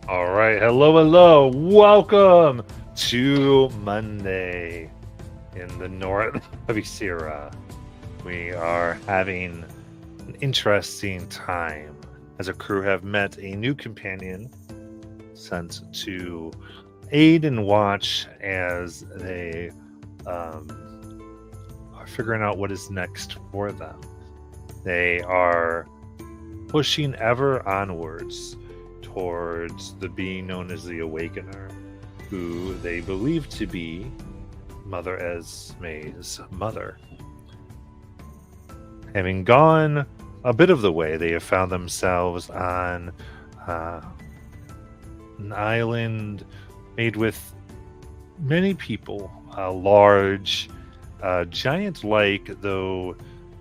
All right, hello. Welcome to Monday in the north of Isira. We are having an interesting time as a crew have met a new companion sent to aid and watch as they are figuring out what is next for them. They are pushing ever onwards towards the being known as the Awakener, who they believe to be Mother Esme's mother. Having gone a bit of the way, they have found themselves on an island made with many people, a large, giant lake, though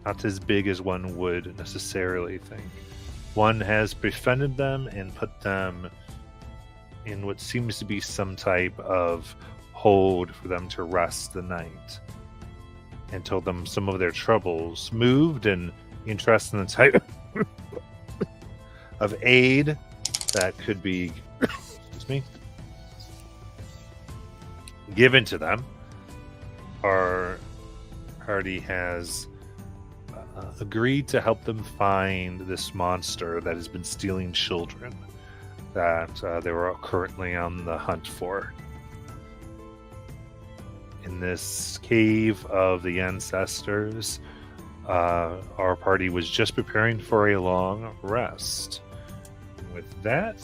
not as big as one would necessarily think. One has befriended them and put them in what seems to be some type of hold for them to rest the night, and told them some of their troubles, moved and interested in the type of aid that could be excuse me, given to them. Our party has agreed to help them find this monster that has been stealing children that they were currently on the hunt for. In this cave of the ancestors, our party was just preparing for a long rest. And with that,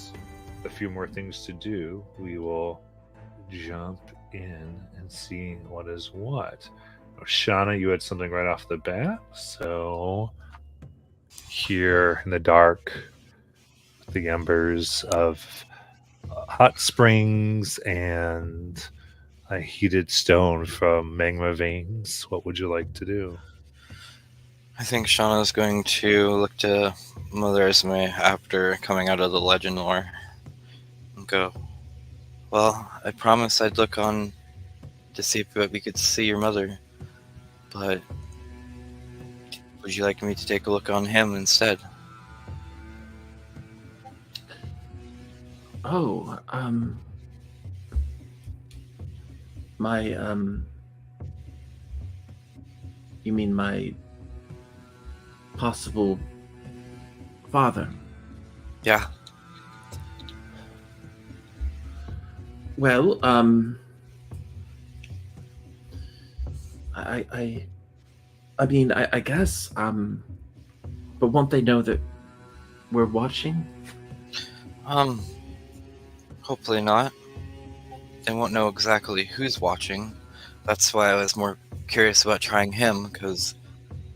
a few more things to do, we will jump in and see what is what. Shauna, you had something right off the bat. So, here in the dark, the embers of hot springs and a heated stone from magma veins, what would you like to do? I think Shauna's going to look to Mother Esme after coming out of the legend lore and go, well, I promised I'd look on to see if we could see your mother. But would you like me to take a look on him instead? Oh, my, you mean my possible father? Yeah. Well, I mean, I guess, but won't they know that we're watching? Hopefully not. They won't know exactly who's watching. That's why I was more curious about trying him, because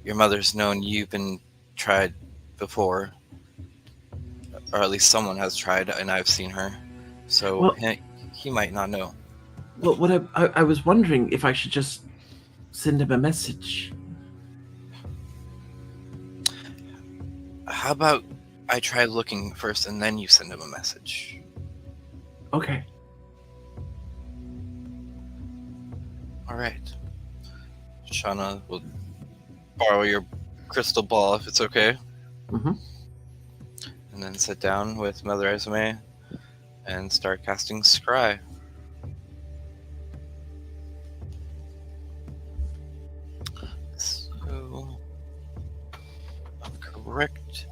your mother's known you've been tried before. Or at least someone has tried, and I've seen her. So Well, he might not know. Well, what I was wondering if I should just send him a message. How about I try looking first and then you send him a message? Okay. Alright. Shauna will borrow your crystal ball if it's okay. Mm-hmm. And then sit down with Mother Esme and start casting Scry. So, I'm correct.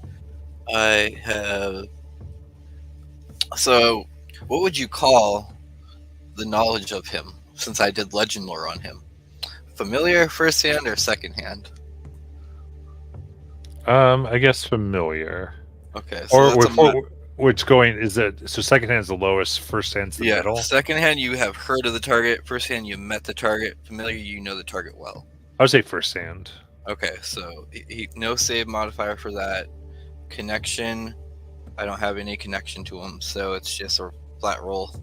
I have... So, what would you call the knowledge of him, since I did legend lore on him? Familiar, first hand, or second hand? I guess familiar. Okay, so which going is it? So second hand is the lowest, first hand's the middle. Second hand, you have heard of the target. First hand, you met the target. Familiar, you know the target well. I would say first hand. Okay, so no save modifier for that. Connection, I don't have any connection to him, so it's just a flat roll.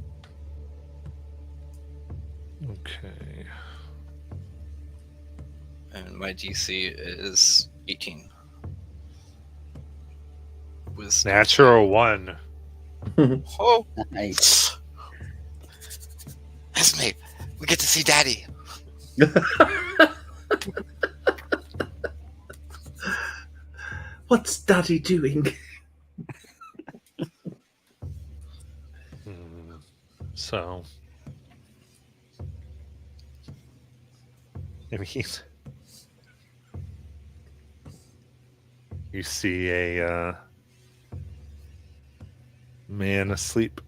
Okay. And my DC is 18. Natural 1. Oh, Nice. Esme, we get to see Daddy. What's Daddy doing? So, I mean, you see a man asleep.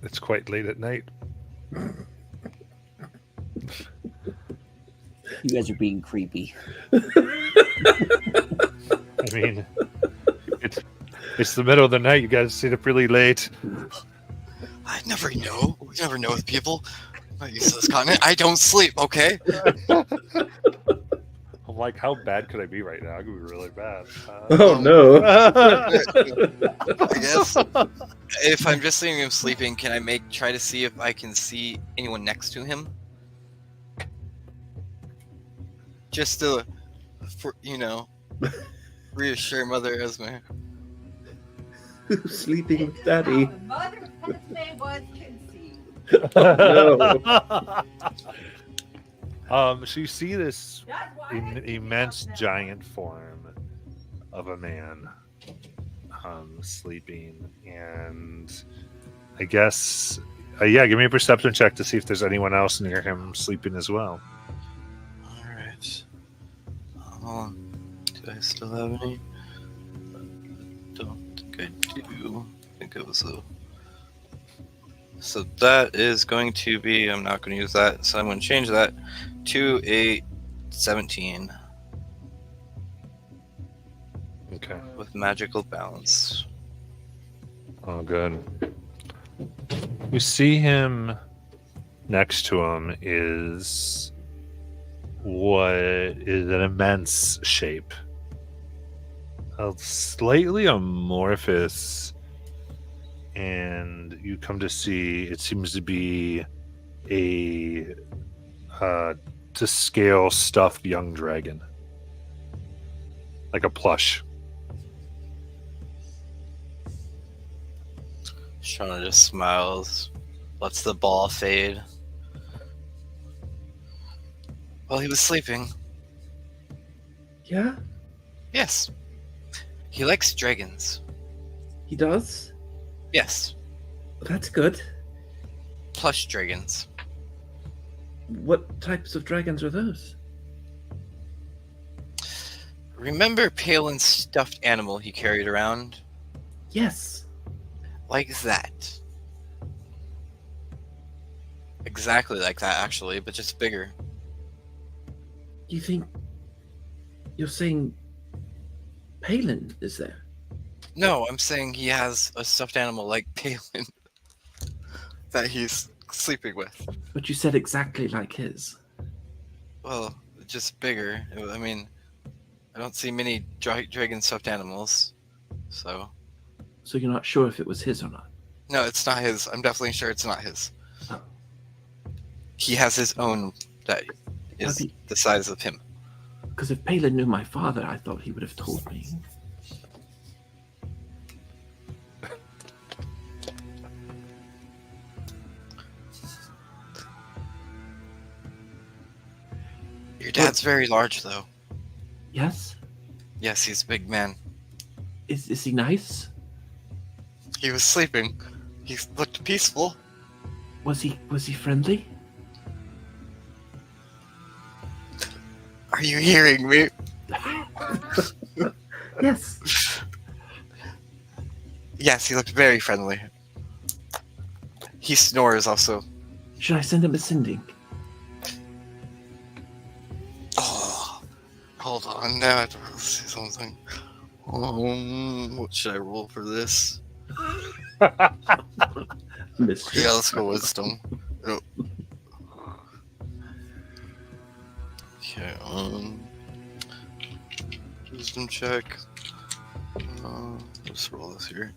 It's quite late at night. You guys are being creepy. I mean, it's the middle of the night. You guys stayed up really late. I never know. We never know with people. I'm not used to this continent. I don't sleep, okay? I'm like, how bad could I be right now? I could be really bad. Oh no! I guess if I'm just seeing him sleeping, can I try to see if I can see anyone next to him? Just to, reassure Mother Esme. Sleeping with Daddy. Mother Esme was conceived. No. So you see this That's why I keep immense it up giant form of a man sleeping, and I guess give me a perception check to see if there's anyone else near him sleeping as well. Alright. Do I still have any? Don't think I do. I think it was a... So that is going to be... I'm not going to use that, so I'm going to change that to a 17 Okay. with magical balance. Oh, good. You see him next to him is what is an immense shape. A slightly amorphous, and you come to see it seems to be a to scale stuffed young dragon. Like a plush. Shauna just smiles, lets the ball fade. Well, he was sleeping. Yeah, Yes. He likes dragons. he does. Yes. That's good. Plush dragons. What types of dragons are those? Remember Palin's stuffed animal he carried around? Yes. Like that. Exactly like that, actually, but just bigger. You think you're saying Palin is there? No, I'm saying he has a stuffed animal like Palin that he's sleeping with. But you said exactly like his. Well, just bigger. I mean, I don't see many dragon stuffed animals, so... So you're not sure if it was his or not? No, it's not his. I'm definitely sure it's not his. Oh. He has his own that is Okay. the size of him. Because if Palin knew my father, I thought he would have told me. Your dad's very large, though. Yes? Yes, he's a big man. Is he nice? He was sleeping. He looked peaceful. Was he friendly? Are you hearing me? Yes. Yes, he looked very friendly. He snores also. Should I send him a sending? Oh, hold on. Now I have to see something. What should I roll for this? Mister. Yeah, let's go wisdom. Oh. Okay, wisdom check. Let's roll this here.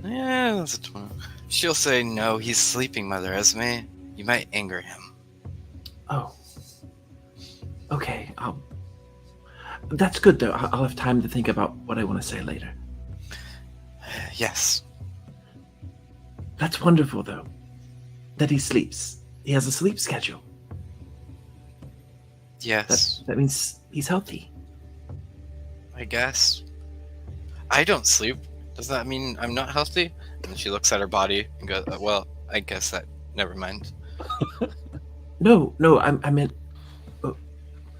Yeah, that's a 20. She'll say, no, he's sleeping, Mother Esme. You might anger him. Oh. Okay. That's good though. I'll have time to think about what I want to say later. Yes. That's wonderful though. That he sleeps. He has a sleep schedule. Yes. That means he's healthy. I guess. I don't sleep. Does that mean I'm not healthy? And she looks at her body and goes, well, I guess that, never mind. No, I meant,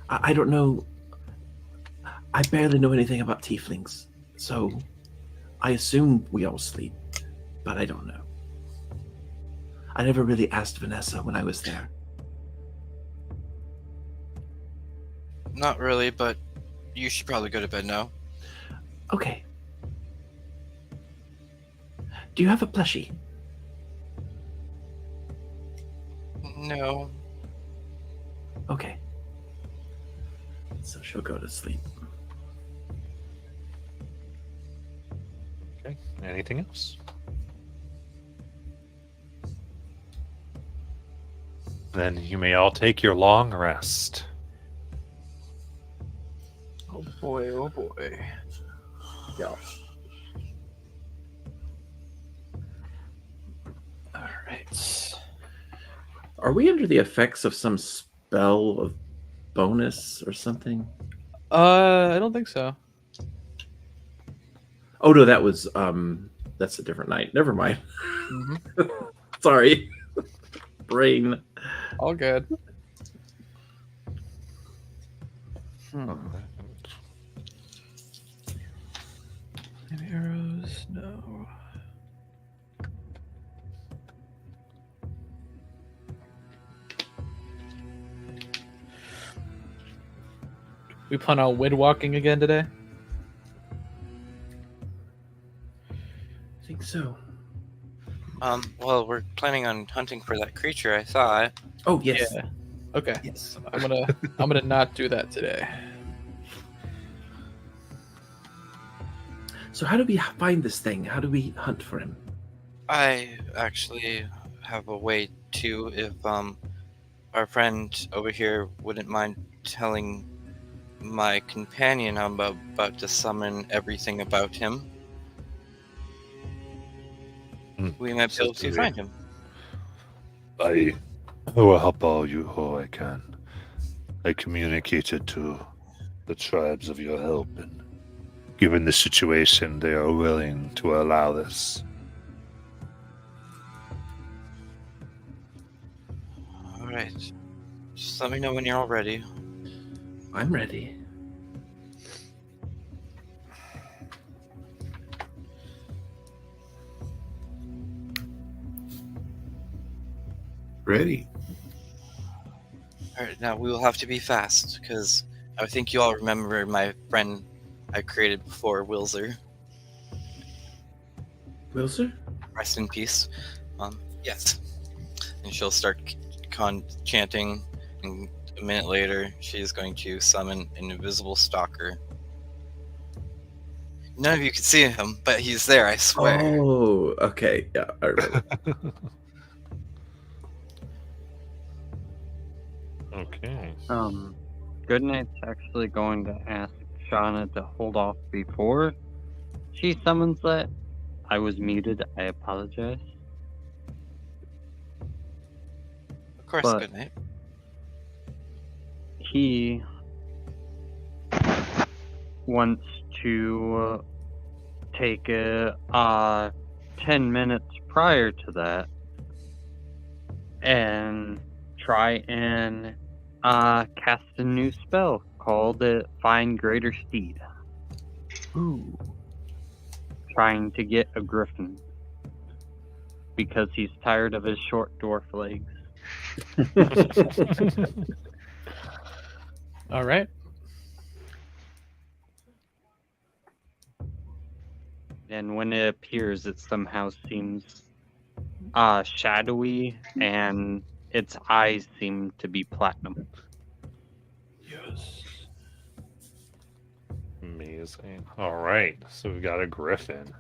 I don't know. I barely know anything about tieflings, so I assume we all sleep, but I don't know. I never really asked Vanessa when I was there. Not really, but you should probably go to bed now. Okay. Do you have a plushie? No. Okay. So she'll go to sleep. Okay. Anything else? Then you may all take your long rest. Oh boy, oh boy. Yeah. All right. Are we under the effects of some spell of bonus or something? I don't think so. Oh no, that's a different night. Never mind. Mm-hmm. Sorry. Brain. All good. Any arrows? No. We plan on wind walking again today? I think so. Well, we're planning on hunting for that creature, I thought. Oh yes. Yeah. Okay. Yes. I'm gonna not do that today. So how do we find this thing? How do we hunt for him? I actually have a way to, if our friend over here wouldn't mind telling my companion I'm about to summon everything about him. We might be able to find him. I will help all you who I can. I communicated to the tribes of your help, and given the situation, they are willing to allow this. All right. Just let me know when you're all ready. I'm ready. Ready. All right, now we will have to be fast because I think you all remember my friend I created before, Wilzer. Wilser? Rest in peace. Yes. And she'll start chanting, and a minute later, she is going to summon an invisible stalker. None of you can see him, but he's there, I swear. Oh, okay. Yeah, I remember. Okay. Goodnight's actually going to ask Shauna to hold off before she summons that. I was muted. I apologize. Of course, but- good night. He wants to take 10 minutes prior to that and try and cast a new spell called Find Greater Steed. Ooh. Trying to get a griffin because he's tired of his short dwarf legs. All right. And when it appears, it somehow seems shadowy, and its eyes seem to be platinum. Yes. Amazing. All right. So we've got a griffin.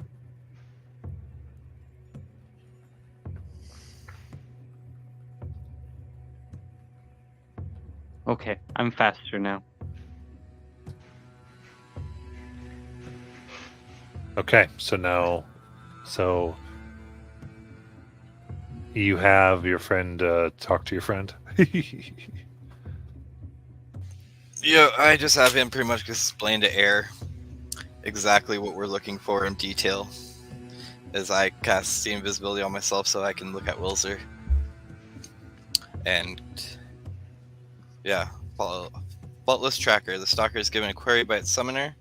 Okay, I'm faster now. Okay. So you have your friend talk to your friend. Yeah, I just have him pretty much explain to Air exactly what we're looking for in detail. As I cast the invisibility on myself so I can look at Wilzer. And yeah, follow Faultless Tracker. The stalker is given a query by its summoner.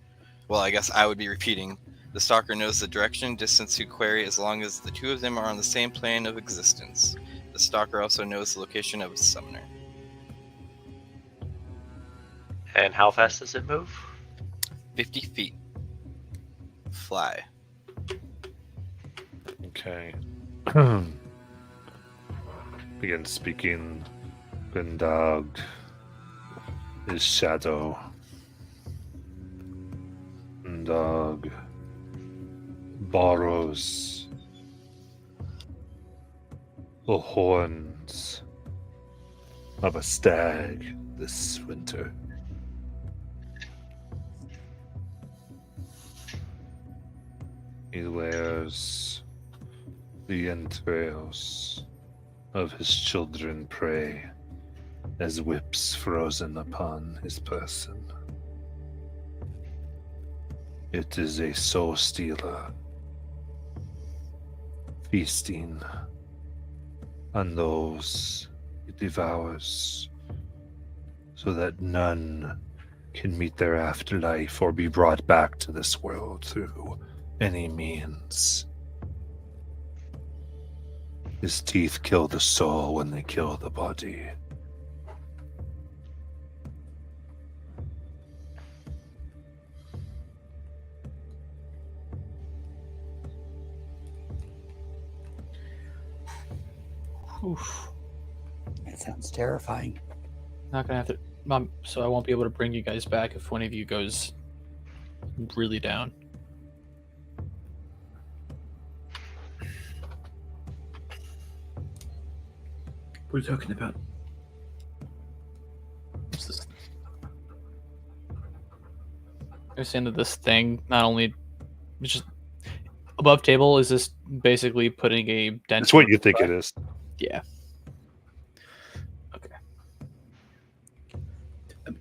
Well, I guess I would be repeating. The stalker knows the direction and distance to query as long as the two of them are on the same plane of existence. The stalker also knows the location of its summoner. And how fast does it move? 50 feet. Fly. Okay. Begin speaking. Gundog. His shadow. Gundog borrows the horns of a stag this winter. He wears the entrails of his children prey as whips frozen upon his person. It is a soul stealer, feasting on those it devours, so that none can meet their afterlife or be brought back to this world through any means. His teeth kill the soul when they kill the body. Oof. That sounds terrifying. Not gonna have to. So I won't be able to bring you guys back if one of you goes really down. What are you talking about? What's this? I understand that this thing not only it's just above table. Is this basically putting a dent? That's what you think it is. Yeah. Okay.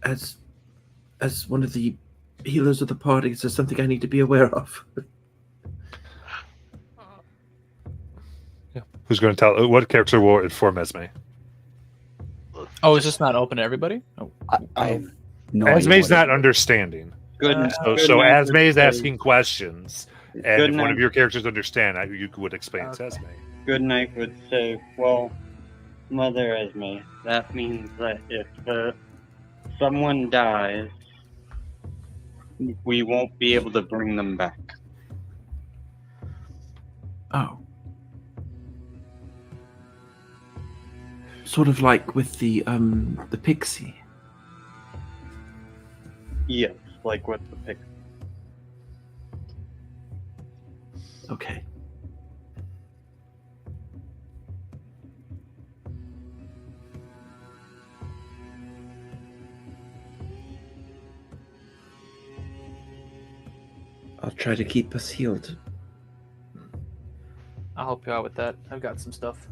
As one of the healers of the party, is there something I need to be aware of? Who's going to tell? What character will inform Esme? Oh, is this not open to everybody? Oh. I have no idea. Esme's what not it- understanding. Good. So Esme is asking questions, and Good if one night. of your characters understand, you would explain to Esme. Good Night would say, well, Mother Esme, that means that if someone dies, we won't be able to bring them back. Oh. Sort of like with the pixie. Yes, like with the pick. Okay. I'll try to keep us healed. I'll help you out with that. I've got some stuff.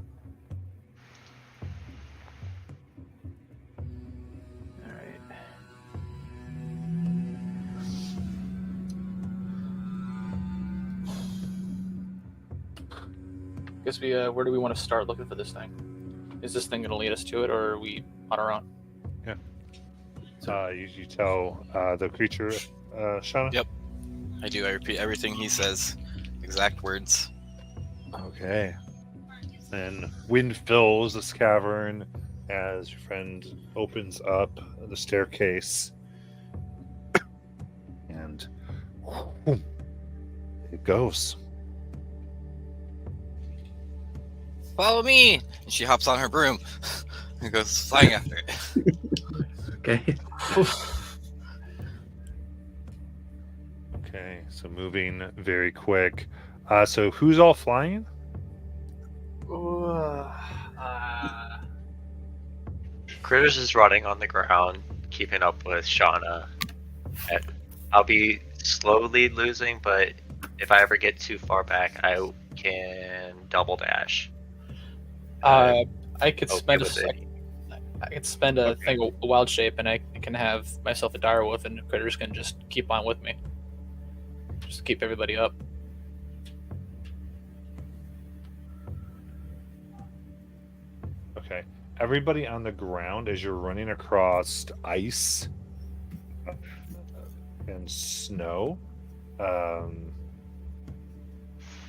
All right. Guess we. Where do we want to start looking for this thing? Is this thing going to lead us to it, or are we on our own? You tell the creature, Shauna? Yep. I do. I repeat everything he says. Exact words. Okay. Then wind fills this cavern as your friend opens up the staircase. And it goes. Follow me! And she hops on her broom and goes flying after it. Okay. Okay, so moving very quick. So who's all flying? Critters is running on the ground, keeping up with Shauna. I'll be slowly losing, but if I ever get too far back, I can double dash. I could Okay spend a with it. second. I could spend a thing, a wild shape, and I can have myself a direwolf, and critters can just keep on with me. just to keep everybody up. Okay. Everybody on the ground as you're running across ice and snow.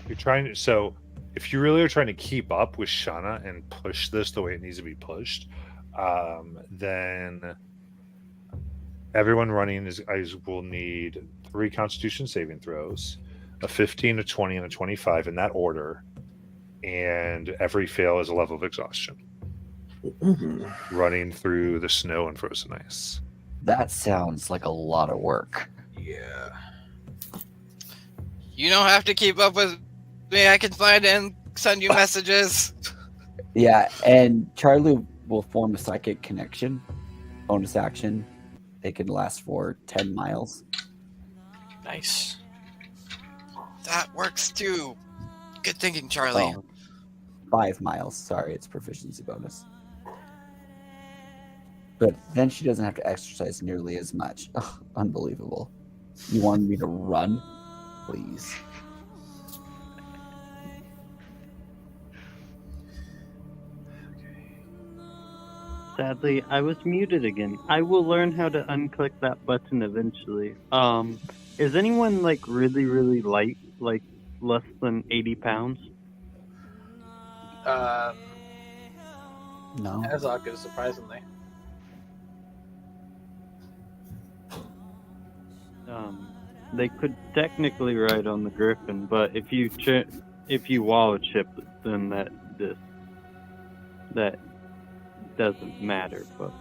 You're trying to. So, if you really are trying to keep up with Shauna and push this the way it needs to be pushed, then everyone running is will need 3 Constitution saving throws, a 15, a 20, and a 25 in that order, and every fail is a level of exhaustion. Running through the snow and frozen ice. That sounds like a lot of work. Yeah. You don't have to keep up with me. I can find and send you messages. Yeah, and Charlie will form a psychic connection. Bonus action. It can last for 10 miles. Nice. That works too. Good thinking, Charlie. Oh, 5 miles. Sorry, it's proficiency bonus. But then she doesn't have to exercise nearly as much. Ugh, unbelievable. You wanted me to run? Please. Sadly, I was muted again. I will learn how to unclick that button eventually. Is anyone like really, really light, like less than 80 pounds? No. Azok is surprisingly. They could technically ride on the Griffin, but if you wall chip, then that doesn't matter. But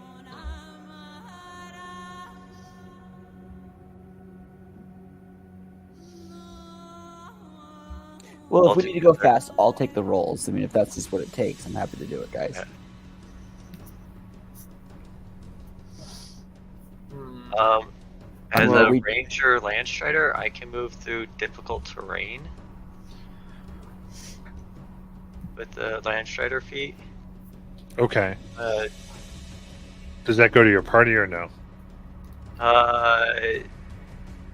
Well, I'll if we do need to go that. fast, I'll take the rolls. I mean, if that's just what it takes, I'm happy to do it, guys. Yeah. As Well, a we- ranger land strider, I can move through difficult terrain with the land strider feat. Okay. Uh, Does that go to your party or no?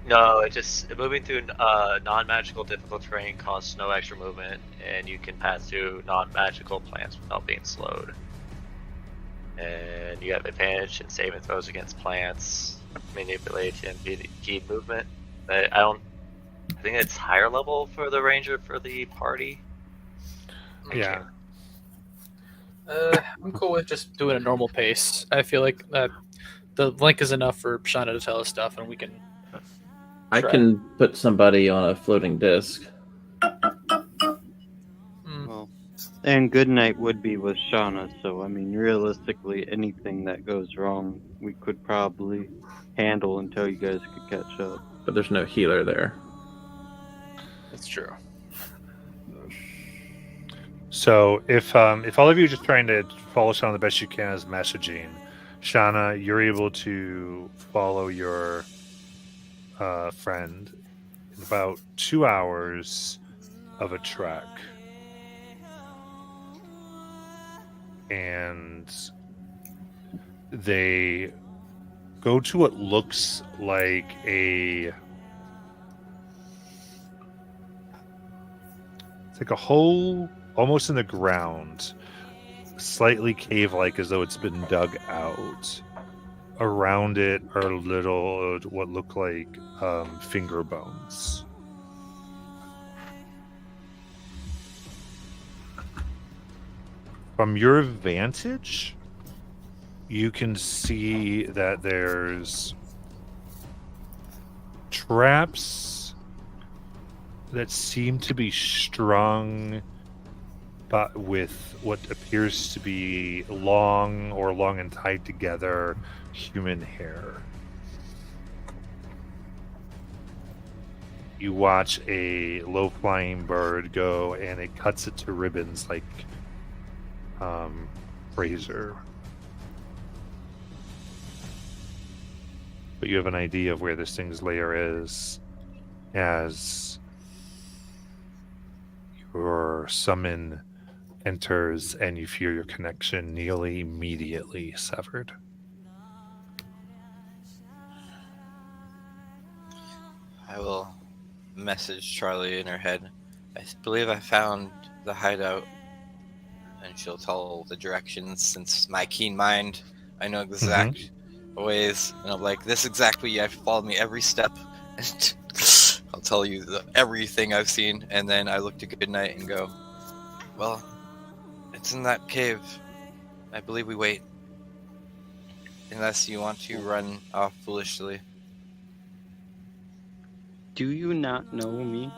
No, it just moving through non-magical difficult terrain costs no extra movement, and you can pass through non-magical plants without being slowed. And you have advantage in saving throws against plants, manipulation, key movement. I think it's higher level for the ranger for the party. Yeah. I'm cool with just Doing a normal pace. I feel like the link is enough for Shauna to tell us stuff, and we can. I can put somebody on a floating disc. well, and Goodnight would be with Shauna, so I mean, realistically, anything that goes wrong, we could probably handle until you guys could catch up. But there's no healer there. That's true. So if all of you are just trying to follow Shauna the best you can as messaging, Shauna, you're able to follow your friend in about 2 hours of a trek. And they go to what looks like it's like a hole almost in the ground, slightly cave-like, as though it's been dug out. Around it are little, what look like finger bones. From your vantage, you can see that there's traps that seem to be strung but with what appears to be long and tied together human hair. You watch a low-flying bird go, and it cuts it to ribbons like Fraser. But you have an idea of where this thing's lair is as your summon enters, and you feel your connection nearly immediately severed. I will message Charlie in her head. I believe I found the hideout, and she'll tell the directions since my keen mind, I know exact ways. And I'm like, this exactly, you have to follow me every step. And I'll tell you everything I've seen. And then I look to Goodnight and go, well, it's in that cave. I believe we wait. Unless you want to run off foolishly. Do you not know me?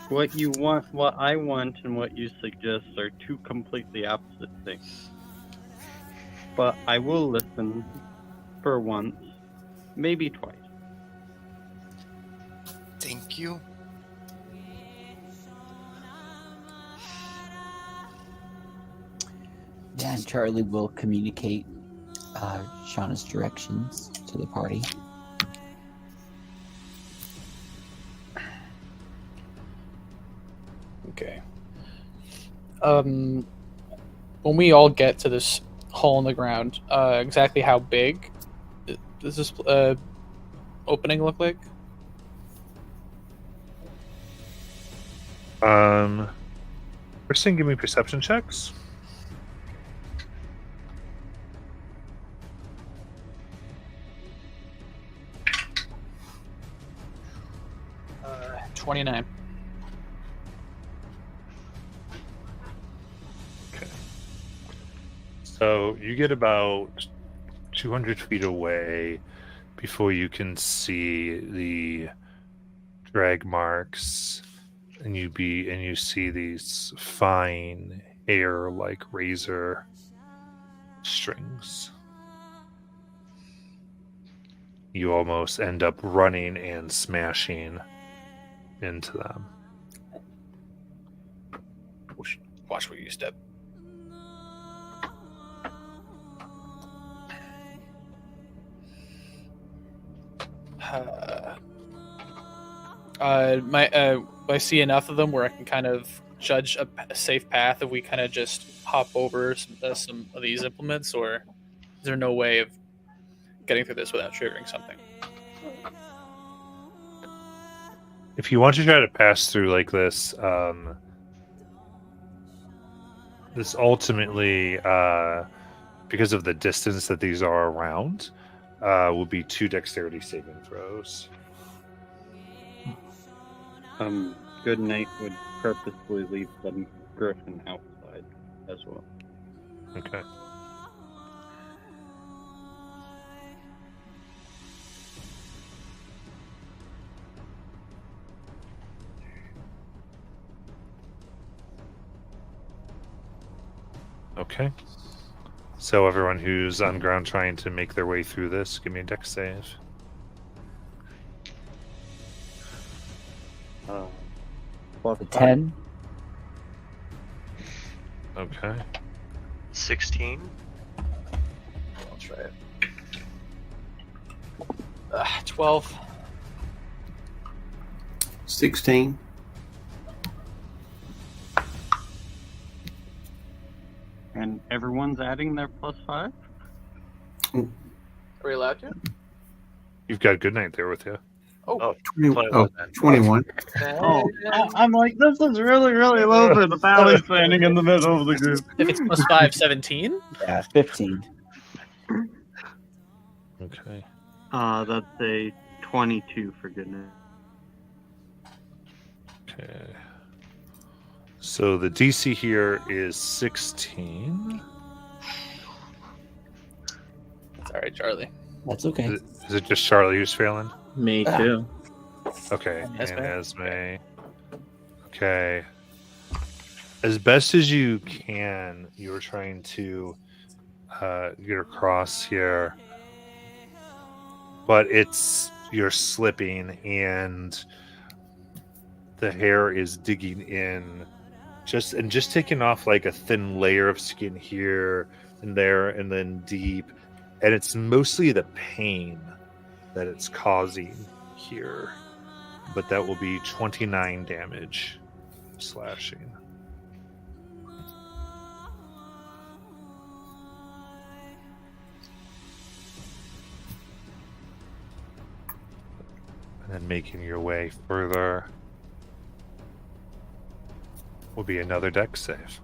What you want, what I want, and what you suggest are two completely opposite things. But I will listen for once, maybe twice. Thank you. Yeah, and Charlie will communicate Shauna's directions to the party. Okay. When we all get to this hole in the ground, exactly how big does this opening look like? First thing, give me perception checks. 29. Okay. So you get about 200 feet away before you can see the drag marks, and you see these fine hair like razor strings. You almost end up running and smashing into them. Watch where you step. I see enough of them where I can kind of judge a safe path if we kind of just hop over some of these implements, or is there no way of getting through this without triggering something? If you want to try to pass through like this, this ultimately, because of the distance that these are around, will be 2 dexterity saving throws. Goodnight would purposely leave the griffin outside as well. Okay. Okay. So everyone who's on ground trying to make their way through this, give me a dex save. Plus 10. Okay. 16. I'll try it. 12. 16. And everyone's adding their +5? Are we allowed to? You've got Goodnight there with you. Oh, 21. 21. Oh, I'm like, this is really, really low for the pally standing in the middle of the group. If it's +5, 17? Yeah, 15. Okay. That's a 22 for Goodnight. Okay. So the DC here is 16. It's alright, Charlie. That's okay. Is it just Charlie who's failing? Me too. Okay. Esme? And Esme. Okay. As best as you can, you're trying to get across here, but you're slipping and the hair is digging in, just taking off like a thin layer of skin here and there and then deep, and it's mostly the pain that it's causing here. But that will be 29 damage slashing. And then making your way further will be another dex save.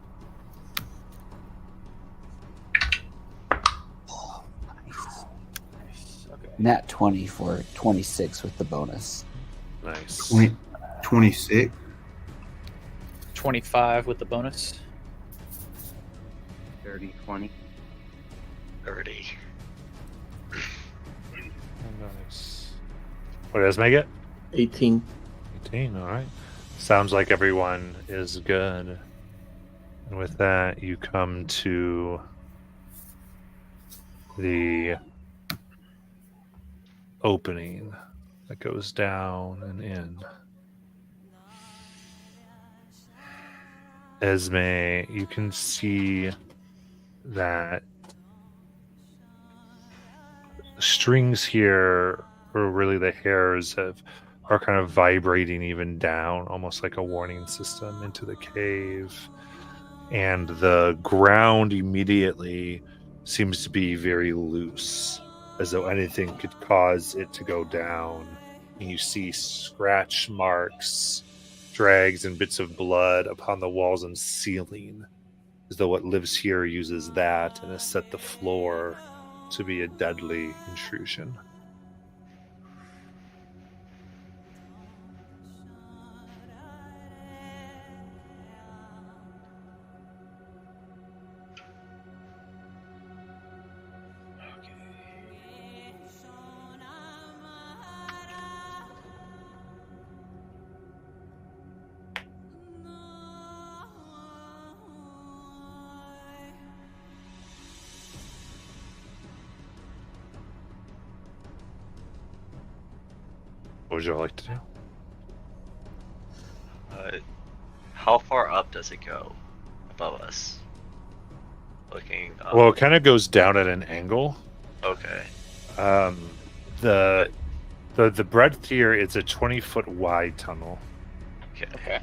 Okay. Nat 20 for 26 with the bonus. Nice. 26. 25 with the bonus. 30, 20. 30. Nice. What does make it? 18. 18, alright. Sounds like everyone is good. And with that, you come to the opening that goes down and in. Esme, you can see that the strings here, or really the hairs, are kind of vibrating even down, almost like a warning system into the cave. And the ground immediately seems to be very loose, as though anything could cause it to go down. And you see scratch marks, drags, and bits of blood upon the walls and ceiling, as though what lives here uses that and has set the floor to be a deadly intrusion. What would you like to do? How far up does it go above us? Looking up. Well, it kind of goes down at an angle. Okay. The breadth here is a 20-foot wide tunnel. Okay.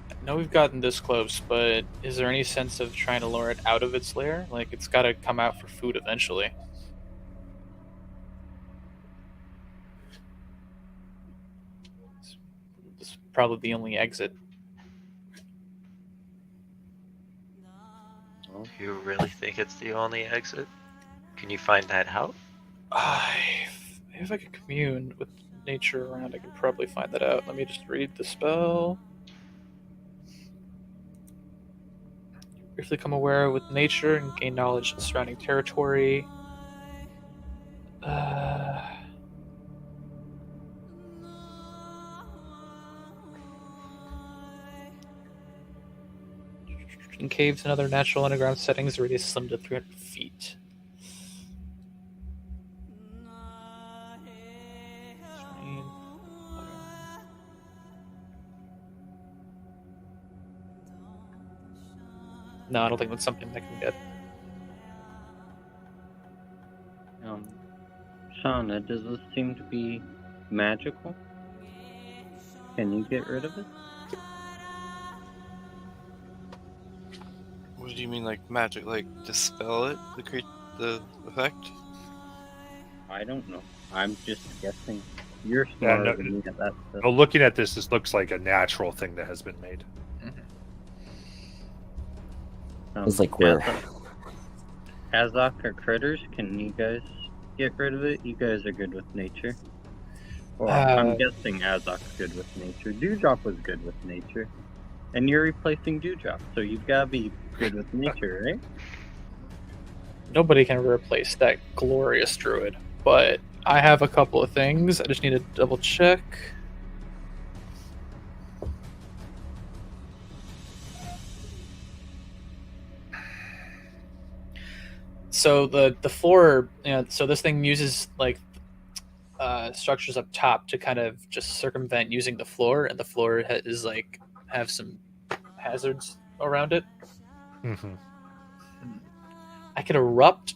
I know we've gotten this close, but is there any sense of trying to lure it out of its lair? Like, it's got to come out for food eventually. It's probably the only exit. Do you really think it's the only exit? Can you find that out? If I could commune with nature around, I could probably find that out. Let me just read the spell. Briefly become aware with nature and gain knowledge of the surrounding territory. In caves and other natural underground settings, the radius is limited to 300 feet. No, I don't think that's something I can get. Shauna, does this seem to be magical? Can you get rid of it? What do you mean, like magic? Like dispel it? The effect? I don't know. I'm just guessing. You're Yeah, smarter than me at that stuff. Well, looking at this looks like a natural thing that has been made. It's like where Azok or critters, can you guys get rid of it? You guys are good with nature. Well, I'm guessing Azok's good with nature. Dewdrop was good with nature. And you're replacing Dewdrop, so you've got to be good with nature, right? Nobody can replace that glorious druid, but I have a couple of things. I just need to double check. So the floor, so this thing uses like structures up top to kind of just circumvent using the floor, and the floor is like have some hazards around it. Mm-hmm. I could erupt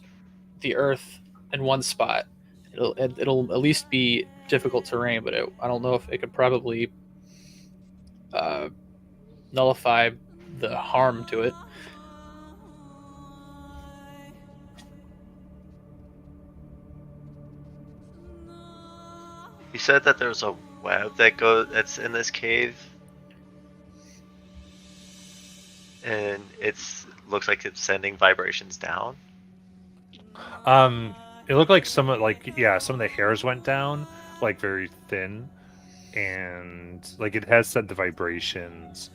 the earth in one spot. It'll at least be difficult terrain, but I don't know if it could probably nullify the harm to it. said that there's a web that's in this cave, and looks like it's sending vibrations down. It looked like some of the hairs went down, like very thin, and like it has sent the vibrations,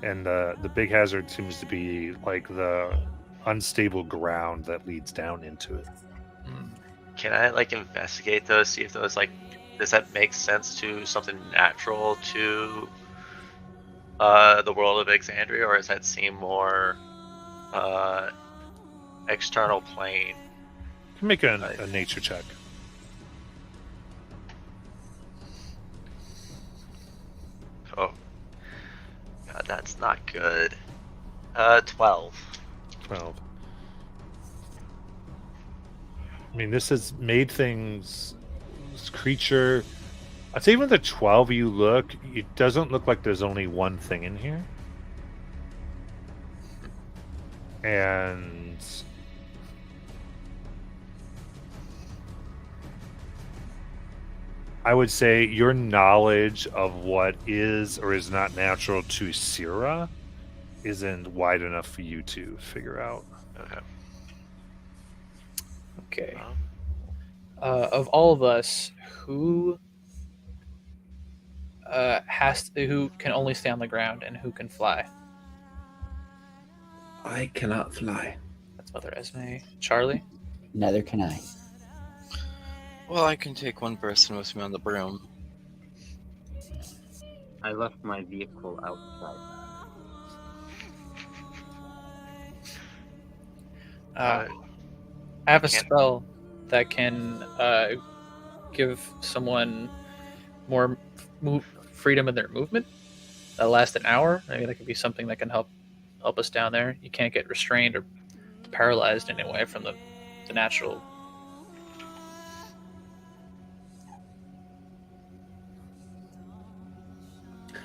and the big hazard seems to be like the unstable ground that leads down into it. Can I like investigate those, see if those like, does that make sense to something natural to the world of Exandria, or does that seem more external plane? You can make a nature check. Oh, God, that's not good. 12. 12. I mean, this has made things. This creature. I'd say even the 12 you look, it doesn't look like there's only one thing in here. And I would say your knowledge of what is or is not natural to Syrah isn't wide enough for you to figure out. Okay. Okay. Of all of us, who who can only stay on the ground and who can fly? I cannot fly. That's Mother Esme. Charlie? Neither can I. Well, I can take one person with me on the broom. I left my vehicle outside. I have a spell that can give someone more freedom in their movement. That lasts an hour. Maybe that could be something that can help us down there. You can't get restrained or paralyzed in any way from the natural.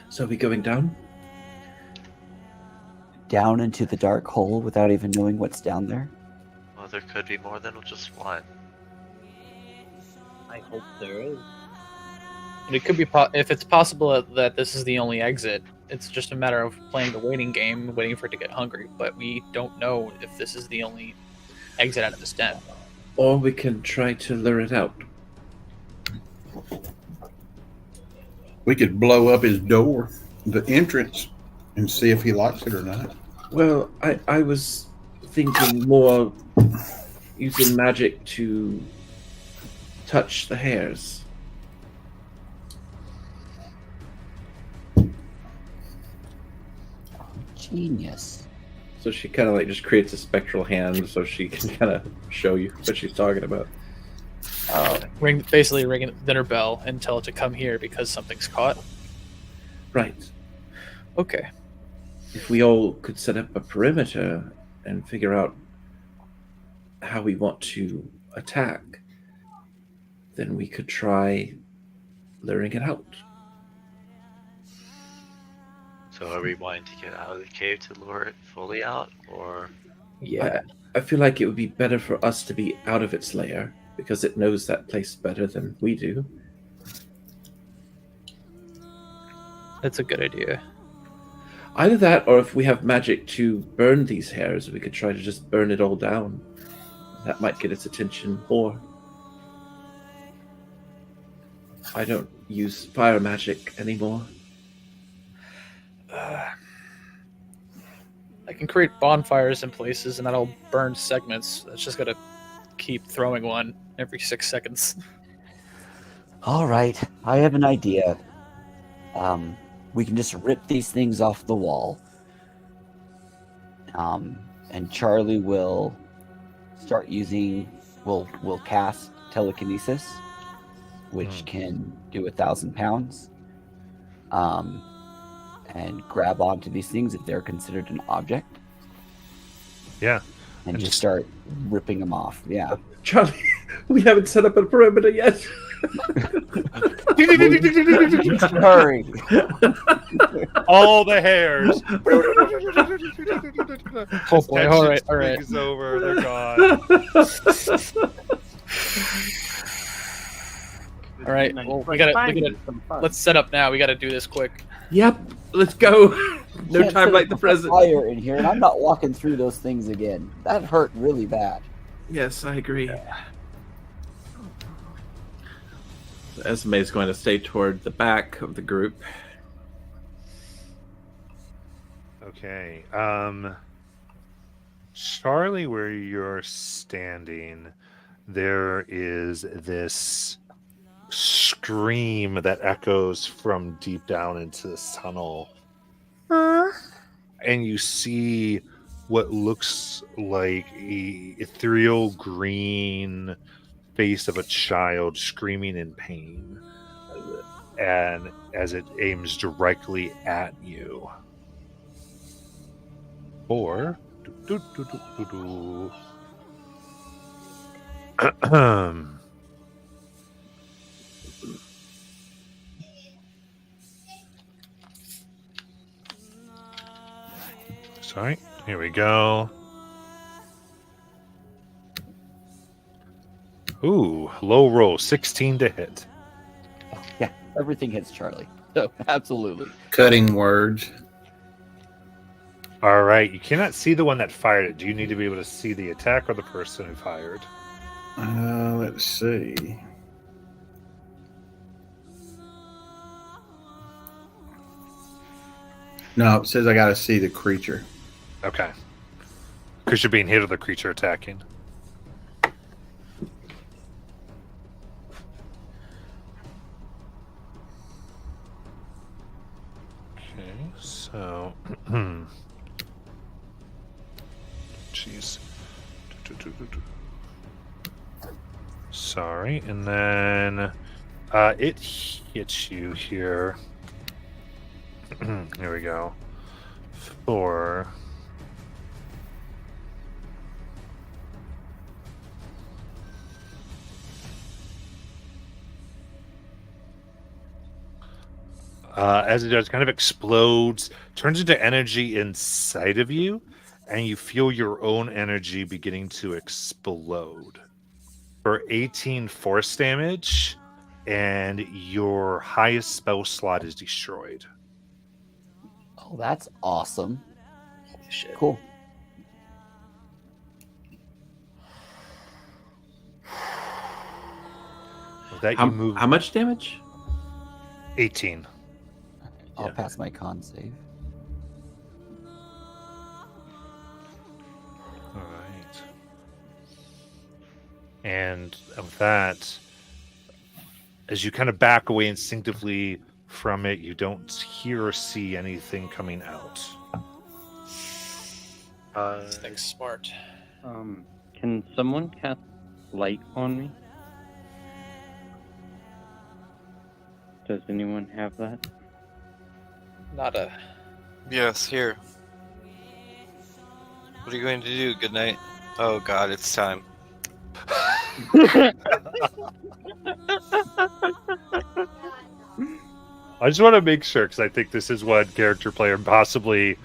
So are we going down? Down into the dark hole without even knowing what's down there? Well, there could be more than just one. I hope there is. It could be if it's possible that this is the only exit. It's just a matter of playing the waiting game, waiting for it to get hungry. But we don't know if this is the only exit out of this den. Or we can try to lure it out. We could blow up his door, the entrance, and see if he likes it or not. Well, I was thinking more using magic to touch the hairs. Genius. So she kind of like just creates a spectral hand so she can kind of show you what she's talking about. Basically ring a dinner bell and tell it to come here because something's caught. Right. Okay. If we all could set up a perimeter and figure out how we want to attack, then we could try luring it out. So are we wanting to get out of the cave to lure it fully out, or? Yeah. I feel like it would be better for us to be out of its lair because it knows that place better than we do. That's a good idea. Either that, or if we have magic to burn these hairs, we could try to just burn it all down. That might get its attention more. I don't use fire magic anymore. I can create bonfires in places and that'll burn segments. It's just gotta keep throwing one every 6 seconds. All right, I have an idea. We can just rip these things off the wall. And Charlie will start using, will cast telekinesis, which can do 1,000 pounds. And grab onto these things if they're considered an object. Yeah. And just start ripping them off. Yeah. Charlie, we haven't set up a perimeter yet. Hurry. All the hairs. Oh boy, all right. It's over. They're gone. All right. Well, we gotta. Let's set up now. We gotta do this quick. Yep, let's go. No Can't time set like up the a present. Fire in here, and I'm not walking through those things again. That hurt really bad. Yes, I agree. So Esme is going to stay toward the back of the group. Okay. Charlie, where you're standing, there is this scream that echoes from deep down into this tunnel. And you see what looks like a ethereal green face of a child screaming in pain, and as it aims directly at you. Or sorry, here we go. Ooh, low roll, 16 to hit. Yeah, everything hits Charlie. So, absolutely. Cutting words. All right, you cannot see the one that fired it. Do you need to be able to see the attack or the person who fired? Let's see. No, it says I got to see the creature. Okay. Because you're being hit or the creature attacking. Okay, so... Jeez. Sorry, and then it hits you here. Here we go. 4. As it does, kind of explodes, turns into energy inside of you, and you feel your own energy beginning to explode. For 18 force damage, and your highest spell slot is destroyed. Oh, that's awesome. Holy shit. Cool. With that, you move How much damage? 18. I'll Yeah. pass my con save. All right. And of that, as you kind of back away instinctively from it, you don't hear or see anything coming out. This thing's smart. Can someone cast light on me? Does anyone have that? Not a. Yes, here. What are you going to do? Good night. Oh god, it's time. I just want to make sure, because I think this is one character player possibly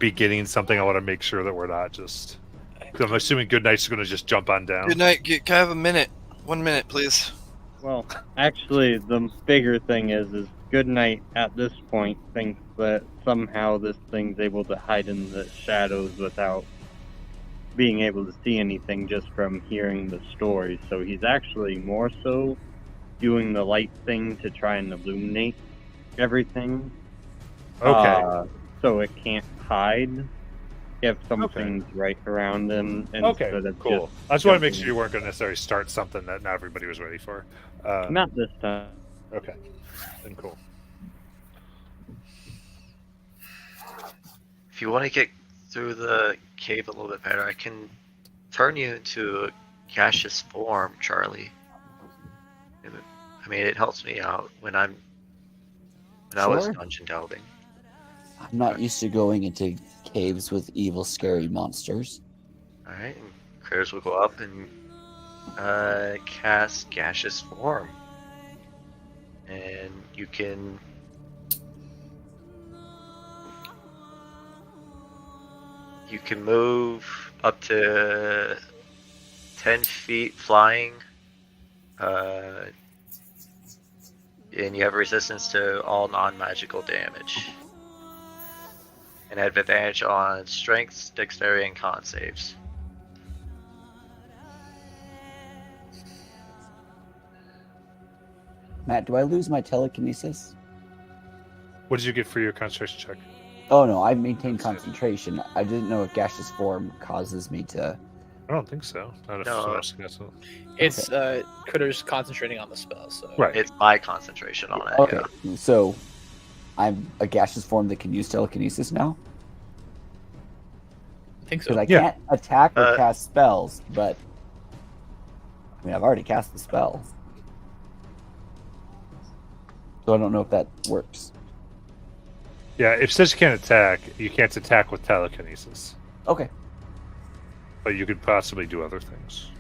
beginning something. I want to make sure that we're not just... 'cause I'm assuming Goodnight's going to just jump on down. Good night. Can I have a minute? 1 minute, please. Well, actually, the bigger thing is Goodnight at this point thinks that somehow this thing's able to hide in the shadows without being able to see anything just from hearing the story. So he's actually more so doing the light thing to try and illuminate everything. Okay. So it can't hide if something's right around him. Okay, instead of cool. just I just want to make jumping sure you weren't going to necessarily start something that not everybody was ready for. Not this time. Okay, then cool. If you want to get through the cave a little bit better, I can turn you into a gaseous form, Charlie. I mean, it helps me out when I was Sure. dungeon delving. I'm not used to going into caves with evil, scary monsters. All right, and critters will go up and cast gaseous form, and you can move up to 10 feet flying, And you have resistance to all non-magical damage. And have advantage on strengths, dexterity, and con saves. Matt, do I lose my telekinesis? What did you get for your concentration check? Oh no, I maintain concentration. I didn't know if gaseous form causes me to. I don't think so. Not if No. someone else gets it. It's Critter's concentrating on the spell, so Right. It's my concentration on it. Okay, Yeah. so I'm a gaseous form that can use telekinesis now I think because so. I Yeah. can't attack or Uh, cast spells. But I mean, I've already cast the spell, so I don't know if that works. Yeah, if it says you can't attack, you can't attack with telekinesis. Okay, But you could possibly do other things.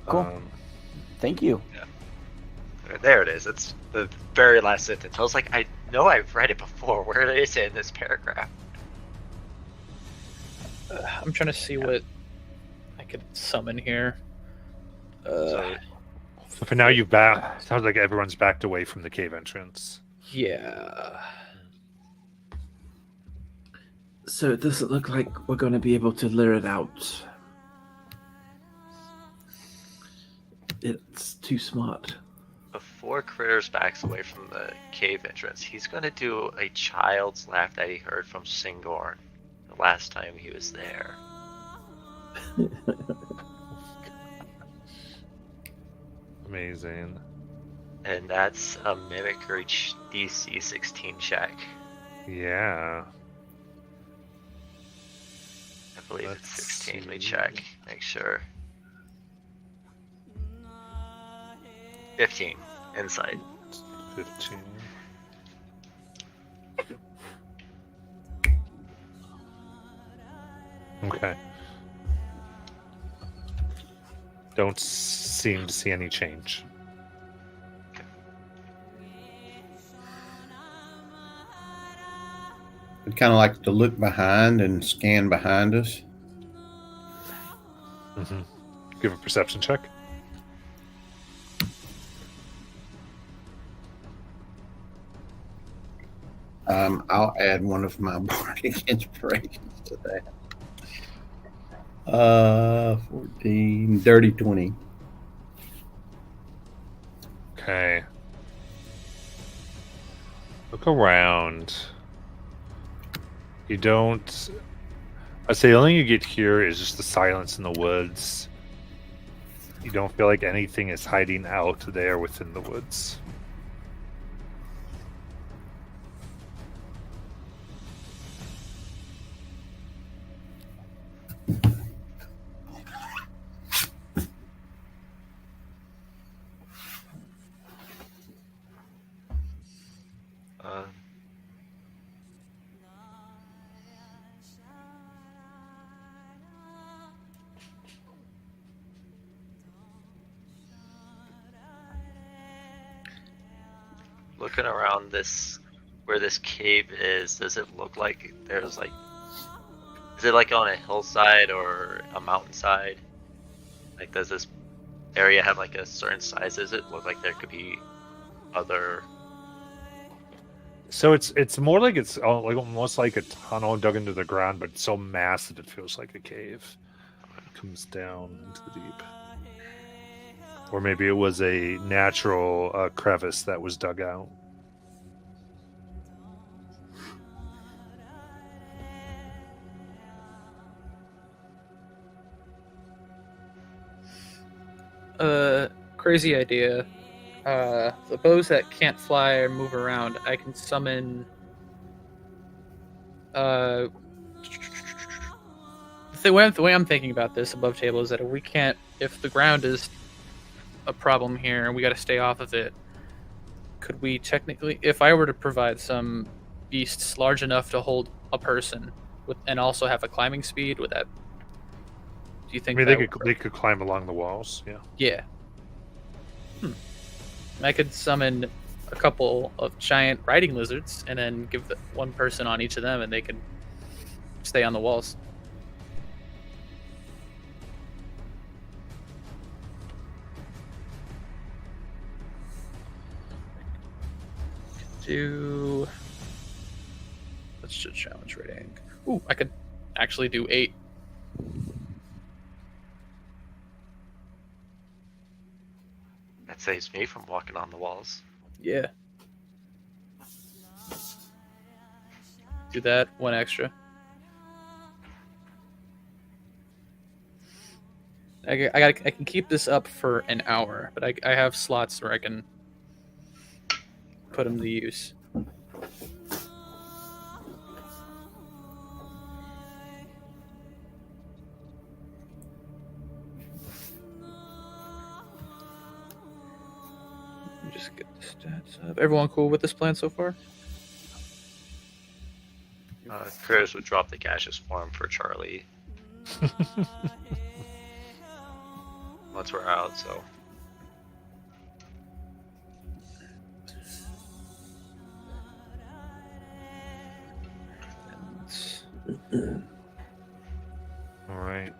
Cool. thank you. There it is. It's the very last sentence. I was like, I know I've read it before. Where is it in this paragraph? I'm trying to see what I could summon here. So, For now, you've back. Sounds like everyone's backed away from the cave entrance. Yeah. So it doesn't look like we're going to be able to lure it out. It's too smart. before Critters backs away from the cave entrance, he's going to do a child's laugh that he heard from Singorn the last time he was there. Amazing. And that's a mimicry DC 16 check. Yeah. I believe Let's it's 16. Let me see. check. Make sure. 15. Insight. 15. Okay. Don't seem to see any change. We'd kind of like to look behind and scan behind us. Mm-hmm. Give a perception check. I'll add one of my bardic inspirations to that. 14, dirty 20. Okay. Look around. You don't. I'd say the only thing you get here is just the silence in the woods. You don't feel like anything is hiding out there within the woods. Uh, looking around this, where this cave is, does it look like there's like, is it like on a hillside or a mountainside? Like, does this area have like a certain size? Does it look like there could be other? So it's more like it's like almost like a tunnel dug into the ground, but it's so massive it feels like a cave. It comes down into the deep. Or maybe it was a natural crevice that was dug out. Crazy idea. The bows that can't fly or move around, I can summon. The way I'm thinking about this above table is that if the ground is a problem here and we got to stay off of it, could we technically, if I were to provide some beasts large enough to hold a person and also have a climbing speed, would that? Do you I think? mean, that they would could climb along the walls. Yeah. Yeah. I could summon a couple of giant riding lizards and then give one person on each of them, and they can stay on the walls. do. Let's just challenge rating. Ooh, I could actually do 8. That saves me from walking on the walls. Yeah. Do that, 1 extra. I can keep this up for an hour, but I have slots where I can put them to use. Let me just get the stats up. Everyone cool with this plan so far? Chris would drop the gaseous form for Charlie. Once we're out, so. All right.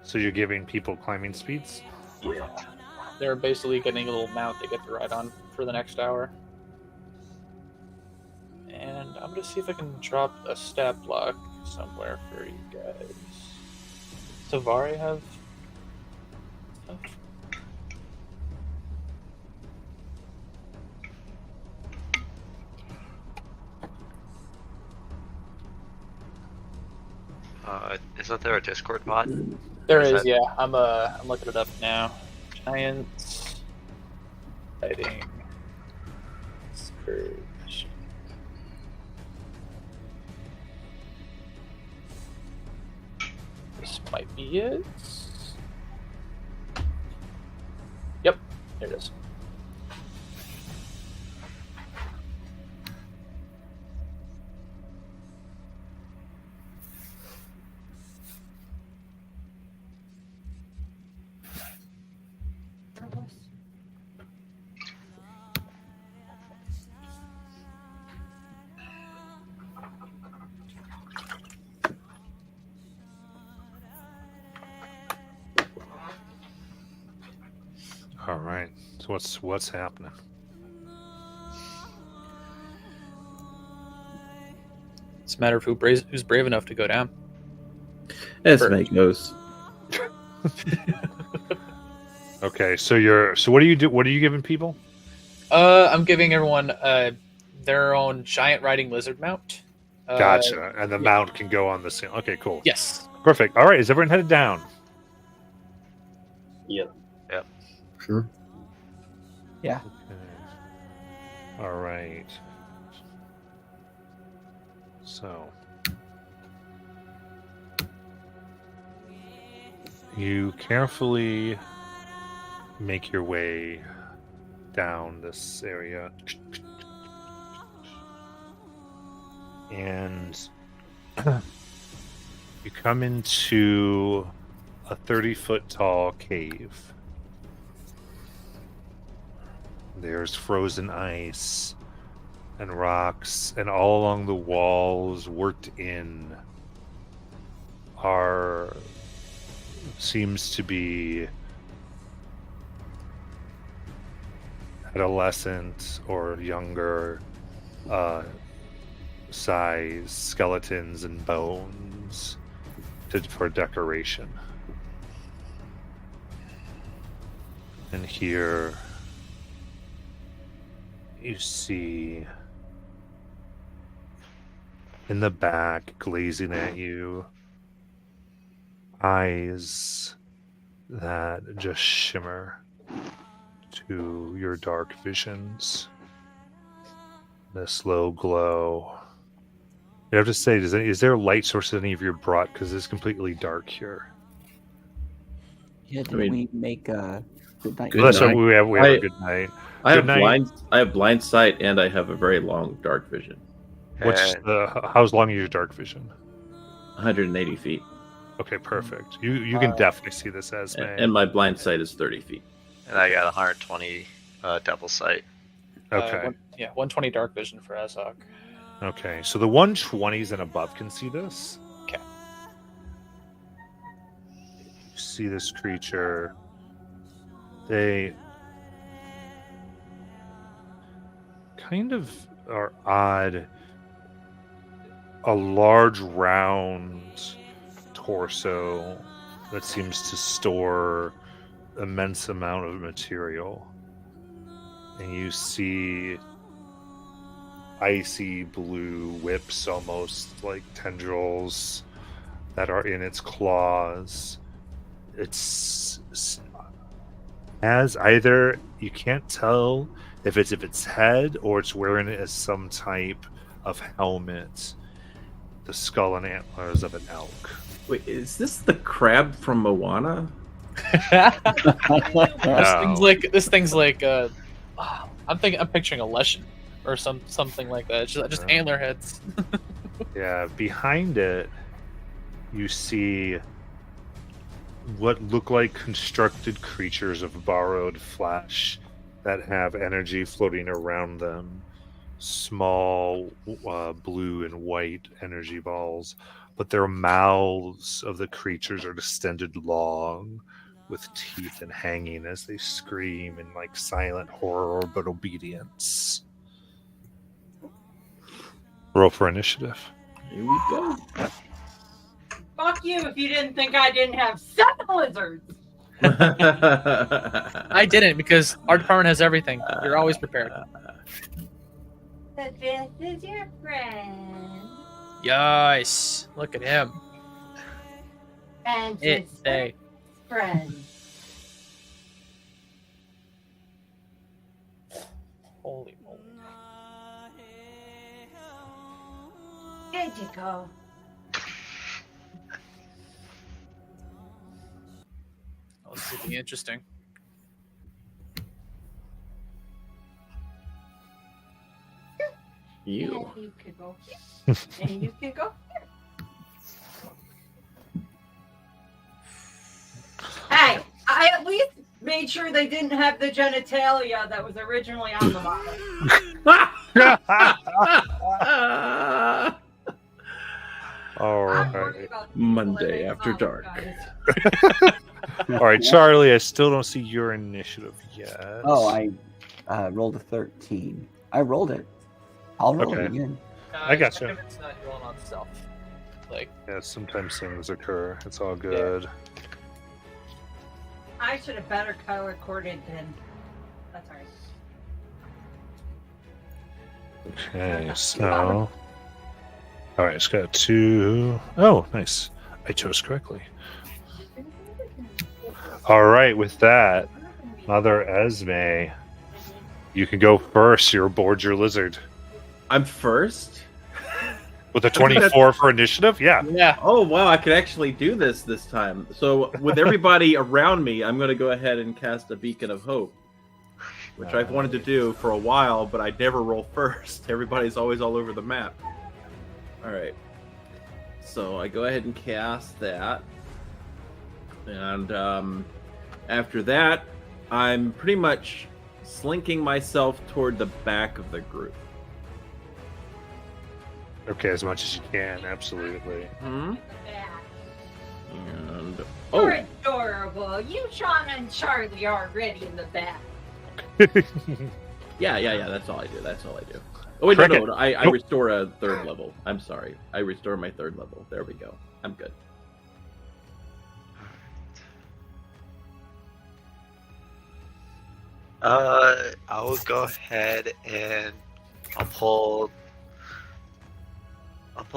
So you're giving people climbing speeds? Yeah. They're basically getting a little mount they get to ride on for the next hour. And I'm gonna see if I can drop a stat block somewhere for you guys. Does Tavari have stuff? Isn't there a Discord bot? There Is is, that- yeah. I'm looking it up now. Giants fighting Scourge. This might be it. Yep, there it is. All right. So what's happening? It's a matter of who's brave enough to go down. As First. Meg knows. Okay. So what do you do? What are you giving people? I'm giving everyone their own giant riding lizard mount. Gotcha. And the mount can go on the ceiling. Okay, cool. Yes. Perfect. All right. Is everyone headed down? Yep. Yep. Sure. Yeah. Okay. All right. So you carefully make your way down this area. And you come into a 30-foot tall cave. There's frozen ice and rocks, and all along the walls, worked in, seems to be adolescent or younger size skeletons and bones for decoration. And here you see in the back, glazing at you, eyes that just shimmer to your dark visions. The slow glow. You have to say, is there a light source that any of you brought? Because it's completely dark here. Yeah, did mean- we make a good night? Good Well, that's night. what we have a good night. I have Good night. blind sight, and I have a very long dark vision. What's And- how's long is your dark vision? 180 feet. Okay, perfect. You can definitely see this as And my blind sight is 30 feet. And I got 120 devil sight. Okay. 120 dark vision for Azog. Okay, so the 120s and above can see this. Okay. You see this creature. They kind of are odd. A large round torso that seems to store immense amount of material. And you see icy blue whips, almost like tendrils that are in its claws. It's as either, you can't tell if it's its head or it's wearing it as some type of helmet. The skull and antlers of an elk. Wait, is this the crab from Moana? This thing's like I'm picturing a lesson or something like that. It's just antler heads. Yeah, behind it you see what look like constructed creatures of borrowed flesh that have energy floating around them. Small blue and white energy balls, but their mouths of the creatures are distended long with teeth and hanging as they scream in like silent horror but obedience. Roll for initiative. Here we go. Fuck you if you didn't think I didn't have 7 lizards. I didn't, because our department has everything. You're always prepared. This is your friend. Yes. Look at him. And It's his a friend. holy moly. Good to go. Oh, this will be interesting. You. And you could go here. And you could go here. Hey, I at least made sure they didn't have the genitalia that was originally on the model. All right. Monday after dark. All right, Charlie, I still don't see your initiative yet. Oh, I rolled a 13. I rolled it. I'll roll it Okay. again. I got you. It's not rolling on stealth. Like, Yeah, sometimes things occur. It's all good. I should have better color corded than. That's alright. Okay, so. All right, it's got 2. Oh, nice. I chose correctly. All right, with that, Mother Esme, you can go first. You're aboard your lizard. I'm first? With a 24 for initiative? Yeah. yeah. Oh, wow, I could actually do this time. So, with everybody around me, I'm going to go ahead and cast a Beacon of Hope, which I've wanted to do for a while, but I never roll first. Everybody's always all over the map. All right. So, I go ahead and cast that. And after that, I'm pretty much slinking myself toward the back of the group. Okay, as much as you can, absolutely. Hmm? And You're adorable. You, Shauna, and Charlie are already in the back. Yeah, that's all I do. Oh, wait, Cricket. no, I Nope. restore a 3rd level. I'm sorry. I restore my 3rd level. There we go. I'm good. I will go ahead and I'll pull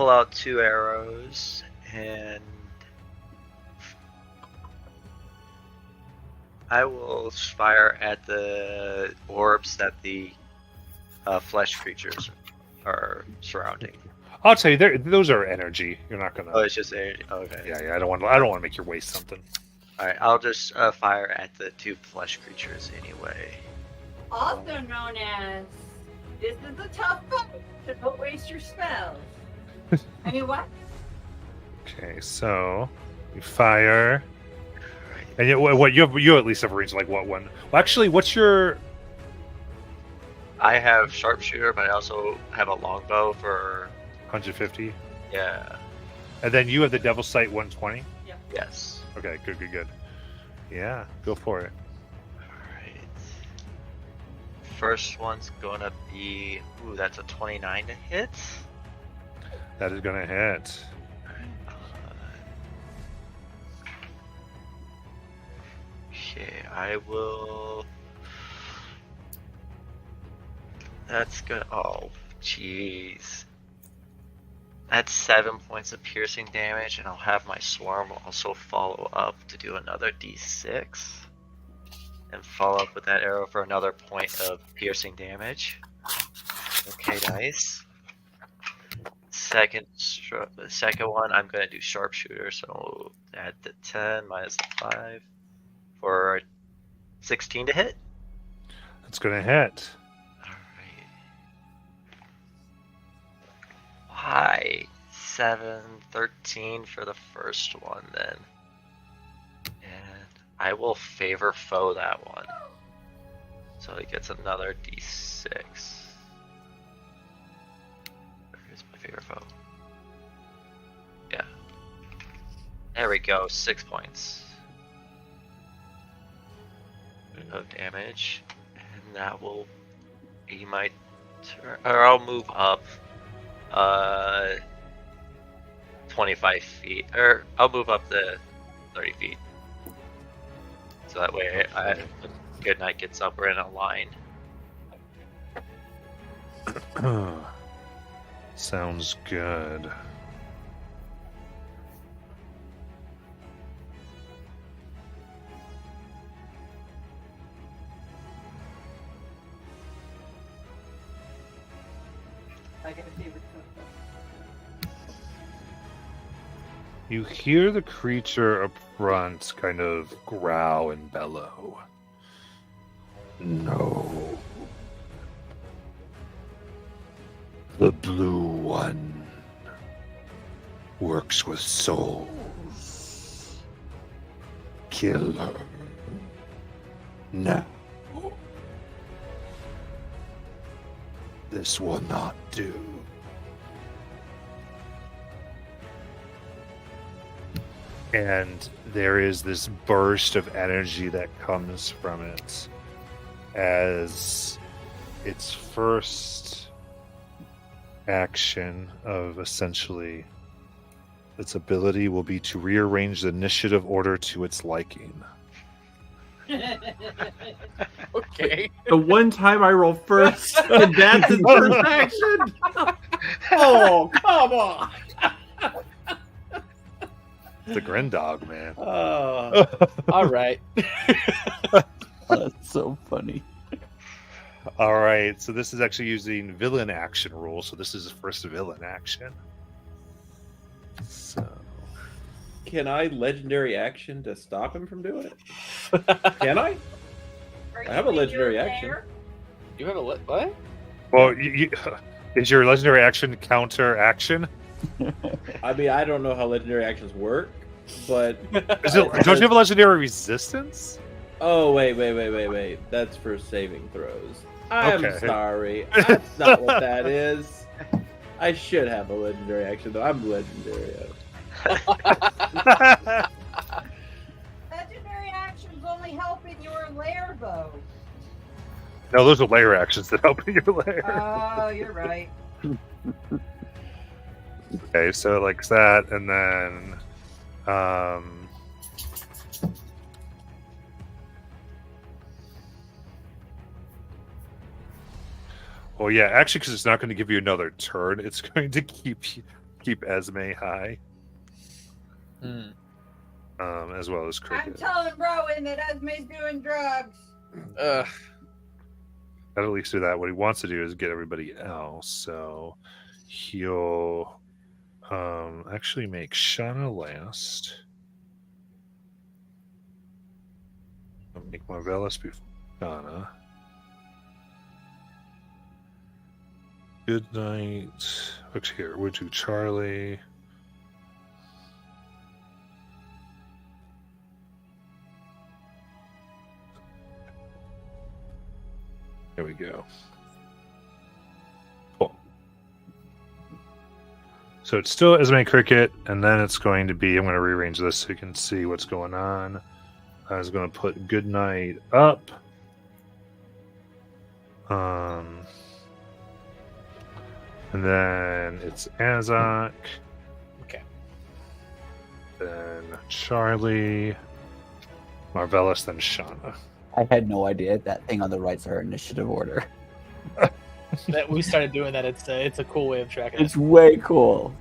out 2 arrows and I will fire at the orbs that the flesh creatures are surrounding. I'll tell you, those are energy. You're not gonna. Oh, it's just energy. Okay. Yeah. I don't want to make you waste something. All right, I'll just fire at the 2 flesh creatures anyway. Also known as, this is a tough fight, so don't waste your spells. I mean, what? Okay, so you fire, and what you at least have a range of, like what one? Well, actually, what's your? I have sharpshooter, but I also have a longbow for 150. yeah. And then you have the Devil Sight 120. Yes. Okay, good. Yeah, go for it. Alright. first one's gonna be. Ooh, that's a 29 to hit. That is gonna hit. Okay, I will. That's good. Oh, jeez. That's 7 points of piercing damage, and I'll have my swarm also follow up to do another d6. And follow up with that arrow for another point of piercing damage. Okay, nice. The second one, I'm going to do sharpshooter, so add the 10 minus the 5 for 16 to hit. That's gonna hit. Hi, 7, 13 for the first one then. And I will favor foe that one. So he gets another d6. Where's my favor foe? Yeah. There we go, 6 points of damage. And that will be my turn. Or I'll move up 25 feet, or I'll move up the 30 feet. So that way, when Good Night gets up, we're in a line. Sounds good. I get a favorite You hear the creature up front kind of growl and bellow. No. The blue one works with souls. Kill her. Now. This will not do. And there is this burst of energy that comes from it as its first action of essentially its ability will be to rearrange the initiative order to its liking. Okay. The one time I roll first, and that's his first action. Oh, come on! The Grindog, man. All right. That's so funny. All right, so this is actually using villain action rule. So this is his first villain action. So Can I legendary action to stop him from doing it? Can I? I have a legendary action. You have a what? well, is your legendary action counter action? I mean, I don't know how legendary actions work, but Don't you have a legendary resistance? Oh wait! That's for saving throws. I'm Okay. sorry. That's not what that is. I should have a legendary action though. I'm legendary. Legendary actions only help in your lair, though. No, those are layer actions that help in your layer. Oh, you're right. Okay, so like that, and then well, yeah, actually, because it's not going to give you another turn, it's going to keep Esme high, as well as I'm Cricket. telling Rowan that Esme's doing drugs. That'll at least do that. What he wants to do is get everybody else, so he'll actually make Shauna last. I'll make Marvelous before Shauna. Good night. Look here. We'll do Charlie. There we go. Cool. So it's still Esme Cricket, and then it's going to be, I'm going to rearrange this so you can see what's going on. I was going to put Goodnight up. And then it's Azak. Okay. Then Charlie, Marvelous, then Shauna. I had no idea that thing on the right's our initiative order. That we started doing that. It's a cool way of tracking It's way cool.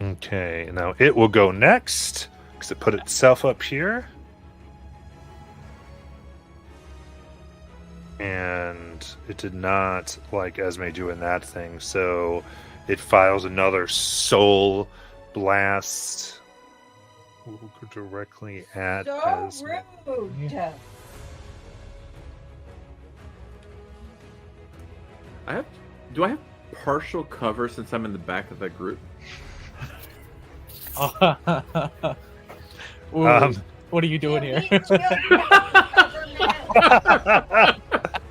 Okay, now it will go next because it put itself up here. And it did not like Esme doing that thing, so it files another soul blast. We'll go directly at So Esme. rude. Do I have partial cover since I'm in the back of the group? Ooh, what are you doing here?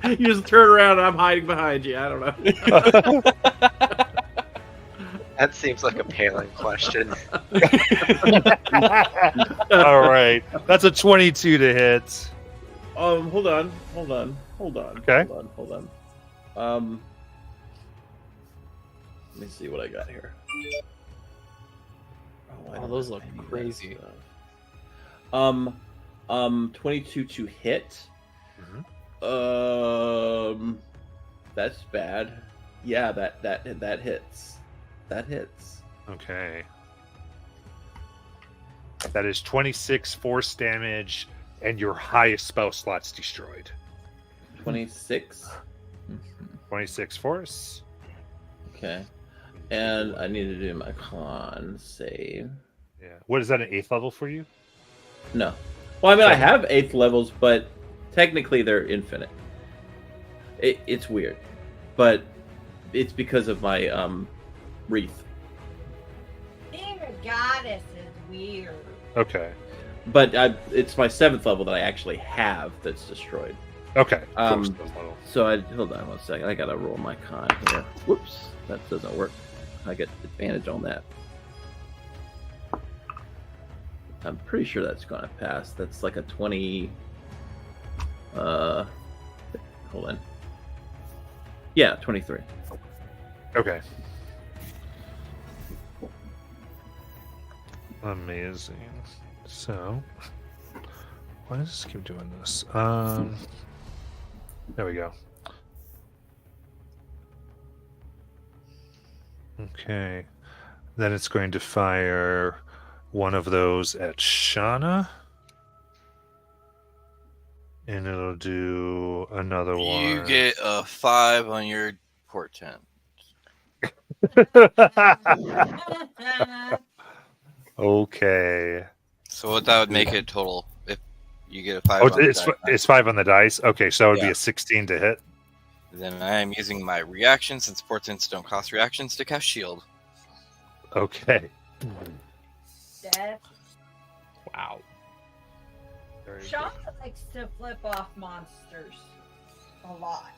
You just turn around and I'm hiding behind you. I don't know. That seems like a Palin question. All right, that's a 22 to hit. Hold on. Okay. Hold on. Let me see what I got here. Oh, those look crazy. 22 to hit. That's bad. Yeah, that hits. That hits. Okay. That is 26 force damage, and your highest spell slot's destroyed. 26. 26 force. Okay. And I need to do my con save. Yeah. What is that, an 8th level for you? No. Well, I mean, I have 8th levels, but technically they're infinite. It's weird. But it's because of my wreath. Being a goddess is weird. Okay. But it's my 7th level that I actually have that's destroyed. Okay. So hold on 1 second. I gotta roll my con here. Whoops, that doesn't work. I get advantage on that. I'm pretty sure that's gonna pass. That's like a 20. Hold on. Yeah, 23. Okay. Amazing. So, why does this keep doing this? There we go. Okay. Then it's going to fire one of those at Shauna. And it'll do another one. You get a 5 on your portent. Okay. So what that would make it total if you get a 5 Oh, on the it's die. it's 5 on the dice. Okay, so it would be Yeah. a 16 to hit. Then I am using my reaction since portents don't cost reactions to cast shield. Okay. Death. Wow. Sean likes to flip off monsters a lot.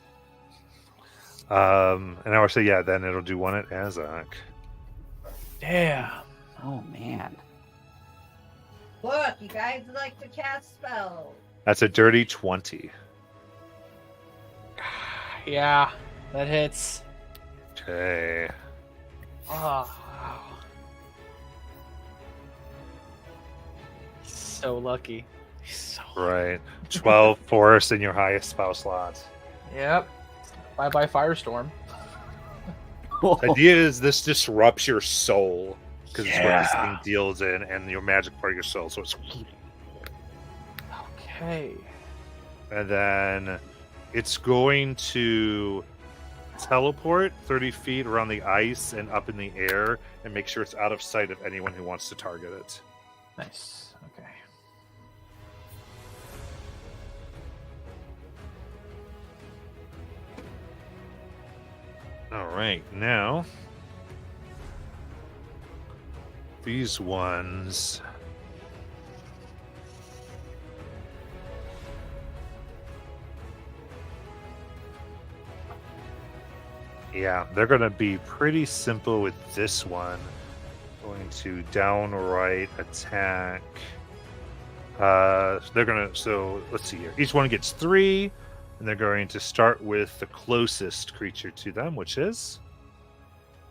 And I would say, yeah, then it'll do one at Azak. Damn. Oh man. Look, you guys like to cast spells. That's a dirty 20. Yeah, that hits. Okay. Oh, wow. So lucky. Right. 12 force in your highest spell slot. Yep. Bye bye Firestorm. The idea is this disrupts your soul because it's what this Yeah. thing deals in, and your magic part of your soul. So it's. Okay. And then it's going to teleport 30 feet around the ice and up in the air and make sure it's out of sight of anyone who wants to target it. Nice. Okay. All right, now these ones. Yeah, they're going to be pretty simple with this one. Going to downright attack. They're going to, so let's see here. Each one gets 3, And they're going to start with the closest creature to them, which is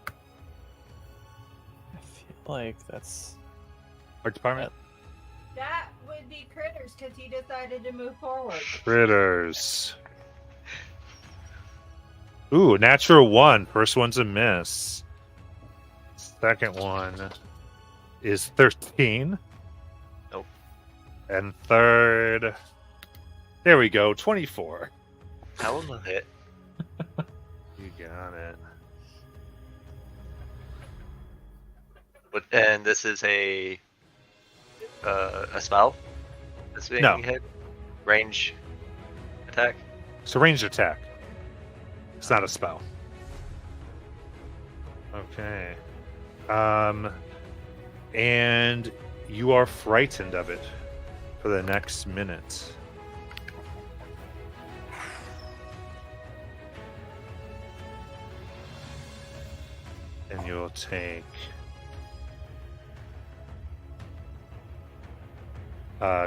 I feel like that's Art Department. That would be Critters because he decided to move forward. Critters. Ooh, natural 1. First one's a miss. Second one is 13. Nope. And third, there we go, 24. That one will hit. You got it. And this is a spell? This being No. hit? Range attack? It's a ranged attack. It's not a spell. Okay. And you are frightened of it for the next minute. And you'll take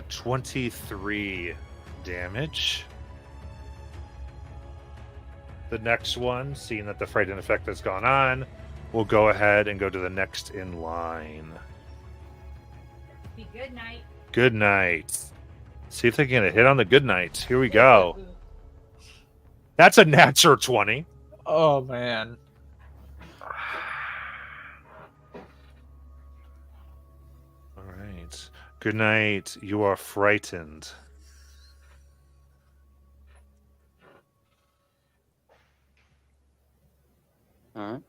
23 damage. The next one, seeing that the frightened effect has gone on, will go ahead and go to the next in line. Be good night. Good night. See if they can get a hit on the good night. Here we go. That's a natural 20. Oh man. All right. Good night. You are frightened. All right.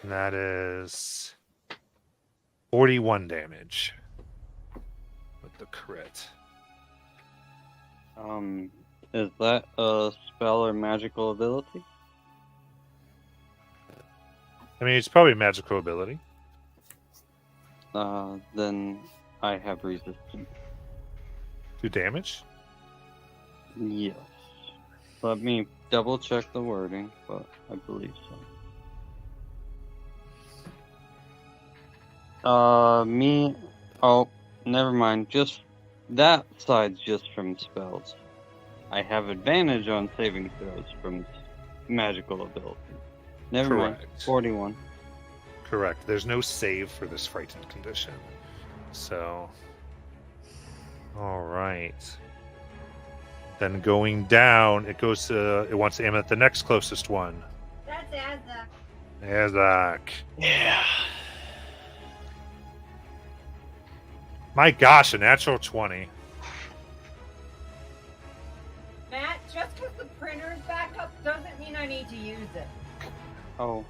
And that is 41 damage with the crit. Is that a spell or magical ability? I mean, it's probably a magical ability. Then I have resistance. To damage? Yes. Let me double check the wording, but I believe so. Oh, never mind. Just that side's just from spells. I have advantage on saving throws from magical ability. Never mind. Correct. 41. Correct. There's no save for this frightened condition. So, all right. Then going down, it goes to. It wants to aim at the next closest one. That's Azza. Azak. Yeah. My gosh, a natural 20. Matt, just because the printer's back up doesn't mean I need to use it. Oh.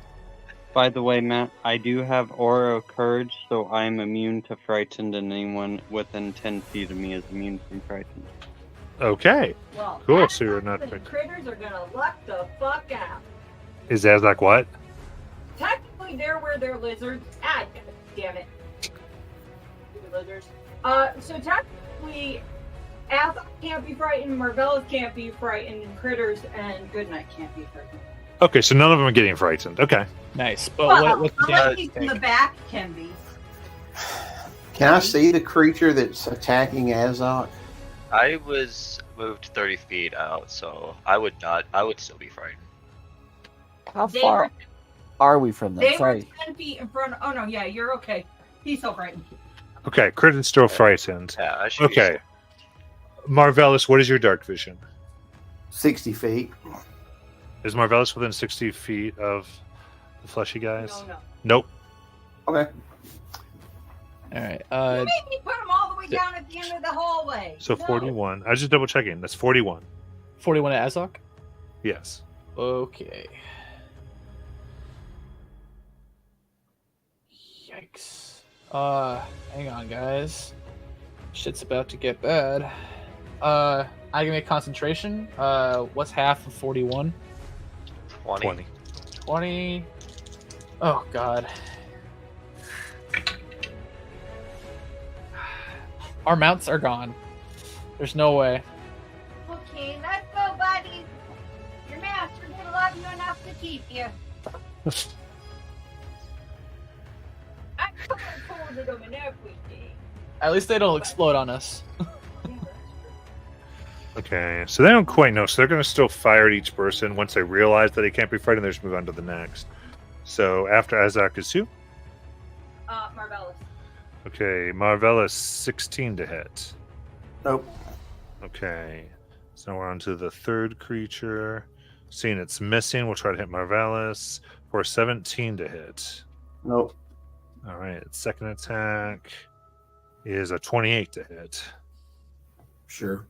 By the way, Matt, I do have Aura of Courage, so I am immune to Frightened, and anyone within 10 feet of me is immune from Frightened. Okay. Well, Cool. So you're not. the critters are gonna luck the fuck out. Is Azak what? Technically, they're where they're lizards. Ah, damn it. Lizards. So technically, Azak can't be frightened, Marvelous can't be frightened, and Critters and Goodnight can't be frightened. Okay, so none of them are getting frightened. Okay. Nice. But Well, what's the unless damage he's in take? the back can be. Can I see the creature that's attacking Azok? I was moved 30 feet out, so I would not. I would still be frightened. How They far were- are we from them? They Sorry. were 10 feet in front. Oh no, yeah, you're okay. He's so frightened. Okay, Critten's still frightened. Yeah, I should. Okay. Marvelous, what is your dark vision? 60 feet. Is Marvelous within 60 feet of the fleshy guys? No. Nope. Okay. All right. You made me put him all the way down at the end of the hallway. So No. 41. I was just double checking. That's 41. 41 at Azok. Yes. Okay. Yikes. Hang on, guys. Shit's about to get bad. I can make concentration. What's half of 41? 20. 20. Oh God. Our mounts are gone. There's no way. Okay, let's go, buddy. Your master will love you enough to keep you. I could have told him and everything. At least they don't explode on us. Okay, so they don't quite know. So they're going to still fire at each person. Once they realize that they can't be frightened, they just move on to the next. So after Azak is who? Marvelous. Okay, Marvelous, 16 to hit. Nope. Okay, so we're on to the third creature. Seeing it's missing, we'll try to hit Marvelous for 17 to hit. Nope. All right, second attack is a 28 to hit. Sure.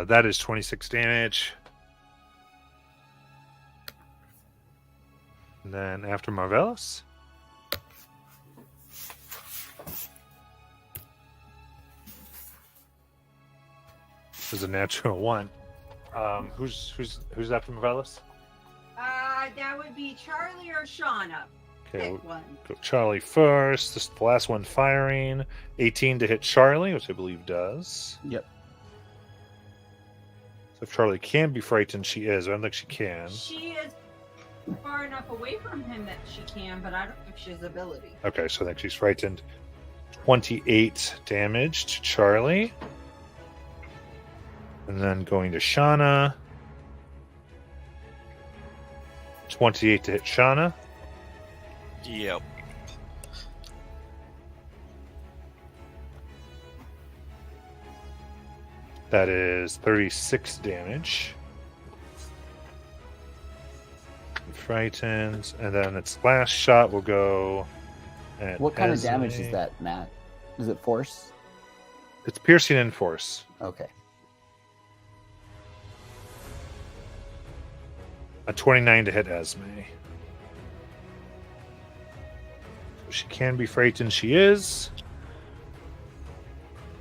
That is 26 damage. And then after Marvelous. This is a natural one. Who's after Marvelous? That would be Charlie or Shauna. Okay, Pick one. go Charlie first. This is the last one firing. 18 to hit Charlie, which I believe does. Yep. So if Charlie can be frightened, she is. I don't think she can. She is far enough away from him that she can, but I don't think she has ability. Okay, so I think she's frightened. 28 damage to Charlie. And then going to Shauna. 28 to hit Shauna. Yep. That is 36 damage. Frightened. And then its last shot will go at What kind of Esme. damage is that, Matt? Is it force? It's piercing and force. Okay. A 29 to hit Esme. So she can be frightened. She is.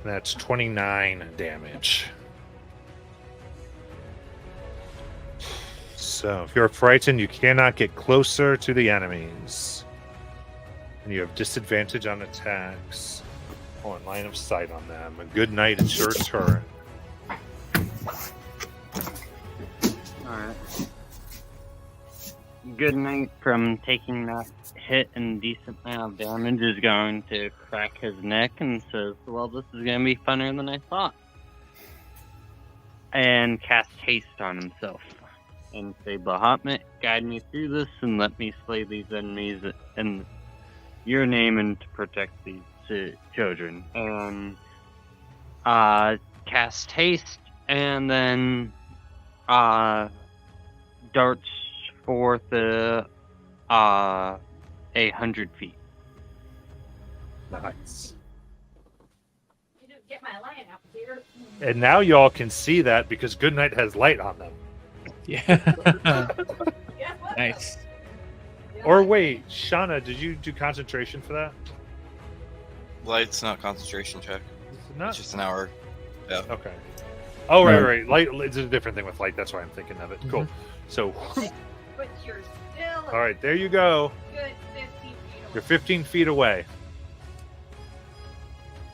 That's 29 damage. So if you're frightened, you cannot get closer to the enemies. And you have disadvantage on attacks. Oh, in line of sight on them. A good night, it's your turn. Alright. Good night from taking that hit and decent amount of damage is going to crack his neck and says, well, this is going to be funner than I thought. And cast haste on himself. And say, Bahamut, guide me through this and let me slay these enemies in your name and to protect these children. And cast haste and then darts forth 100 feet. Nice. You didn't get my lion out here. And now y'all can see that because Goodnight has light on them. Yeah. Nice. Or wait, Shauna, did you do concentration for that? Light's not concentration check. It's not. It's just an hour. Yeah. Okay. Oh, right. Light. It's a different thing with light. That's why I'm thinking of it. Cool. So, But you're still all right, there you go. good 15 feet away. You're 15 feet away.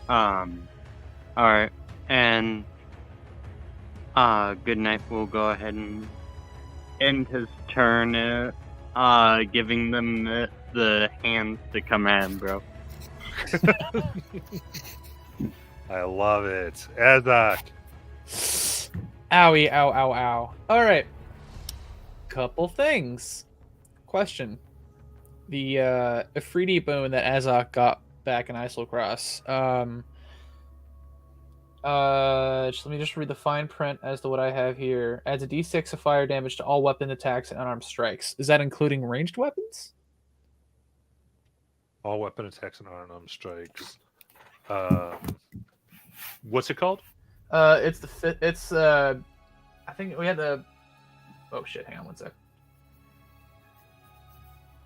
Alright. And Goodnight will go ahead and end his turn giving them the hands to come at him, bro. I love it. Azak. Owie, ow, ow, ow. All right. Couple things. Question. The Afridi bone that Azak got back in Isocross. Let me just read the fine print as to what I have here. Adds a d6 of fire damage to all weapon attacks and unarmed strikes. Is that including ranged weapons? All weapon attacks and unarmed strikes. What's it called? It's I think we had the. Oh shit! Hang on one sec.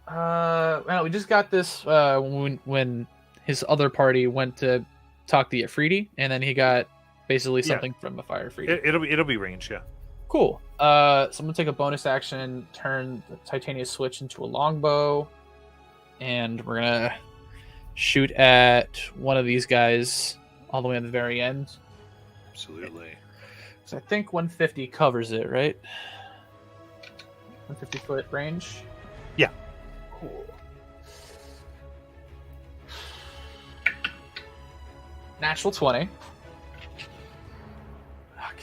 Well, we just got this when his other party went to talk to the Afridi, and then he got basically something from a fire Afridi. It'll be range, yeah. Cool. So I'm gonna take a bonus action, turn the Titania switch into a longbow, and we're gonna shoot at one of these guys all the way at the very end. Absolutely. So I think 150 covers it, right? 150 foot range. Yeah. Cool. Natural 20.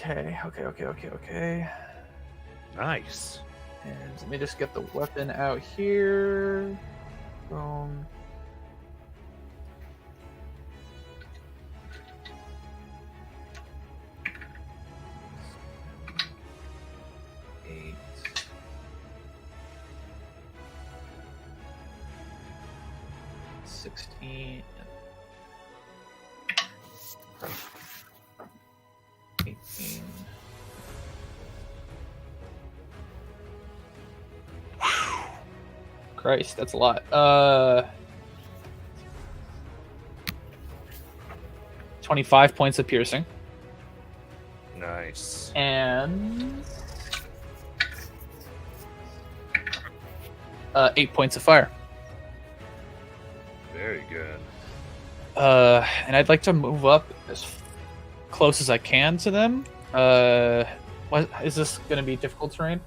Okay. Nice. And let me just get the weapon out here. Boom. Eight. 16. 18. Christ, that's a lot. 25 points of piercing. Nice. And 8 points of fire. Very good. And I'd like to move up as close as I can to them. What is this going to be difficult terrain?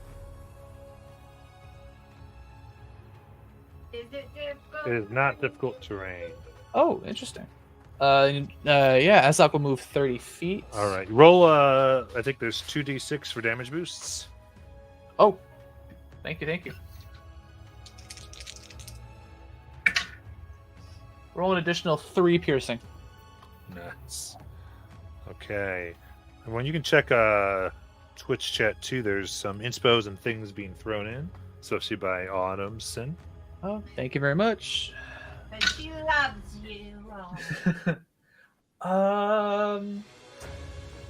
Is it difficult? It is not difficult terrain. Oh, interesting. Yeah, Azok will move 30 feet. All right. Roll, I think there's 2d6 for damage boosts. Oh, thank you. Roll an additional 3 piercing. Nice. Okay. Everyone, you can check Twitch chat too. There's some inspos and things being thrown in, especially by Autumnson. Oh, thank you very much. But she loves you.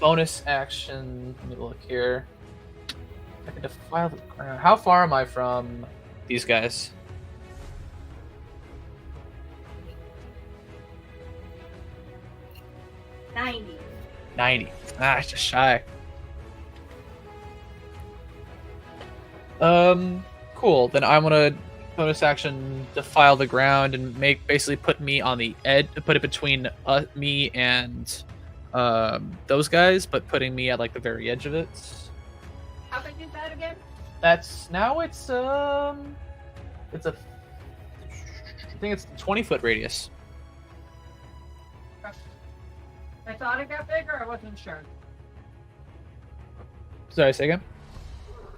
Bonus action. Let me look here. I can defile the ground. How far am I from these guys? $90. 90. Ah, just shy. Cool. Then I want to bonus action defile the ground and basically put me on the edge, put it between me and those guys, but putting me at like the very edge of it. How big is that again? It's a, I think it's 20-foot radius. I thought it got bigger. I wasn't sure. Sorry, say again.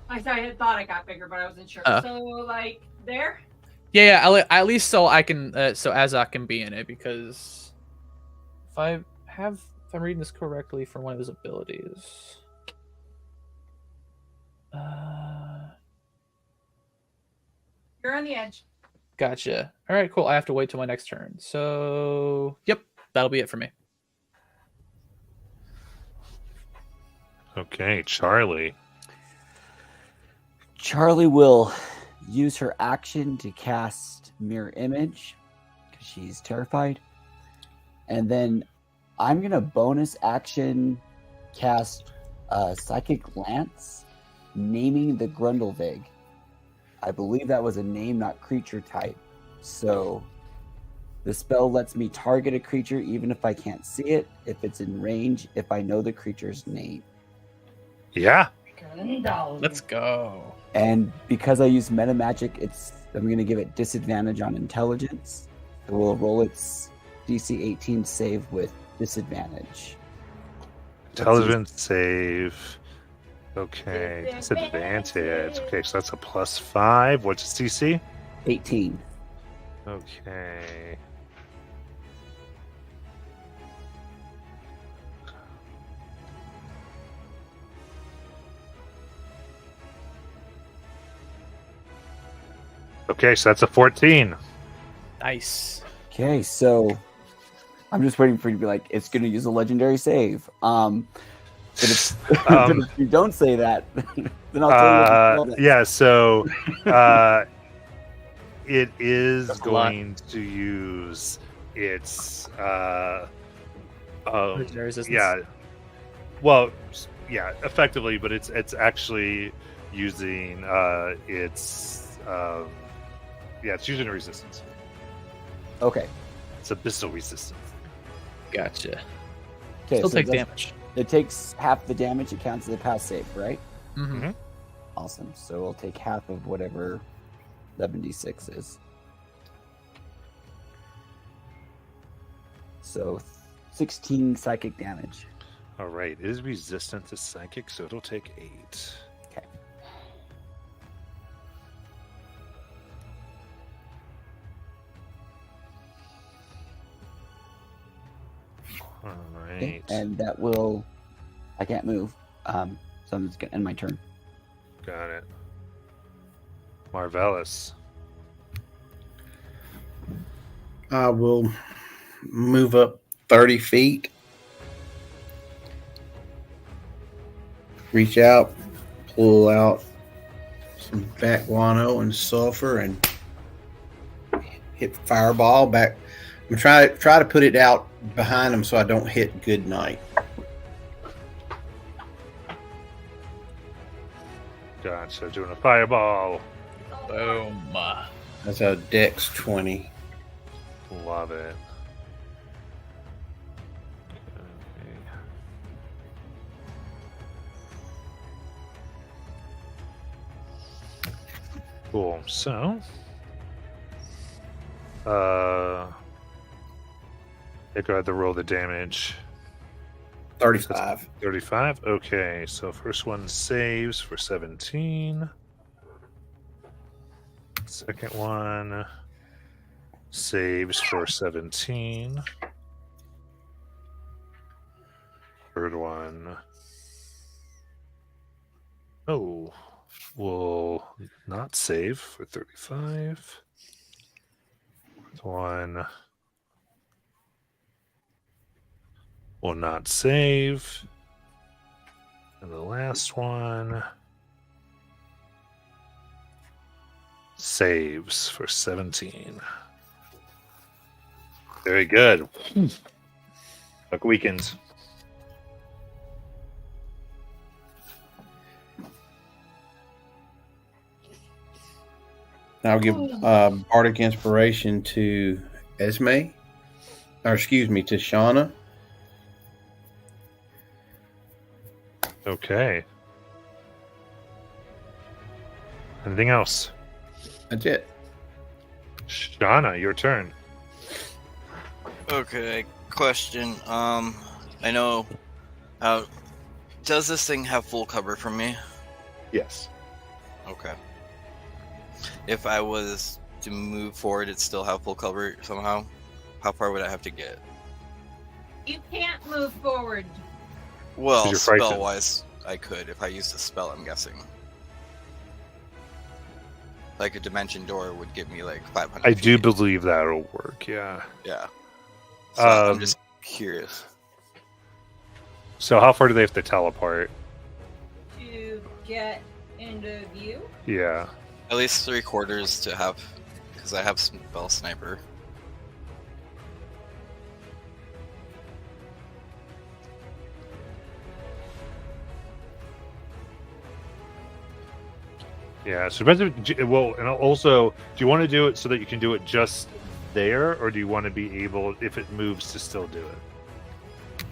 I had thought it got bigger, but I wasn't sure. So like there. Yeah, at least so I can, so Azok can be in it, because if I'm reading this correctly for one of his abilities. You're on the edge. Gotcha. All right, cool. I have to wait till my next turn. So, yep, that'll be it for me. Okay, Charlie. Charlie will use her action to cast Mirror Image because she's terrified. And then I'm going to bonus action cast Psychic Lance, naming the Grundlevig. I believe that was a name, not creature type. So the spell lets me target a creature even if I can't see it, if it's in range, if I know the creature's name. Yeah. Let's go. And because I use meta magic, I'm going to give it disadvantage on intelligence. It will roll its DC 18 save with disadvantage. Intelligence save. Okay, disadvantage. Okay, so that's a +5. What's its DC? 18. Okay. Okay, so that's a 14. Nice. Okay, so I'm just waiting for you to be like, it's going to use a legendary save. But if, but if you don't say that, then I'll tell you. Yeah, so it is going to use its legendary resistance. Yeah. Well, yeah, effectively, but it's actually using its it's using a resistance. Okay. It's abyssal resistance. Gotcha. Okay, Still so take damage. It takes half the damage. It counts as a pass save, right? Mm-hmm. Awesome. So we'll take half of whatever 11d6s. So 16 psychic damage. All right. It is resistant to psychic, so it'll take 8. Okay. All right. Okay, and that will. I can't move, so I'm just gonna end my turn. Got it. Marvelous. I will move up 30 feet. Reach out, pull out some bat guano and sulfur, and hit fireball back. I'm try to put it out behind him so I don't hit Goodnight. Gotcha. Doing a fireball. Boom. That's a Dex 20. Love it. Okay. Cool. So, I go ahead to roll the damage. 35. 35. Okay, so first one saves for 17. Second one saves for 17. Third one. Oh, will not save for 35. Fourth one will not save. And the last one saves for 17. Very good. Luck weekends. I'll give Bardic Inspiration to Esme. Or excuse me, to Shauna. Okay. Anything else? That's it. Shauna, your turn. Okay, question. I know. Does this thing have full cover from me? Yes. Okay. If I was to move forward, it'd still have full cover somehow? How far would I have to get? You can't move forward. Well, you're frightened. spell-wise, I could. If I used a spell, I'm guessing. Like a dimension door would give me like 500 I do feet. believe that'll work, yeah. Yeah. So I'm just curious. So how far do they have to teleport? To get into view? Yeah. At least 3/4 to have, because I have spell sniper. Yeah, so well, and also, do you want to do it so that you can do it just there, or do you want to be able, if it moves, to still do it?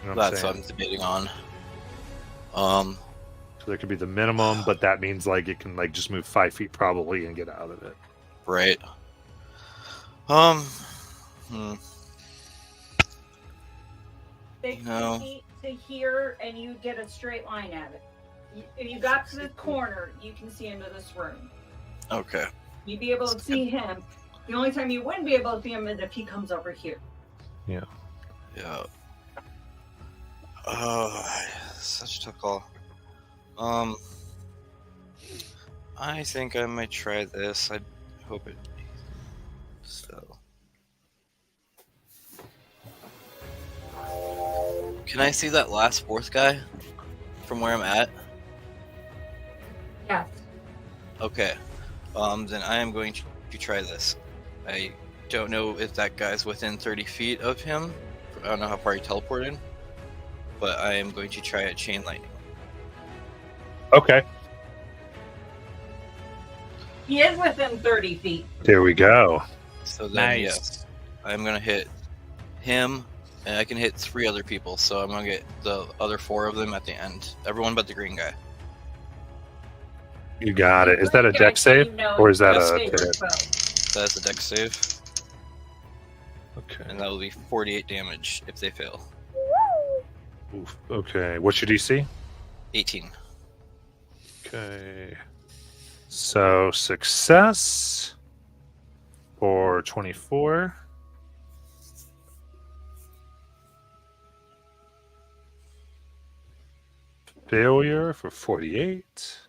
You know That's saying? what I'm debating on. So there could be the minimum, but that means like it can like just move 5 feet probably and get out of it. Right. They No. feet to here, and you get a straight line at it. If you got to this corner, you can see into this room. Okay. You'd be able to see him. The only time you wouldn't be able to see him is if he comes over here. Yeah. Yeah. Such a tough call. I think I might try this. I hope it. So. Can I see that last fourth guy from where I'm at? Yes. Okay. Then I am going to try this. I don't know if that guy's within 30 feet of him. I don't know how far he teleported. But I am going to try a chain lightning. Okay. He is within 30 feet. There we go. So then, Nice. yes, I'm going to hit him, and I can hit 3 other people. So I'm going to get the other 4 of them at the end. Everyone but the green guy. You got it. Is that a deck save, or is that a hit? That's a deck save. Okay. And that will be 48 damage if they fail. Oof. Okay. What's your DC? 18. Okay. So success for 24. Failure for 48.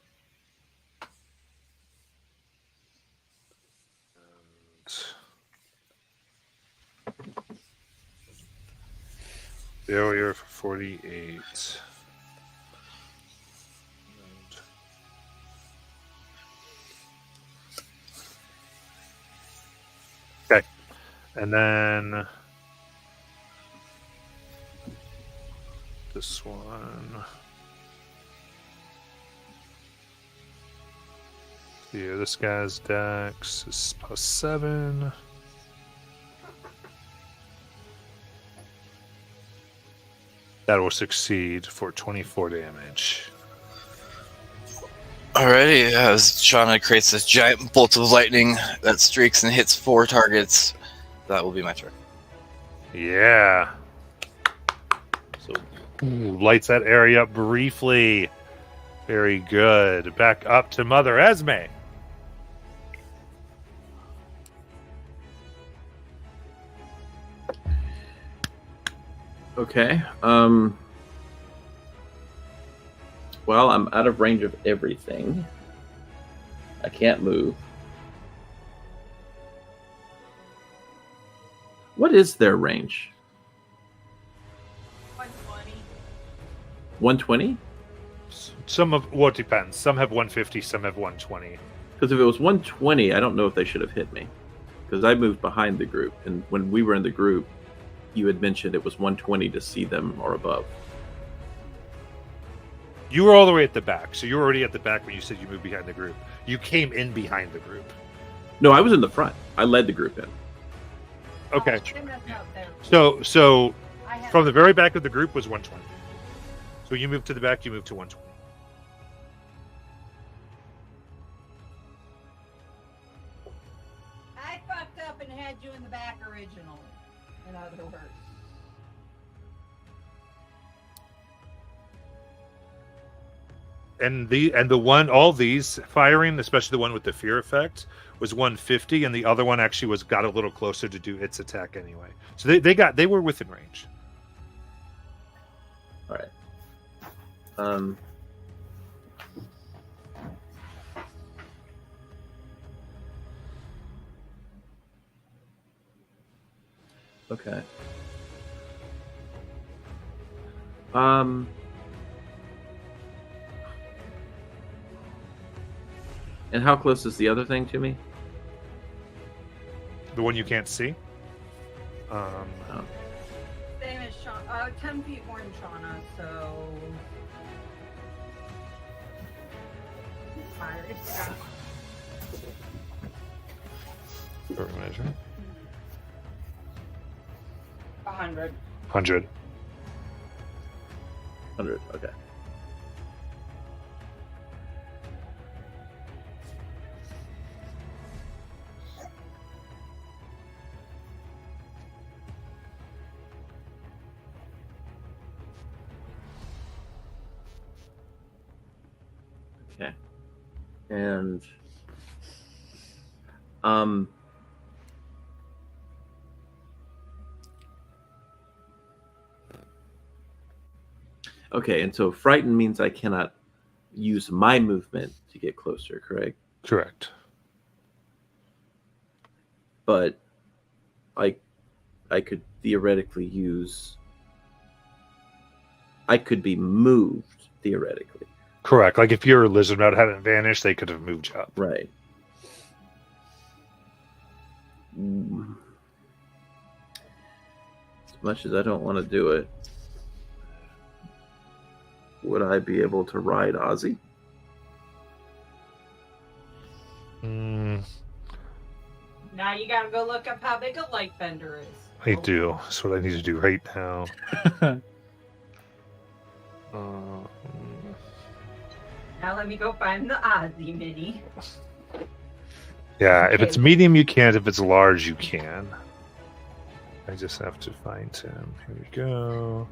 Failure for 48. Okay. And then this one. Yeah, this guy's dex is +7. That will succeed for 24 damage. Alrighty, as Shauna creates this giant bolt of lightning that streaks and hits 4 targets, that will be my turn. Yeah. So lights that area up briefly. Very good. Back up to Mother Esme. Okay. Well, I'm out of range of everything. I can't move. What is their range? 120. 120? Some of well, it depends. Some have 150, some have 120. Because if it was 120, I don't know if they should have hit me. Because I moved behind the group, and when we were in the group, you had mentioned it was 120 to see them or above. You were all the way at the back, so you were already at the back when you said you moved behind the group. You came in behind the group. No, I was in the front. I led the group in. Okay. So from the very back of the group was 120. So you moved to the back, you moved to 120. I fucked up and had you in the back original, in other words. And the one, all these firing, especially the one with the fear effect, was 150, and the other one actually got a little closer to do its attack anyway. So they were within range. All right. Okay. And how close is the other thing to me? The one you can't see. Same as Shauna. 10 feet more than Shauna, so. For measure. 100. 100. 100. Okay. Okay. And okay, and so frightened means I cannot use my movement to get closer, correct? Correct. But I could theoretically I could be moved theoretically. Correct. Like if your lizard mount hadn't vanished, they could have moved you up. Right. As much as I don't want to do it, would I be able to ride Ozzy? Now you gotta go look up how big a light bender is. I do. That's what I need to do right now. Now let me go find the Ozzy mini. Yeah, if Okay. it's medium, you can't. If it's large, you can. I just have to find him. Here we go.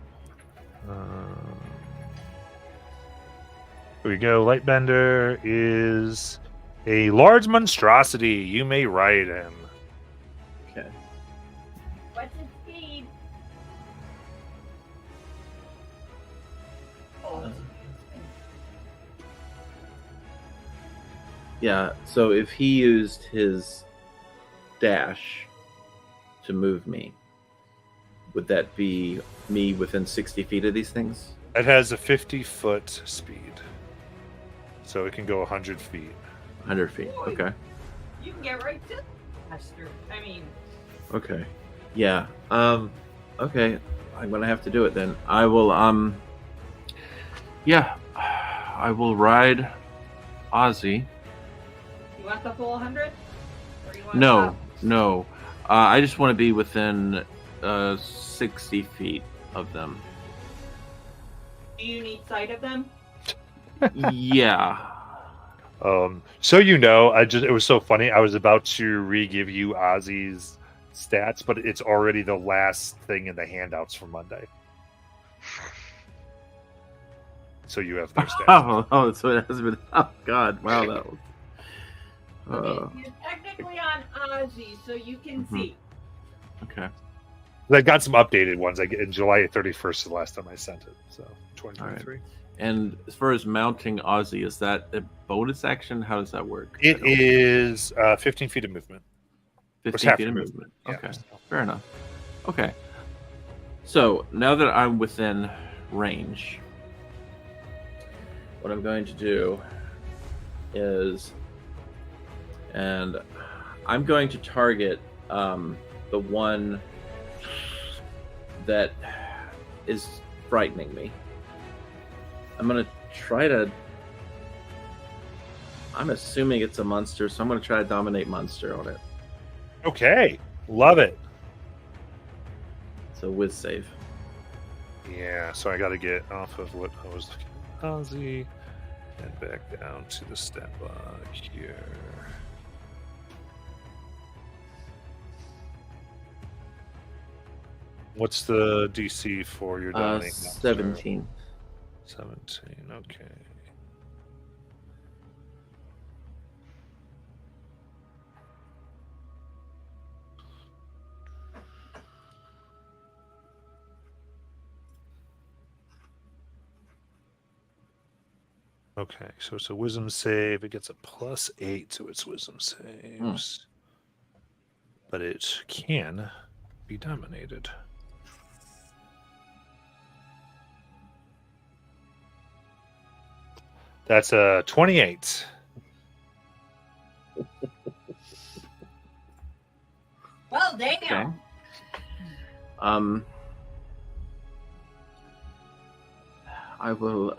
Here we go. Lightbender is a large monstrosity. You may ride him. Okay. What's his speed? Oh, Yeah, so if he used his dash to move me, would that be me within 60 feet of these things? It has a 50-foot speed, so it can go 100 feet. 100 feet, okay. you can get right to the master. I mean, Okay. Yeah. Okay. I'm gonna have to do it then. I will yeah. I will ride Ozzy. you want the full 100? Or you want No, half? no. I just want to be within 60 feet of them. Do you need sight of them? Yeah. So you know, it was so funny. I was about to re-give you Ozzy's stats, but it's already the last thing in the handouts for Monday. So you have their stats. Oh, so it has been. Oh God! Wow, that was. You're technically on Ozzy, so you can Mhm. see. Okay. I got some updated ones. In July 31st is the last time I sent it. So 2023. And as far as mounting Ozzy, is that a bonus action? How does that work? It is 15 feet of movement. Or 15 half feet of your movement. Yeah. Okay, fair enough. Okay. So now that I'm within range, what I'm going to do is, and I'm going to target the one that is frightening me. I'm going to try to. I'm assuming it's a monster, so I'm going to try to dominate monster on it. Okay, love it. So whiz save. Yeah, so I got to get off of what I was looking at. Ozzy and back down to the stat block here. What's the DC for your dominating monster? 17. 17, okay. Okay, so it's a wisdom save. It gets a +8 to its wisdom saves. But it can be dominated. That's a 28. Well, damn. Okay. I will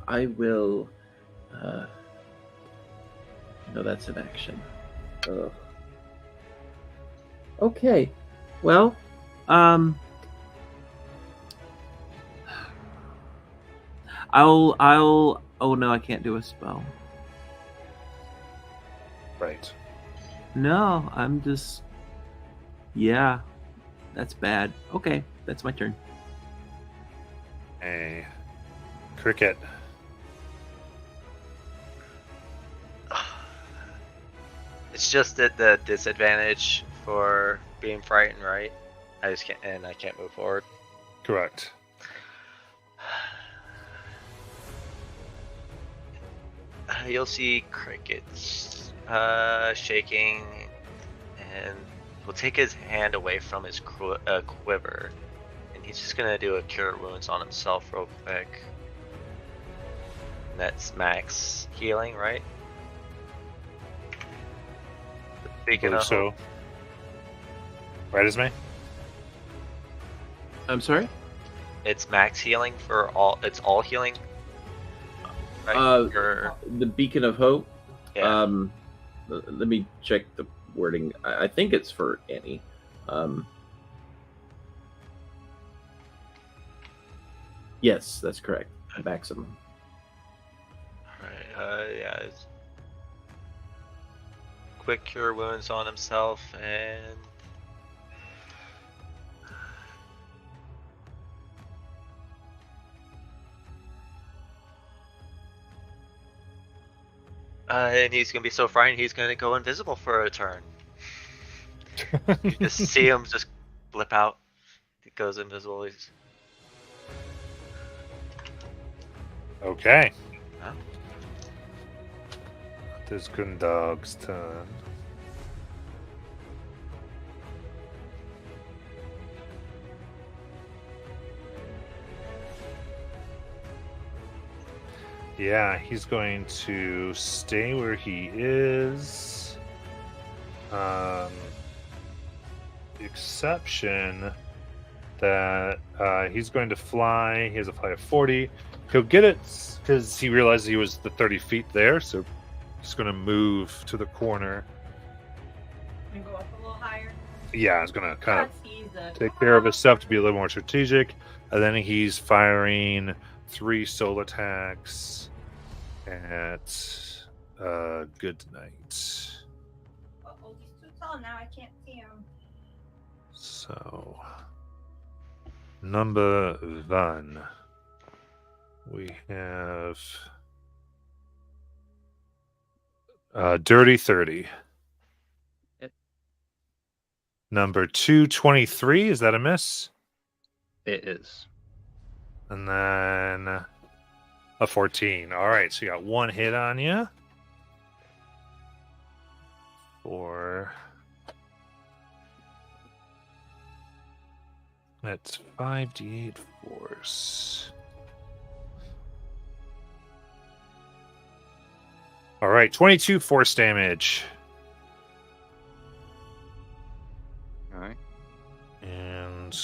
I will no, that's an action. Ugh. Okay. Well, I'll oh no, I can't do a spell. Right. No, I'm just yeah. That's bad. Okay, that's my turn. A cricket. It's just at the disadvantage for being frightened, right? I can't move forward. Correct. You'll see crickets shaking, and we'll take his hand away from his quiver, and he's just gonna do a cure wounds on himself real quick. And that's max healing, right? Speaking Believe of, so. Right, Esme? I'm sorry? it's max healing for all. It's all healing. Right? Or- The Beacon of Hope. Yeah. Let me check the wording. I think it's for Annie. Yes, that's correct. Maximum. Alright, yeah. Quick cure wounds on himself and he's gonna be so frightened he's gonna go invisible for a turn. You just see him just blip out. He goes invisible. He's... Okay. Huh? It is Gundog's turn. Yeah, he's going to stay where he is. The exception that he's going to fly. He has a fly of 40. He'll get it because he realized he was the 30 feet there, so he's going to move to the corner. And go up a little higher. Yeah, he's going to kind That's easy. of take care of his stuff to be a little more strategic. And then he's firing 3 soul attacks at Good Night. Uh-oh, he's too tall now. I can't see him. So, number 1. We have Dirty 30. It- Number 2, 23. Is that a miss? It is. And then a 14. All right, so you got 1 hit on you. That's 5d8 force. All right, 22 force damage. All right. And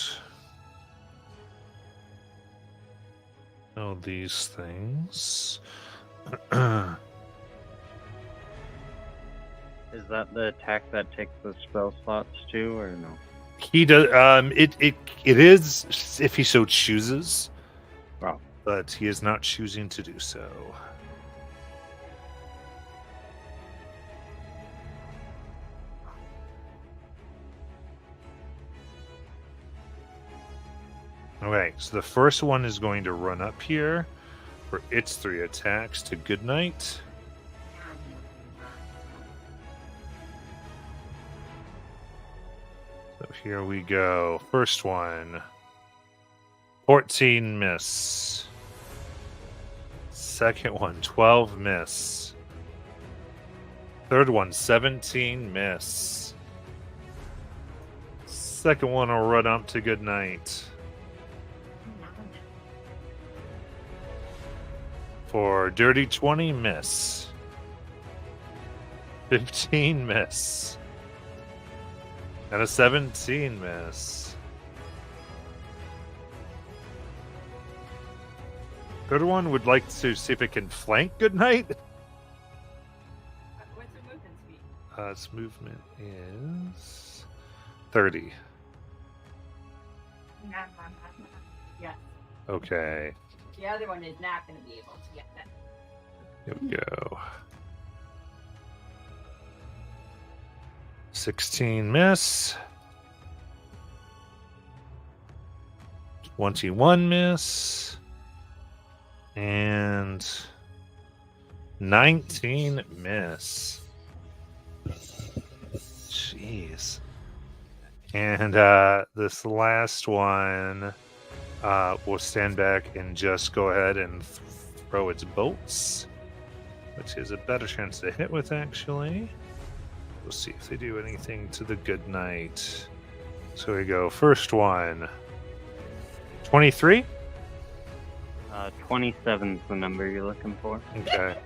these things. Is that the attack that takes the spell slots too, or no? He does. It is if he so chooses. Wow. But he is not choosing to do so. Okay, so the first one is going to run up here for its 3 attacks to Goodnight. So here we go. First one. 14 miss. Second one, 12 miss. Third one, 17 miss. Second one will run up to Goodnight. For Dirty 20, miss. 15 miss. And a 17 miss. Third one would like to see if it can flank Goodnight. What's your movement speed? Its movement is 30. Yes. Okay. The other one is not going to be able to get that. Here we go. 16 miss. 21 miss. And 19 miss. Jeez. And this last one will stand back and just go ahead and throw its bolts, which is a better chance to hit with, actually. We'll see if they do anything to the Goodnight. So we go. First one. 23? 27 is the number you're looking for. Okay.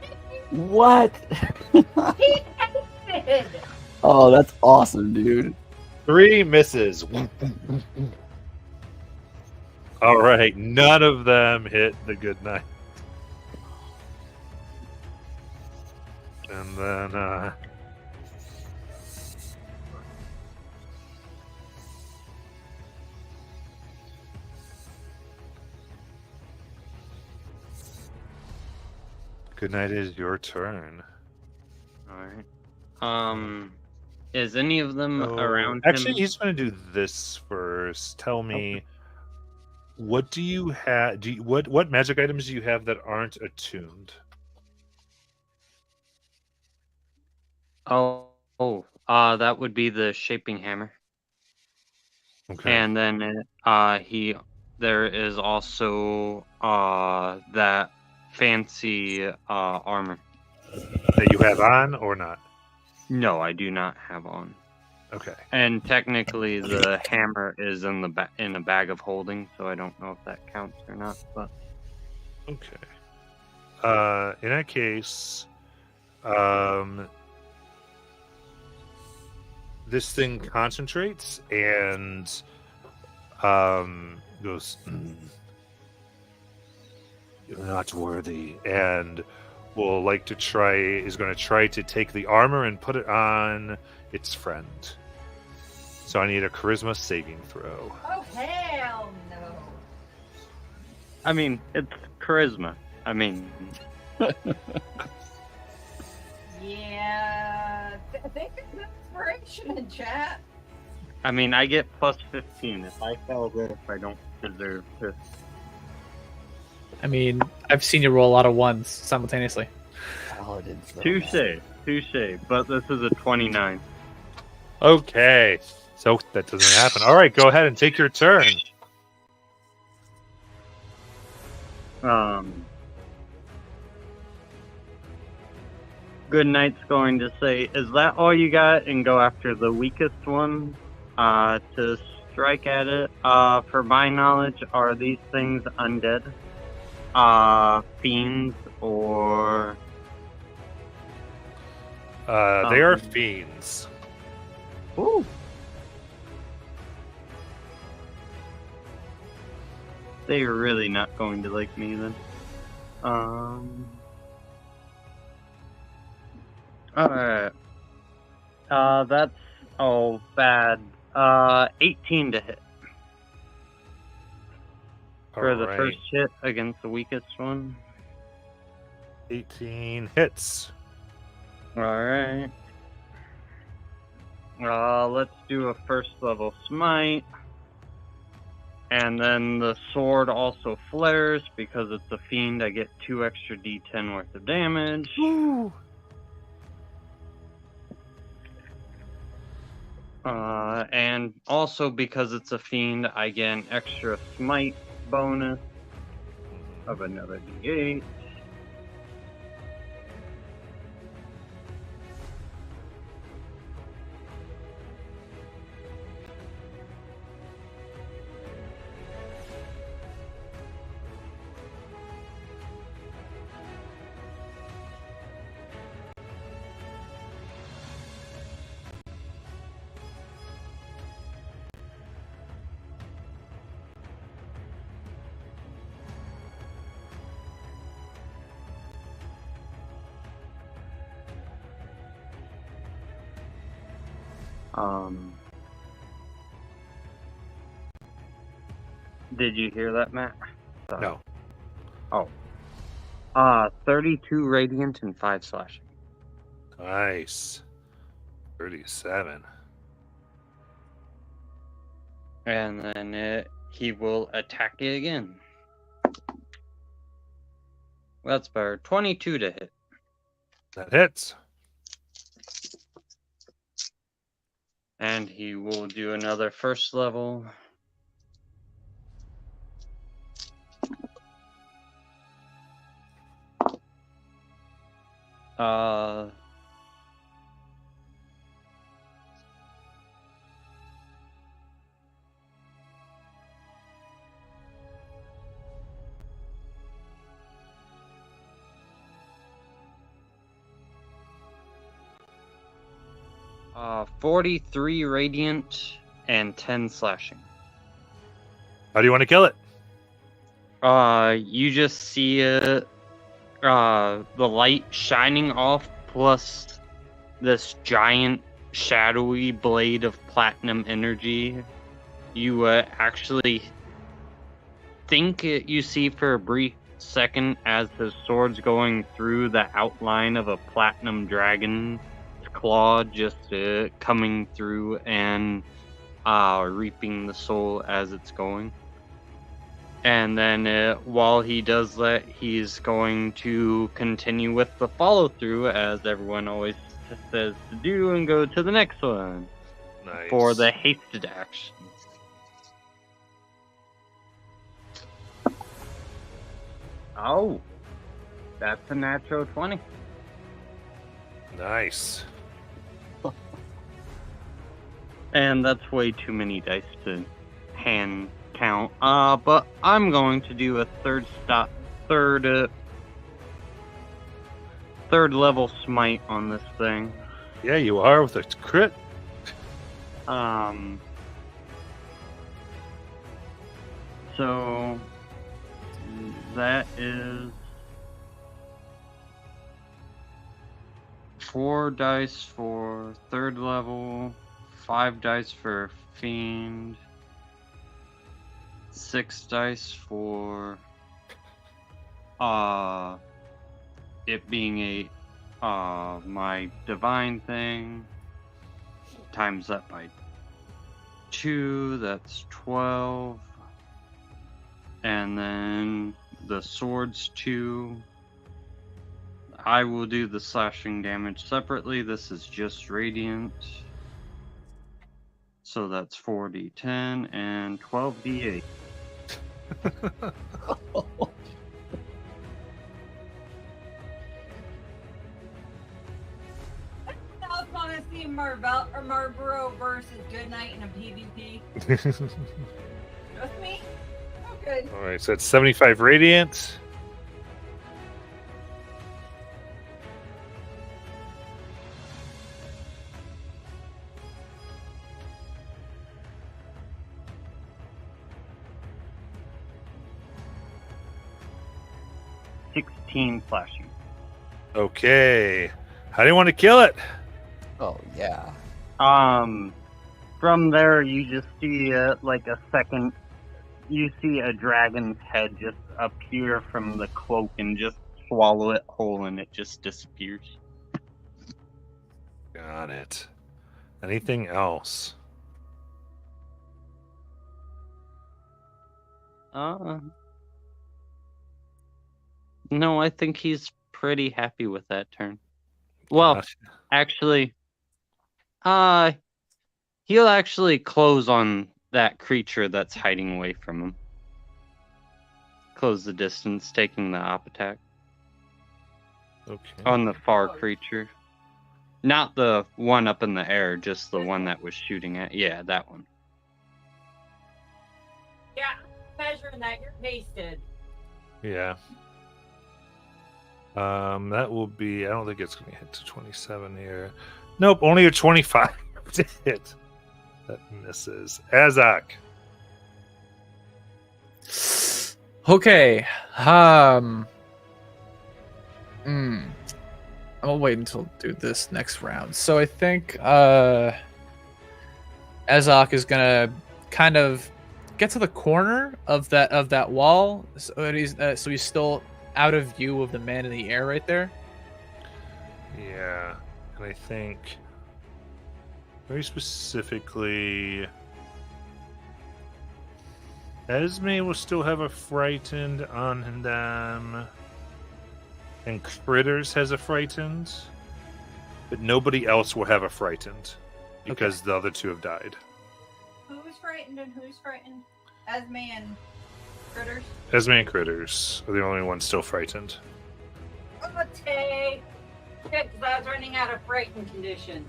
What? He did! Oh, that's awesome, dude. 3 misses. All right. None of them hit the Goodnight. And then Good night. It is your turn. All right. Is any of them around Actually, him? he's going to do this first. Tell me, what do you have? What magic items do you have that aren't attuned? That would be the shaping hammer. Okay. And then there is also that fancy armor. That you have on or not? No, I do not have on. Okay. And technically, the hammer is in the in a bag of holding, so I don't know if that counts or not. But okay. In that case, this thing concentrates and goes, "You're not worthy," and is going to try to take the armor and put it on its friend. So I need a charisma saving throw. Oh, hell no. I mean, it's charisma. I mean, Yeah. Think of inspiration in chat. I mean, I get plus 15 if I fail this. I don't deserve this. I mean, I've seen you roll a lot of ones simultaneously. Touche. But this is a 29. Okay. So that doesn't happen. All right, go ahead and take your turn. Good Night's going to say, "Is that all you got?" and go after the weakest one to strike at it. For my knowledge, are these things undead? Fiends or... They are fiends. Ooh. They're really not going to like me then. Alright. That's bad. 18 to hit. For the Alright. first hit against the weakest one. 18 hits. Alright. Let's do a first level smite. And then the sword also flares because it's a fiend. I get 2 extra d10 worth of damage. Woo. And also because it's a fiend, I get an extra smite bonus of another d8. Did you hear that, Matt? No. Oh. 32 radiant and 5 slashing. Nice. 37. And then he will attack you again. That's better. 22 to hit. That hits. And he will do another first level. Uh, 43 radiant and 10 slashing. How do you want to kill it? You just see the light shining off, plus this giant shadowy blade of platinum energy. You actually think you see for a brief second as his sword's going through the outline of a platinum dragon's claw, just coming through and reaping the soul as it's going. And then while he does that, he's going to continue with the follow through, as everyone always says to do, and go to the next one. Nice. For the hasted action. Oh, that's a natural 20. Nice. And that's way too many dice to hand count. But I'm going to do a third level smite on this thing. Yeah, you are with a crit. So that is 4 dice for third level, 5 dice for fiend, 6 dice for it being a my divine thing, times that by 2, that's 12. And then the swords 2. I will do the slashing damage separately. This is just radiant. So that's 4d10 and 12d8. I was want to see Marlboro versus Goodnight in a PvP. Just me? Okay. All right, so it's 75 radiant. Flashing. Okay. How do you want to kill it? Oh, yeah. From there, you just see like a second. You see a dragon's head just appear from the cloak and just swallow it whole, and it just disappears. Got it. Anything else? No, I think he's pretty happy with that turn. Well, actually, he'll actually close on that creature that's hiding away from him. Close the distance, taking the op attack. Okay. On the far creature. Not the one up in the air, just the one that was shooting at. Yeah, that one. Yeah, measuring that, you're pasted. Yeah. That will be. I don't think it's going to hit to 27 here. Nope, only a 25 to hit. That misses. Azak. Okay. I'm gonna wait until do this next round. So I think Azak is gonna kind of get to the corner of that wall, so he's still out of view of the man in the air right there. Yeah, and I think very specifically, Esme will still have a frightened on them, and Critters has a frightened, but nobody else will have a frightened because the other two have died. Who's frightened and who's frightened? Esme and Critters? Esme and Critters are the only ones still frightened. Okay. Good, because I was running out of frightened conditions.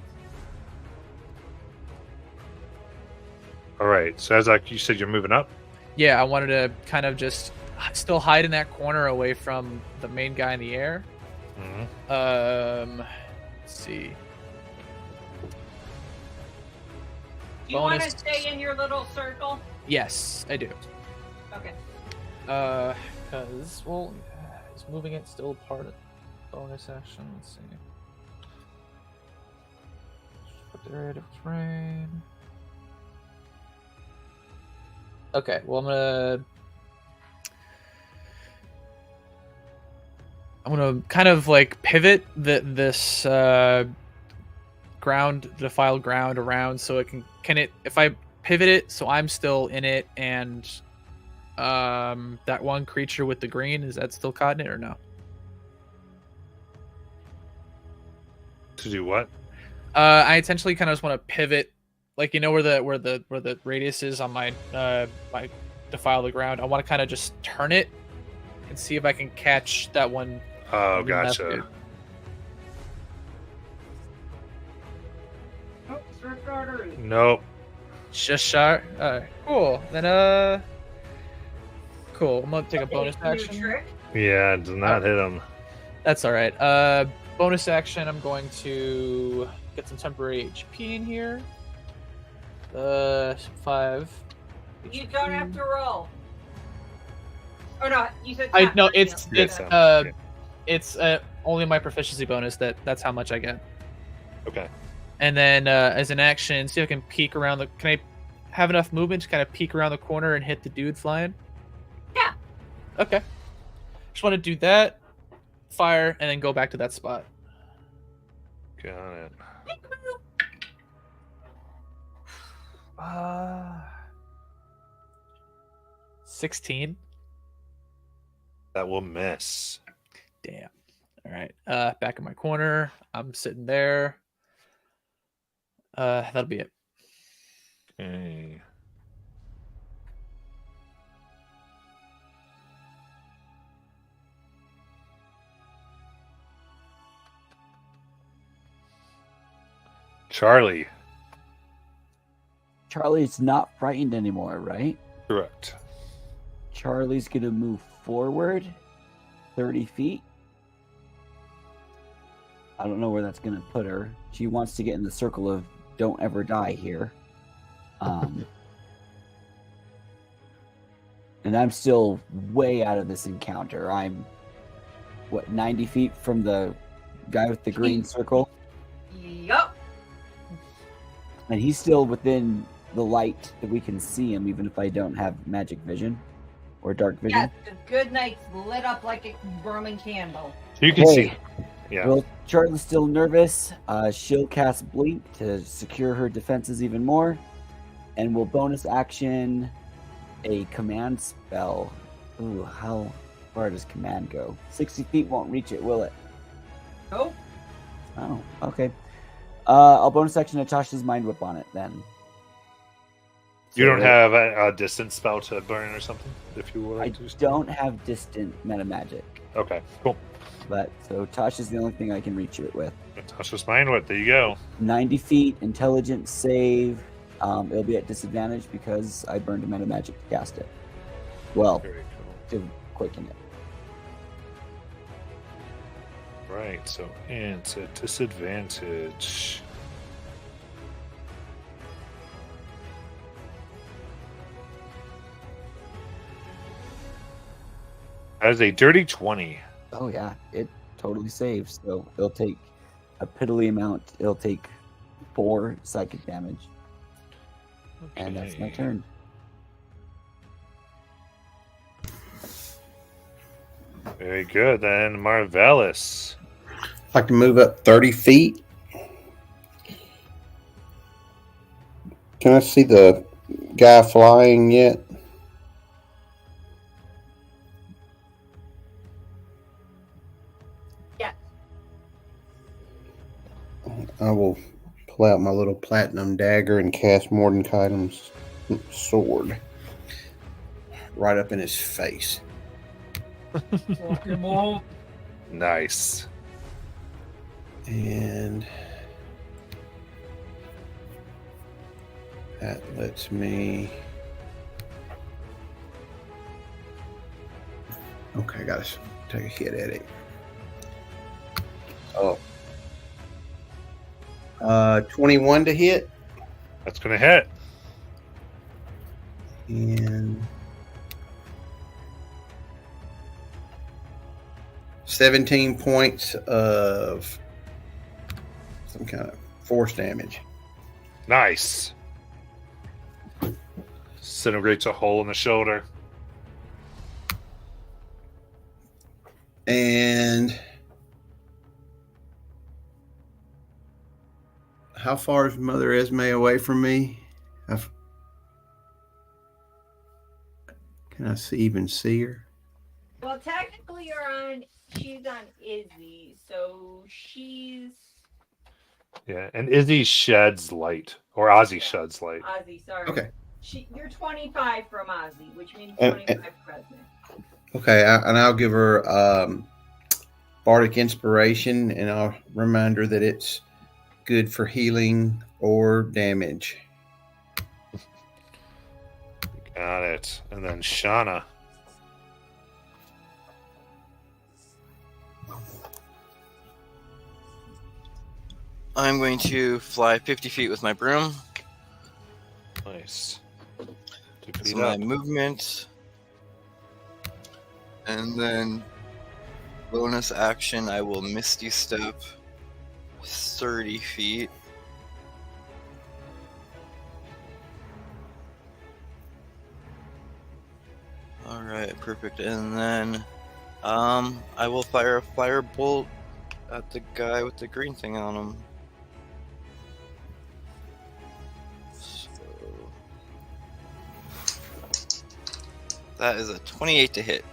All right, so as you said, you're moving up. Yeah, I wanted to kind of just still hide in that corner away from the main guy in the air. Mm-hmm. Let's see. Do you want to stay in your little circle? Yes, I do. Okay. Because, well, is moving it still part of bonus action? Let's see. Put the rate of frame. Okay, well, I'm gonna. I'm gonna kind of like pivot this ground, defiled ground around, so it can it if I pivot it so I'm still in it, and that one creature with the green, is that still caught in it or no? To do what? I intentionally kind of just want to pivot, like where the radius is on my my defile the ground. I want to kind of just turn it and see if I can catch that one. Oh, green left gotcha. dude. Oh, strict artery. Nope. Just shot. Cool. Then cool. I'm gonna take a bonus New action. trick. Yeah, it does not hit him. That's all right. Bonus action. I'm going to get some temporary HP in here. 5. You don't have to roll. Or not? You said. I tap, no. not It's heal. it's only my proficiency bonus. That's how much I get. Okay. And then as an action, see if I can peek around the. Can I have enough movement to kind of peek around the corner and hit the dude flying? Yeah. Okay. Just want to do that, fire, and then go back to that spot. Got it. 16. That will miss. Damn. All right. Back in my corner. I'm sitting there. That'll be it. Okay. Charlie. Charlie's not frightened anymore, right? Correct. Charlie's gonna move forward 30 feet. I don't know where that's gonna put her. She wants to get in the circle of don't ever die here. And I'm still way out of this encounter. I'm, 90 feet from the guy with the green circle? Yup. And he's still within the light that we can see him, even if I don't have magic vision or dark vision. Yes, the good night's lit up like a Roman candle. You can see. Yeah. Well, Charlie's still nervous. She'll cast Blink to secure her defenses even more. And we'll bonus action a command spell. Ooh, how far does command go? 60 feet won't reach it, will it? Nope. Oh, okay. I'll bonus action Natasha's Mind Whip on it then. You don't have a distance spell to burn or something, if you would I like to. don't have distant meta magic. Okay, cool. But so Tasha's the only thing I can reach it with. Tasha's Mind Whip. There you go. 90 feet, intelligence save. It'll be at disadvantage because I burned a meta magic to cast it. Well, Very to quicken it. cool. Right. So it's a disadvantage. That is a dirty 20. Oh yeah, it totally saves. So it'll take a piddly amount. It'll take 4 psychic damage. And that's my Okay. turn. Very good. Then Marvelous. I'd like to move up 30 feet. Can I see the guy flying yet? Yeah. I will pull out my little platinum dagger and cast Mordenkainen's sword right up in his face. Nice. And that lets me. Okay, I gotta take a hit at it. Oh. 21 to hit. That's going to hit. And 17 points of some kind of force damage. Nice. Disintegrates a hole in the shoulder. And how far is Mother Esme away from me? Can I even see her? Well, technically, she's on Izzy, so she's Yeah, and Izzy sheds light, or Ozzy sheds light. Ozzy. Sorry. Okay. You're 25 from Ozzy, which means And- 25 present. Okay, and I'll give her Bardic Inspiration, and I'll remind her that it's good for healing or damage. Got it. And then Shauna. I'm going to fly 50 feet with my broom. Nice. That's my movement. And then bonus action, I will Misty Step 30 feet. Alright, perfect. And then I will fire a firebolt at the guy with the green thing on him. So that is a 28 to hit.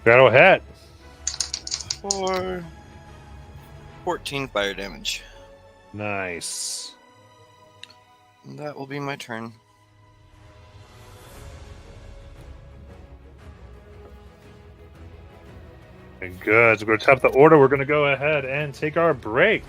That'll hit. For 14 fire damage. Nice. And that will be my turn. And good. So we're going to top the order. We're going to go ahead and take our break.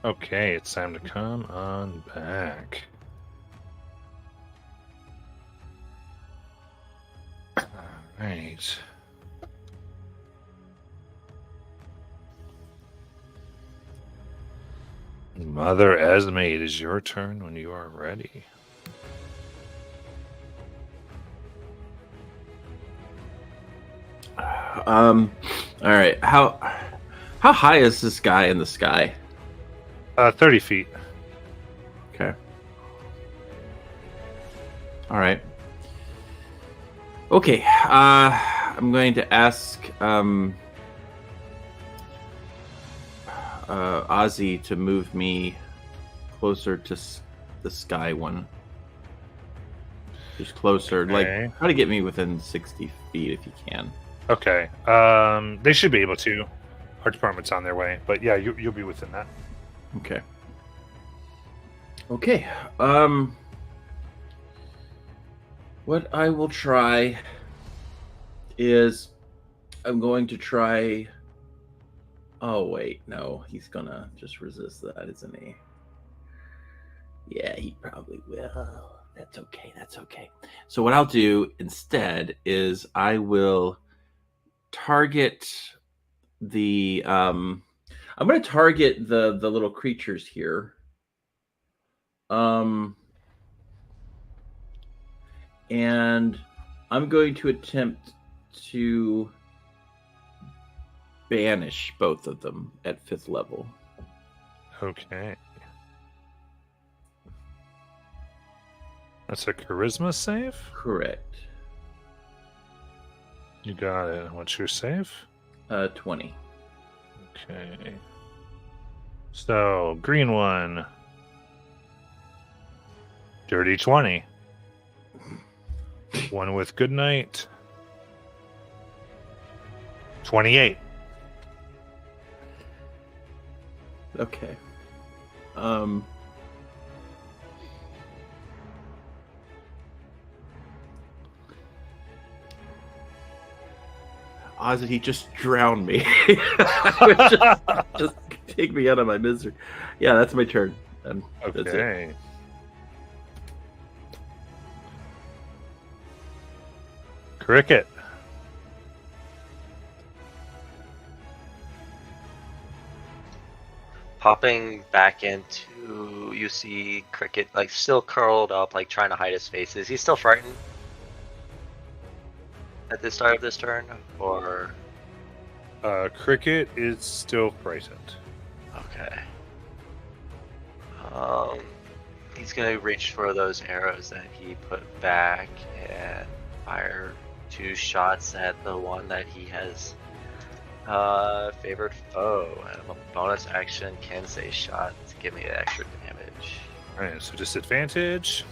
Okay, it's time to come on back. Alright. Mother Esme, it is your turn when you are ready. All right. How high is this guy in the sky? 30 feet. Okay. All right. Okay. I'm going to ask Ozzy to move me closer to the sky one. Just closer. Okay. Like, try to get me within 60 feet if you can. Okay. They should be able to. Our department's on their way, but yeah, you'll be within that. Okay. Okay. What I will try is I'm going to try. Oh wait, no, he's gonna just resist that, isn't he? Yeah, he probably will. That's okay. That's okay. So what I'll do instead is I will target the I'm going to target the little creatures here. And I'm going to attempt to banish both of them at 5th level. Okay. That's a charisma save? Correct. You got it. What's your save? 20. Okay. So, green one. Dirty 20. One with good night. 28. Okay. Ozzy, he just drowned me. just take me out of my misery. Yeah, that's my turn. That's it. Okay. Cricket. Popping back into, you see Cricket like still curled up, like trying to hide his face. Is he still frightened at the start of this turn, or? Cricket is still frightened. Okay. He's gonna reach for those arrows that he put back and fire 2 shots at the one that he has favored foe, and a bonus action can say shot to give me extra damage. Alright, so disadvantage.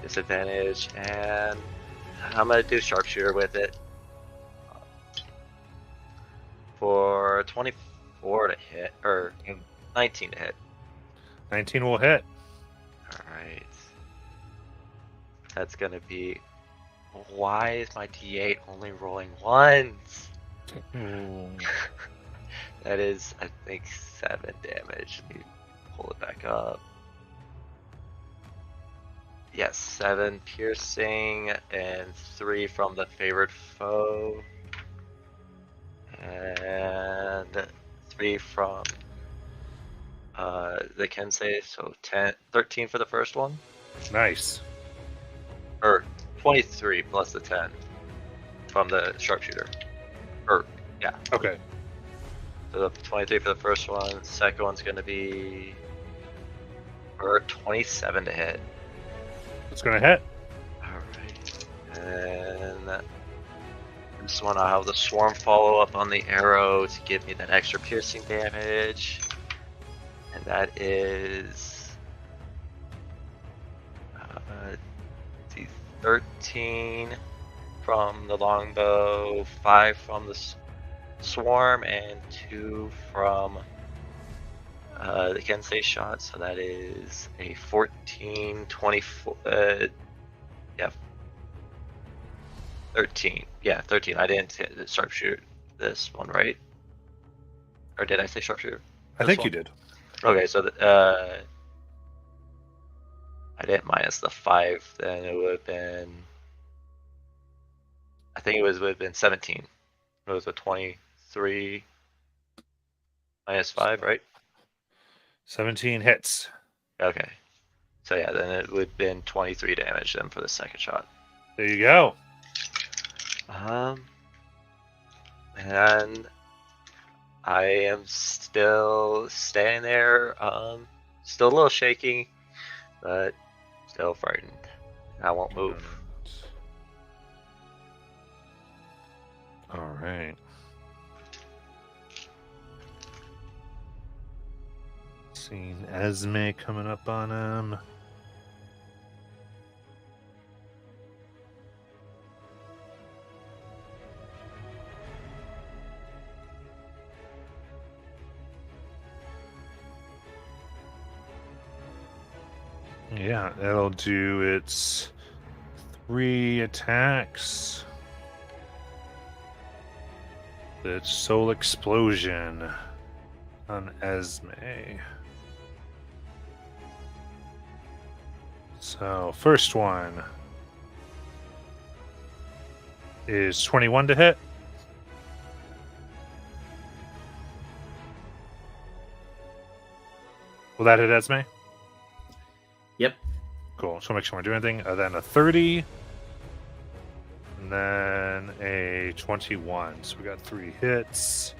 Disadvantage, and I'm gonna do sharpshooter with it for 24 to hit, or 19 to hit. 19 will hit. Alright. That's gonna be. Why is my D8 only rolling ones? That is, I think, 7 damage. Let me pull it back up. Yes, 7 piercing and 3 from the favored foe. And 3 from the Kensei, so 13 for the first one. Nice. Or 23 plus the 10 from the sharpshooter. Yeah. Okay. So the 23 for the first one. Second one's going to be 27 to hit. It's going to hit. Alright. And this one I'll have the swarm follow up on the arrow to give me that extra piercing damage. And that is 13 from the longbow, 5 from the swarm, and 2 from the Kensei shot. So that is a 14, 24. Yeah, 13. Yeah, 13. I didn't hit sharpshoot this one, right? Or did I say sharpshooter? I think you did. Okay, so I didn't minus the 5, then it would have been. I think would have been 17. It was a 23 minus 5, right? 17 hits. Okay. So yeah, then it would have been 23 damage then for the second shot. There you go. And I am still standing there, still a little shaky, but still frightened. I won't move. All right. Seeing Esme coming up on him. Yeah, that'll do its 3 attacks. The Soul Explosion on Esme. So, first one is 21 to hit. Will that hit Esme? Yep. Cool. So make sure I do anything. Then a 30. And then a 21. So we got 3 hits.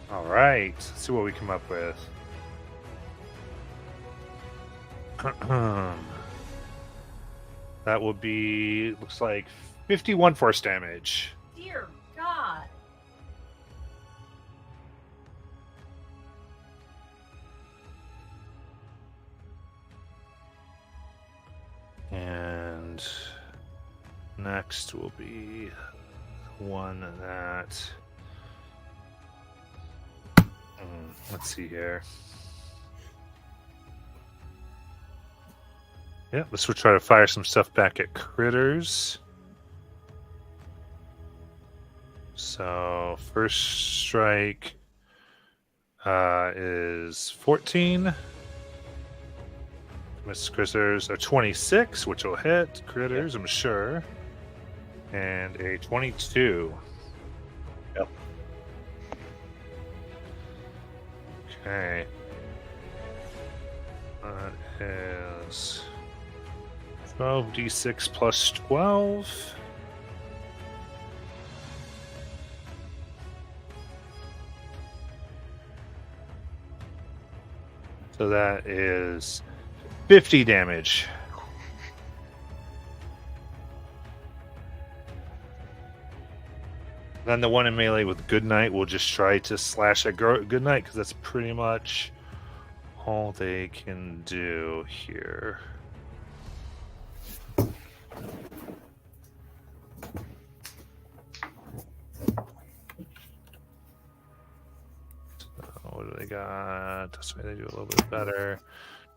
All right. Let's see what we come up with. That will be, looks like 51 force damage. Dear God. And next will be one that. Let's see here. Yeah, let's try to fire some stuff back at critters. So first strike is 14. Miss critters a 26, which will hit critters, I'm sure, and a 22. Yep. Okay. That is 12d6 plus 12. So that is 50 damage. Then the one in melee with Goodnight will just try to slash at Goodnight because that's pretty much all they can do here. What do they got? This way they do a little bit better.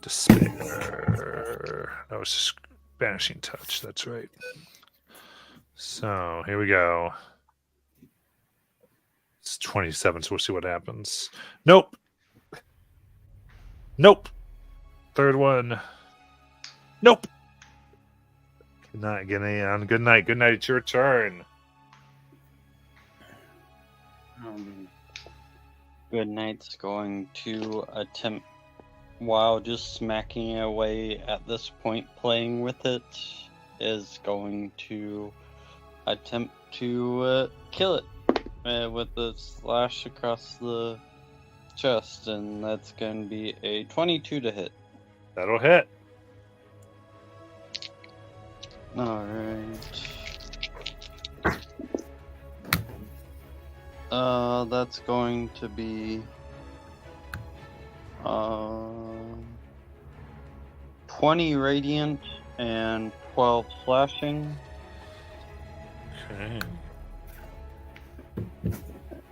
Despair. That was just Banishing Touch. That's right. So here we go. It's 27, so we'll see what happens. Nope. Nope. Third one. Nope. Good night, Guinea. On good night. Good night. It's your turn. Good Night's going to attempt, while just smacking away at this point, playing with it, is going to attempt to kill it with a slash across the chest, and that's going to be a 22 to hit. That'll hit. Alright. That's going to be 20 radiant and 12 slashing. Okay.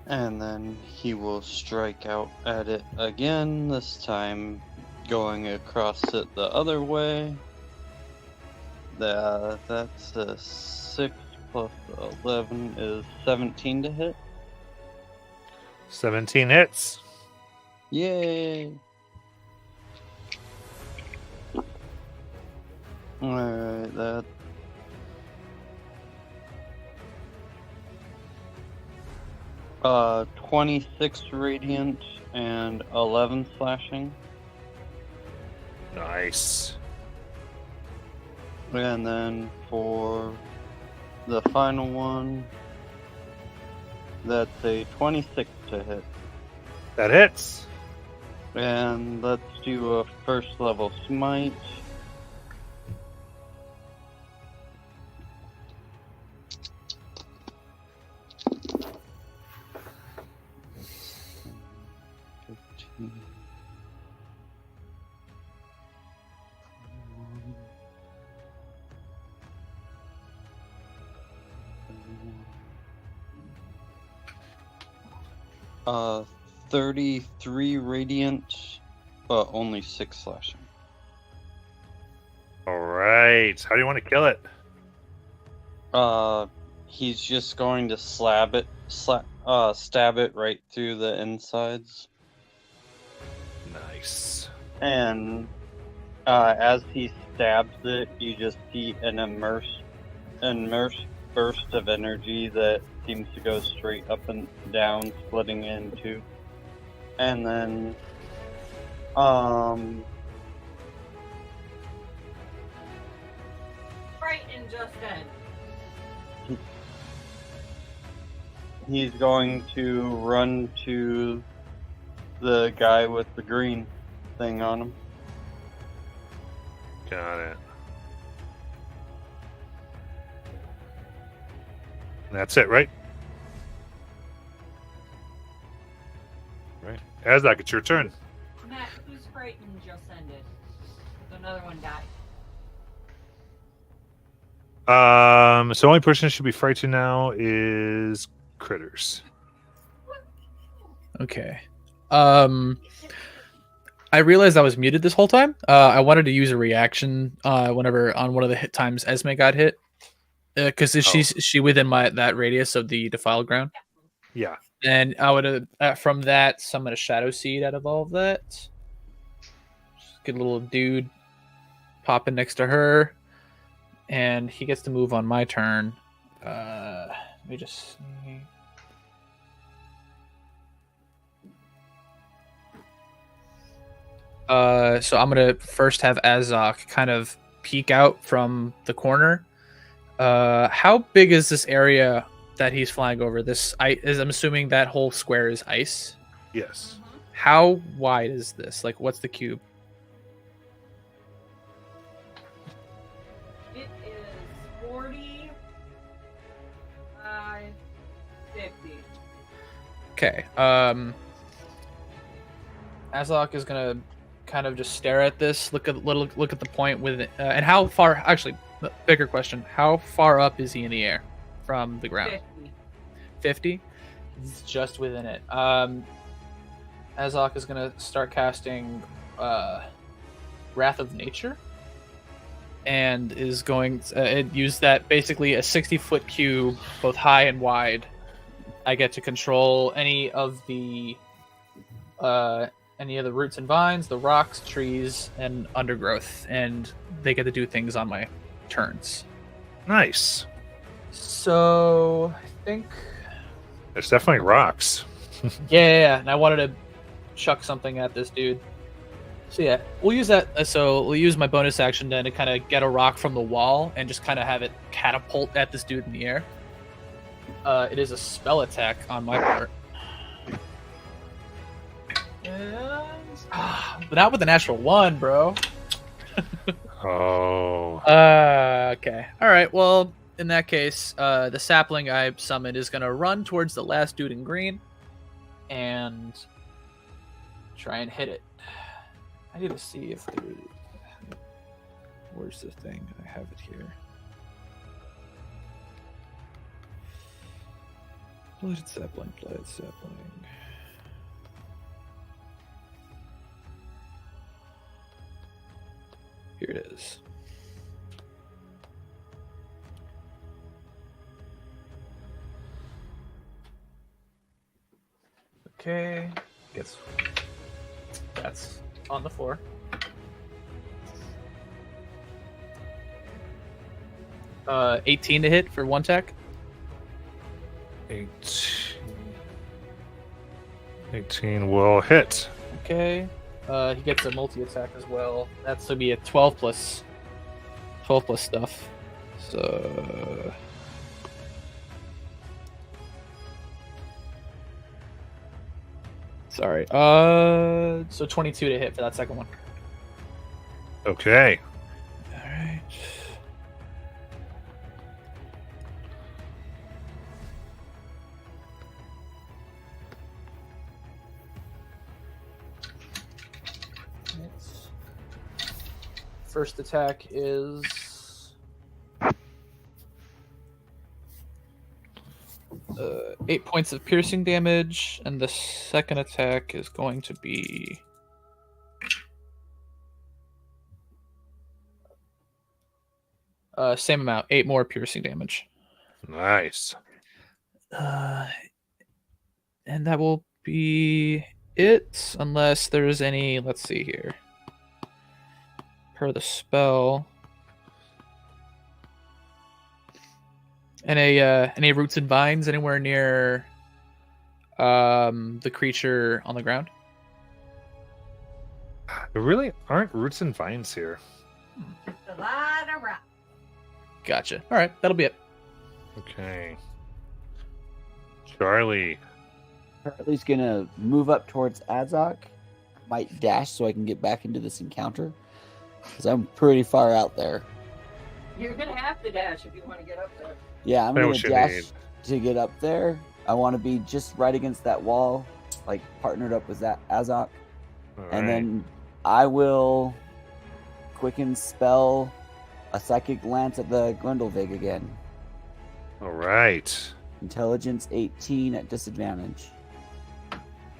And then he will strike out at it again, this time going across it the other way. That's a 6 plus 11 is 17 to hit. 17 hits. Yay! Alright, that. 26 radiant and 11 slashing. Nice. And then for the final one, that's a 26 to hit. That hits. And let's do a first level smite. Uh, 33 radiant, but only 6 slashing. All right. How do you want to kill it? He's just going to stab it right through the insides. Nice. And as he stabs it, you just see an immersed burst of energy that seems to go straight up and down, splitting in two. And then, Frightened just then. he's going to run to the guy with the green thing on him. Got it. That's it, right? Right. Azak, it's your turn. Matt, who's frightened just ended? So another one died. So the only person who should be frightened now is Critters. Okay. I realized I was muted this whole time. I wanted to use a reaction whenever on one of the hit times Esme got hit. Because she within that radius of the defiled ground? Yeah. And I would from that summon a Shadow Seed out of all of that. Just get a little dude popping next to her, and he gets to move on my turn. Let me just see. So I'm gonna first have Azok kind of peek out from the corner. How big is this area that he's flying over? I'm assuming that whole square is ice. Yes. How wide is this? Like, what's the cube? It is 40 by 50. Okay. Azok is gonna kind of just stare at this. Look at the point with it. And how far? Actually, bigger question: how far up is he in the air from the ground? 50. He's just within it. Azok is gonna start casting Wrath of Nature, and is going to use that, basically a 60-foot cube, both high and wide. I get to control any of the roots and vines, the rocks, trees, and undergrowth, and they get to do things on my turns. Nice. So I think There's definitely rocks. yeah, and I wanted to chuck something at this dude. So yeah, we'll use that. So we'll use my bonus action then to kind of get a rock from the wall and just kind of have it catapult at this dude in the air. It is a spell attack on my part. But not with the natural one, bro. Oh. Okay. All right. Well, in that case, the sapling I summoned is gonna run towards the last dude in green and try and hit it. I need to see if there. Where's the thing? I have it here. Blighted sapling, blighted sapling. Here it is. Okay. Guess that's on the floor. Uh, 18 to hit for one tech. 18 will hit. Okay. He gets a multi-attack as well. That's to be a 12 plus stuff. So sorry. So 22 to hit for that second one. Okay. All right. First attack is 8 points of piercing damage, and the second attack is going to be same amount, 8 more piercing damage. Nice. And that will be it, unless there's any. Let's see here. Per the spell. Any roots and vines anywhere near the creature on the ground? There really aren't roots and vines here. A lot of rock. Gotcha. All right, that'll be it. Okay. Charlie. Charlie's gonna move up towards Azok. Might dash so I can get back into this encounter. Because I'm pretty far out there. You're gonna have to dash if you want to get up there. Yeah, I'm Know going what to you dash need. to get up there. I want to be just right against that wall, like partnered up with that Azok. All And right. then I will quicken spell a psychic lance at the Glendelvig again. All right. Intelligence 18 at disadvantage.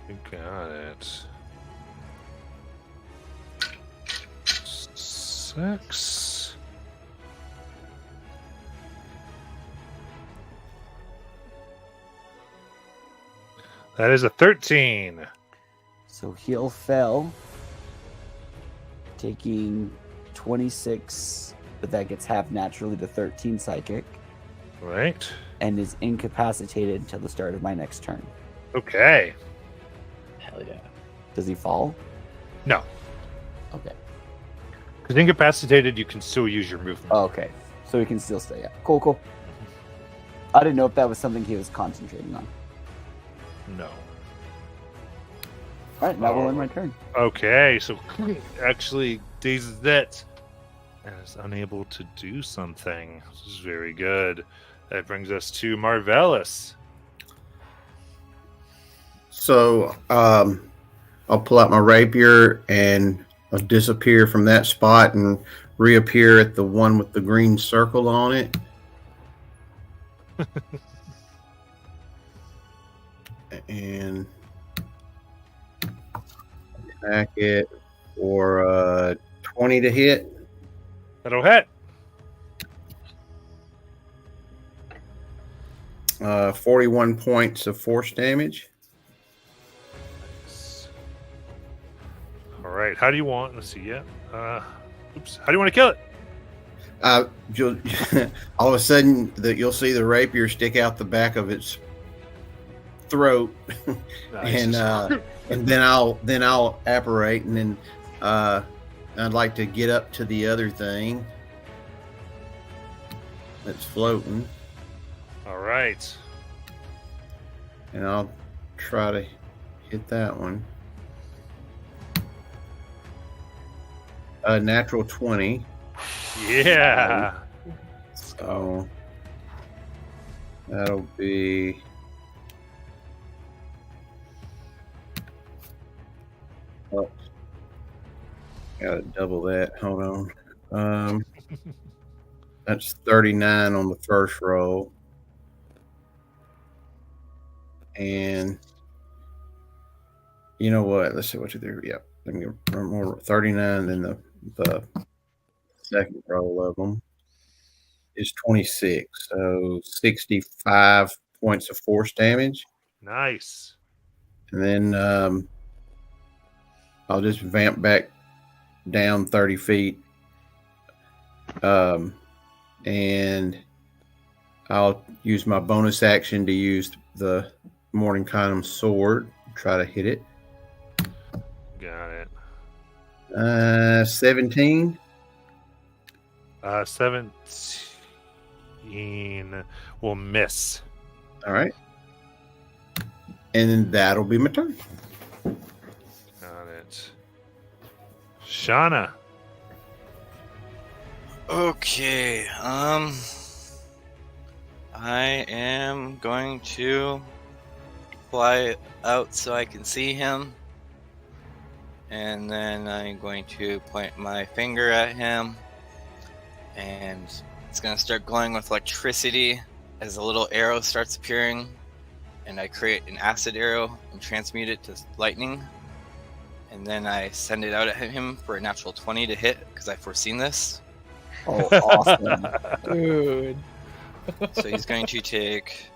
You got it. 6. That is a 13. So he'll fail, taking 26, but that gets half naturally to 13 psychic, Right. and is incapacitated until the start of my next turn. Okay. Hell yeah. Does he fall? No. Okay. Because incapacitated, you can still use your movement. Oh, okay. So he can still stay up. Cool, cool. I didn't know if that was something he was concentrating on. No. All right, now we'll end my turn. Okay, so actually dazes it and is unable to do something. This is very good. That brings us to Marvellus. So I'll pull out my rapier and I'll disappear from that spot and reappear at the one with the green circle on it. And attack it for 20 to hit. That'll hit. 41 points of force damage. All right. How do you want? Let's see. Yeah. Oops. How do you want to kill it? All of a sudden, you'll see the rapier stick out the back of its throat, Nice. and then I'll apparate, and then I'd like to get up to the other thing that's floating, All right. and I'll try to hit that one. Natural 20. Yeah. So that'll be gotta double that. Hold on. That's 39 on the first roll. And you know what? Let's see what you do. Yep. Let me more 39 than the second roll of them is 26. So 65 points of force damage. Nice. And then I'll just vamp back down 30 feet. And I'll use my bonus action to use the Mordenkainen's sword. Try to hit it. Got it. 17. 17 will miss. All right. And then that'll be my turn. Got it. Shauna. Okay. I am going to fly out so I can see him. And then I'm going to point my finger at him. And it's going to start glowing with electricity as a little arrow starts appearing. And I create an acid arrow and transmute it to lightning. And then I send it out at him for a natural 20 to hit because I've foreseen this. Oh, awesome. Dude. So he's going to take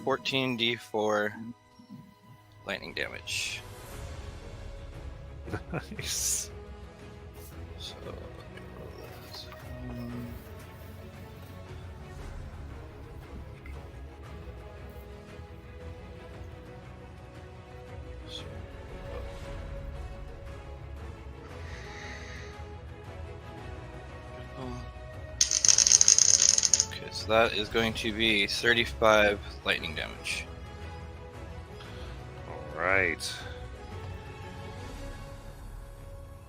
14d4 lightning damage. Nice. So let me roll that. Okay, so that is going to be 35 lightning damage. All right.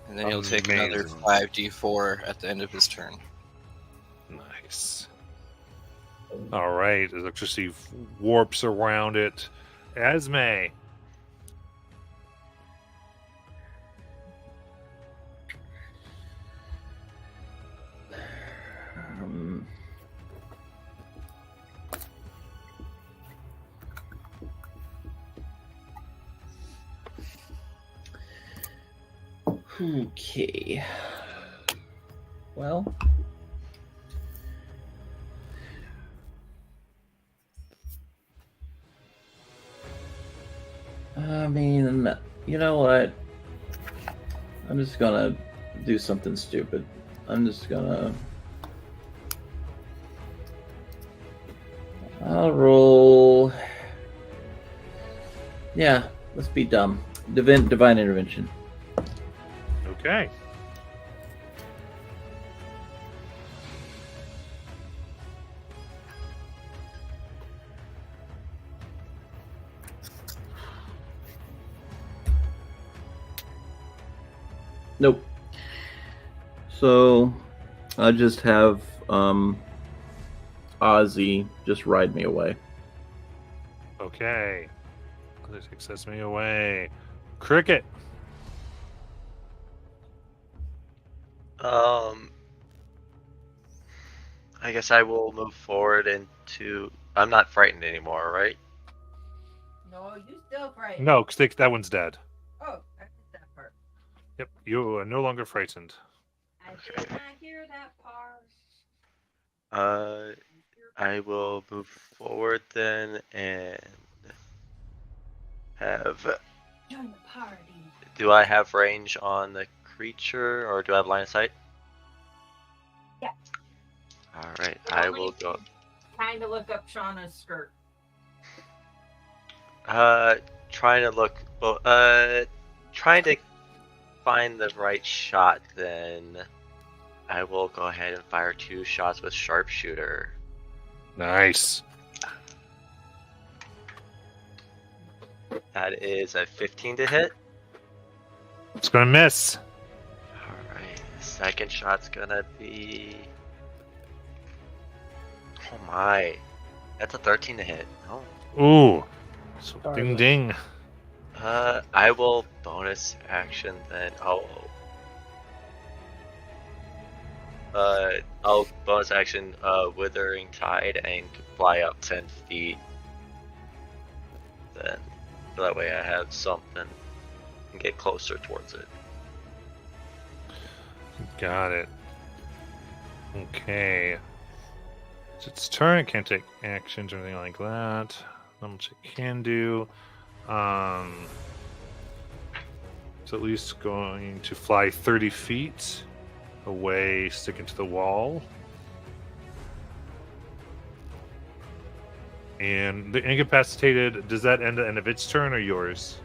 And then he'll take another Amazing. 5d4 at the end of his turn. Nice. All right. Electricity warps around it. Esme. Okay. Well. I mean, you know what? I'm just gonna do something stupid. I'm just gonna. I'll roll. Yeah, let's be dumb. Divine intervention. Okay. Nope. So I just have Ozzy just ride me away. Okay. This takes me away. Cricket. I guess I will move forward into. I'm not frightened anymore, right? No, you still frightened. No, because that one's dead. Oh, I missed that part. Yep, you are no longer frightened. I did not hear that part. I will move forward then and have. Join the party. Do I have range on the creature, or do I have line of sight? Yeah. All right, I will go. Kind of look up Shauna's skirt. Trying to look. Well, trying to find the right shot. Then I will go ahead and fire 2 shots with sharpshooter. Nice. That is a 15 to hit. It's gonna miss. Alright, the second shot's gonna be. Oh my. That's a 13 to hit. Oh. Ooh. So ding ding. I will bonus action then. I'll bonus action Withering Tide and fly up 10 feet. then that way I have something and get closer towards it. Got it. Okay. It's its turn. It can't take actions or anything like that. Not much it can do. It's at least going to fly 30 feet away, sticking to the wall. And the incapacitated, does that end at the end of its turn or yours?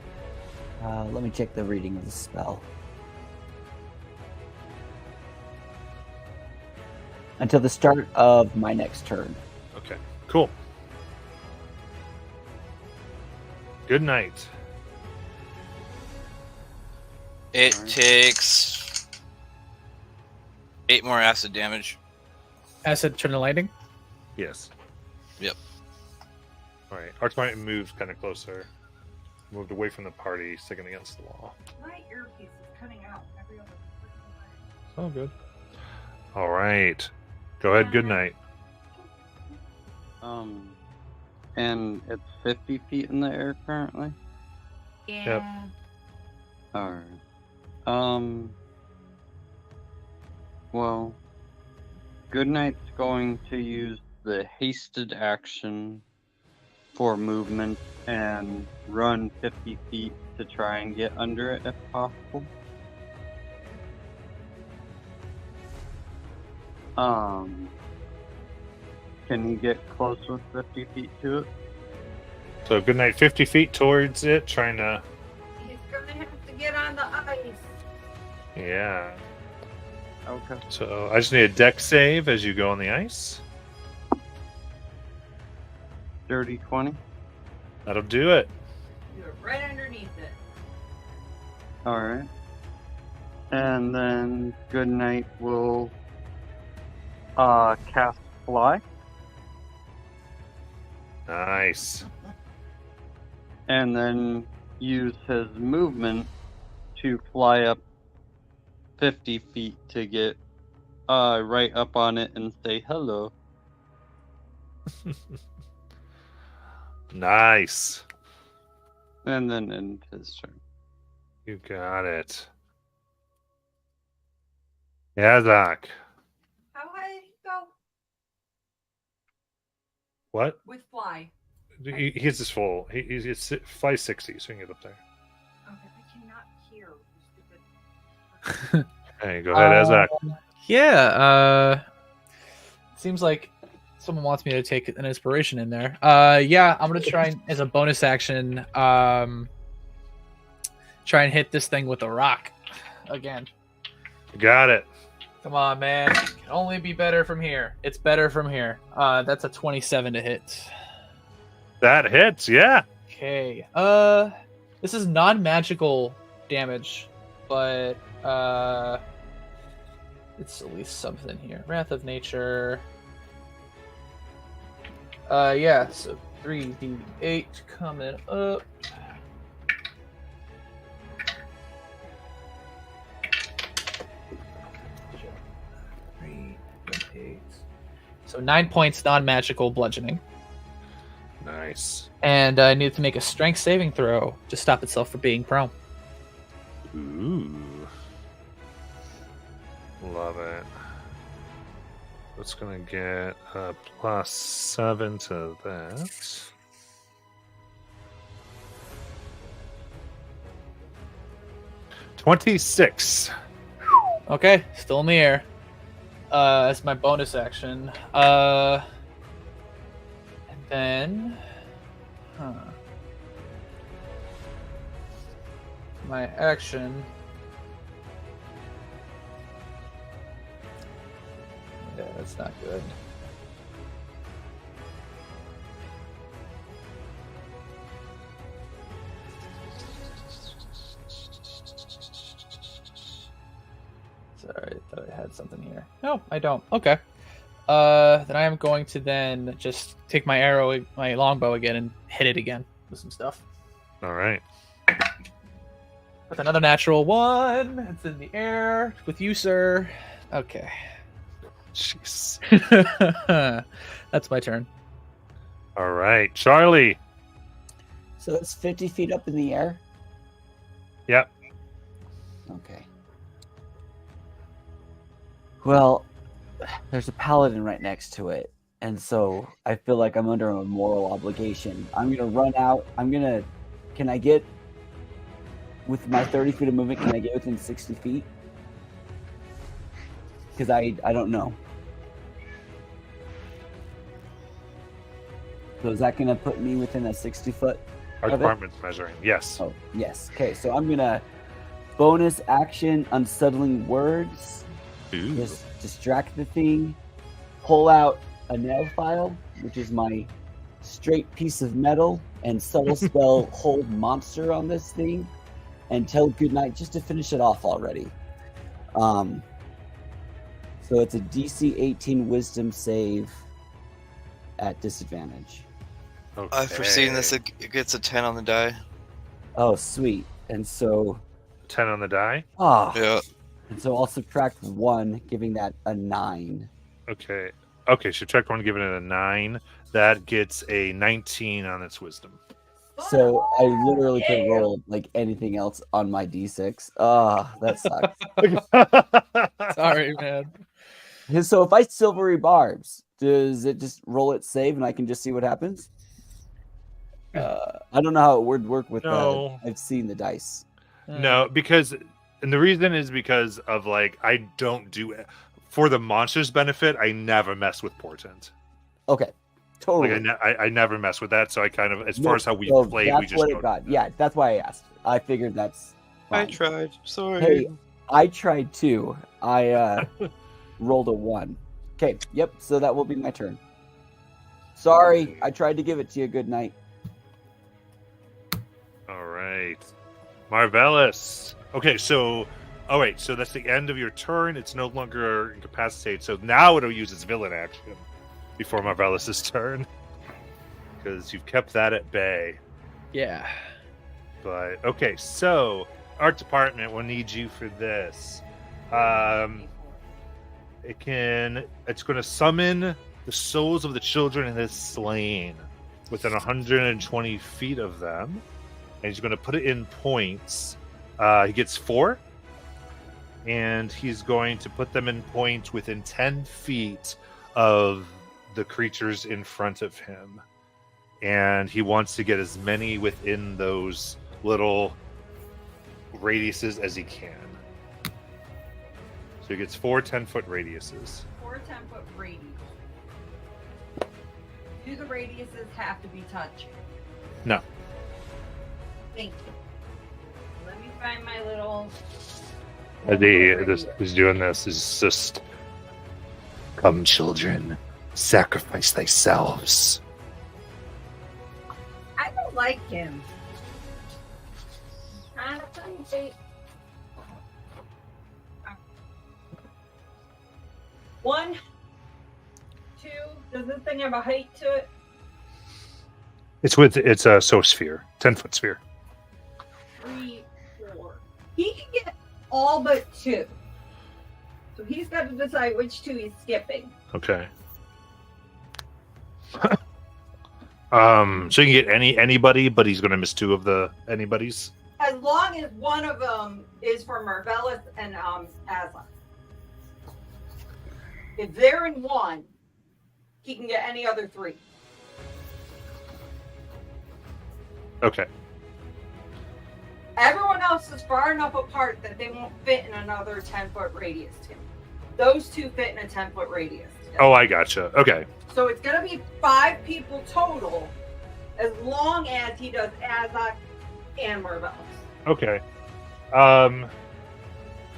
Let me check the reading of the spell. Until the start of my next turn. Okay, cool. Good night. It takes 8 more acid damage. Acid turn to lightning? Yes. Yep. Alright, Archmite moved kind of closer. Moved away from the party, sticking against the wall. My earpiece is cutting out every other freaking Oh, good. Alright. Go ahead, good night. And it's 50 feet in the air currently? Yeah. Alright. Well, Goodnight's going to use the hasted action for movement and run 50 feet to try and get under it if possible. Can he get close with 50 feet to it? So good night, 50 feet towards it, trying to... He's gonna have to get on the ice. Yeah. Okay. So I just need a deck save as you go on the ice. Dirty 20. That'll do it. You're right underneath it. Alright. And then Goodnight will cast Fly. Nice. And then use his movement to fly up 50 feet to get right up on it and say hello. Nice. And then end his turn. You got it. Yeah, Zach. How high did he go What? with fly? He's just full. He's 560, so you can get up there. Okay, I cannot hear. you stupid- Hey, go ahead, Azak. Yeah, seems like someone wants me to take an inspiration in there. Yeah, I'm gonna try and, as a bonus action, try and hit this thing with a rock again. Got it. Come on, man. It can only be better from here. It's better from here. That's a 27 to hit. That hits, yeah. Okay. This is non-magical damage, but it's at least something here. Wrath of Nature. Yeah, so 3d8 coming up. So 9 points non-magical bludgeoning. Nice. And I need to make a strength saving throw to stop itself from being prone. Ooh. Love it. It's going to get a +7 to that. $26. Okay, still in the air. That's my bonus action. And then, my action. Yeah, that's not good. Sorry, I thought I had something here. No, I don't. Okay. Then I am going to then just take my arrow, my longbow again, and hit it again with some stuff. All right. With another natural one. It's in the air with you, sir. Okay. Jeez. That's my turn. All right. Charlie. So it's 50 feet up in the air? Yep. Okay. Well, there's a paladin right next to it. And so I feel like I'm under a moral obligation. I'm going to run out. Can I get, with my 30 feet of movement, can I get within 60 feet? Because I don't know. So is that going to put me within a 60-foot? Our department's measuring. Yes. Oh, yes. Okay, so I'm going to bonus action unsettling words. Ooh. Just distract the thing. Pull out a nail file, which is my straight piece of metal, and subtle spell hold monster on this thing, and tell goodnight just to finish it off already. So it's a DC 18 Wisdom save at disadvantage. Okay. I've foreseen this. It gets a 10 on the die. Oh, sweet. And so 10 on the die. Yeah. And so I'll subtract 1, giving that a 9. Okay. Okay, subtract 1, giving it a 9. That gets a 19 on its wisdom. So I literally could roll like anything else on my D6. That sucks. Sorry, man. So if I silvery barbs, does it just roll its save and I can just see what happens? I don't know how it would work with No. I've seen the dice. No, because, and the reason is because of like, I don't do it for the monster's benefit. I never mess with portent. Okay, totally. Like I never mess with that. So I kind of, as far as how we so played, that's we just what go it got. Yeah, that's why I asked. I figured that's I fine. tried. Sorry. Hey, I tried too. I rolled a 1. Okay, yep. So that will be my turn. Sorry, I tried to give it to you. Good night. All right. Marvelous. Okay, so, oh wait, so that's the end of your turn. It's no longer incapacitated. So now it'll use its villain action before Marvelous's turn. Because you've kept that at bay. Yeah. But, okay, so, art department will need you for this. It's going to summon the souls of the children it has slain within 120 feet of them. And he's going to put it in points. He gets 4. And he's going to put them in points within 10 feet of the creatures in front of him. And he wants to get as many within those little radiuses as he can. So he gets 4 10-foot radiuses. 4 10-foot radius. Do the radiuses have to be touching? No. Thank you. Let me find my little. Who's doing this is just, come, children, sacrifice thyselves. I don't like him. Kind of crazy. 1, 2. Does this thing have a height to it? It's a sphere, 10-foot sphere. 3, 4. He can get all but 2. So he's got to decide which 2 he's skipping. Okay. So you can get anybody, but he's going to miss 2 of the anybody's. As long as one of them is for Marvelous and Aslan. If they're in 1, he can get any other 3. Okay. Everyone else is far enough apart that they won't fit in another 10-foot radius to him. Those 2 fit in a 10-foot radius. Oh, I gotcha. Okay. So it's going to be 5 people total, as long as he does Azak and Marvelous. Okay.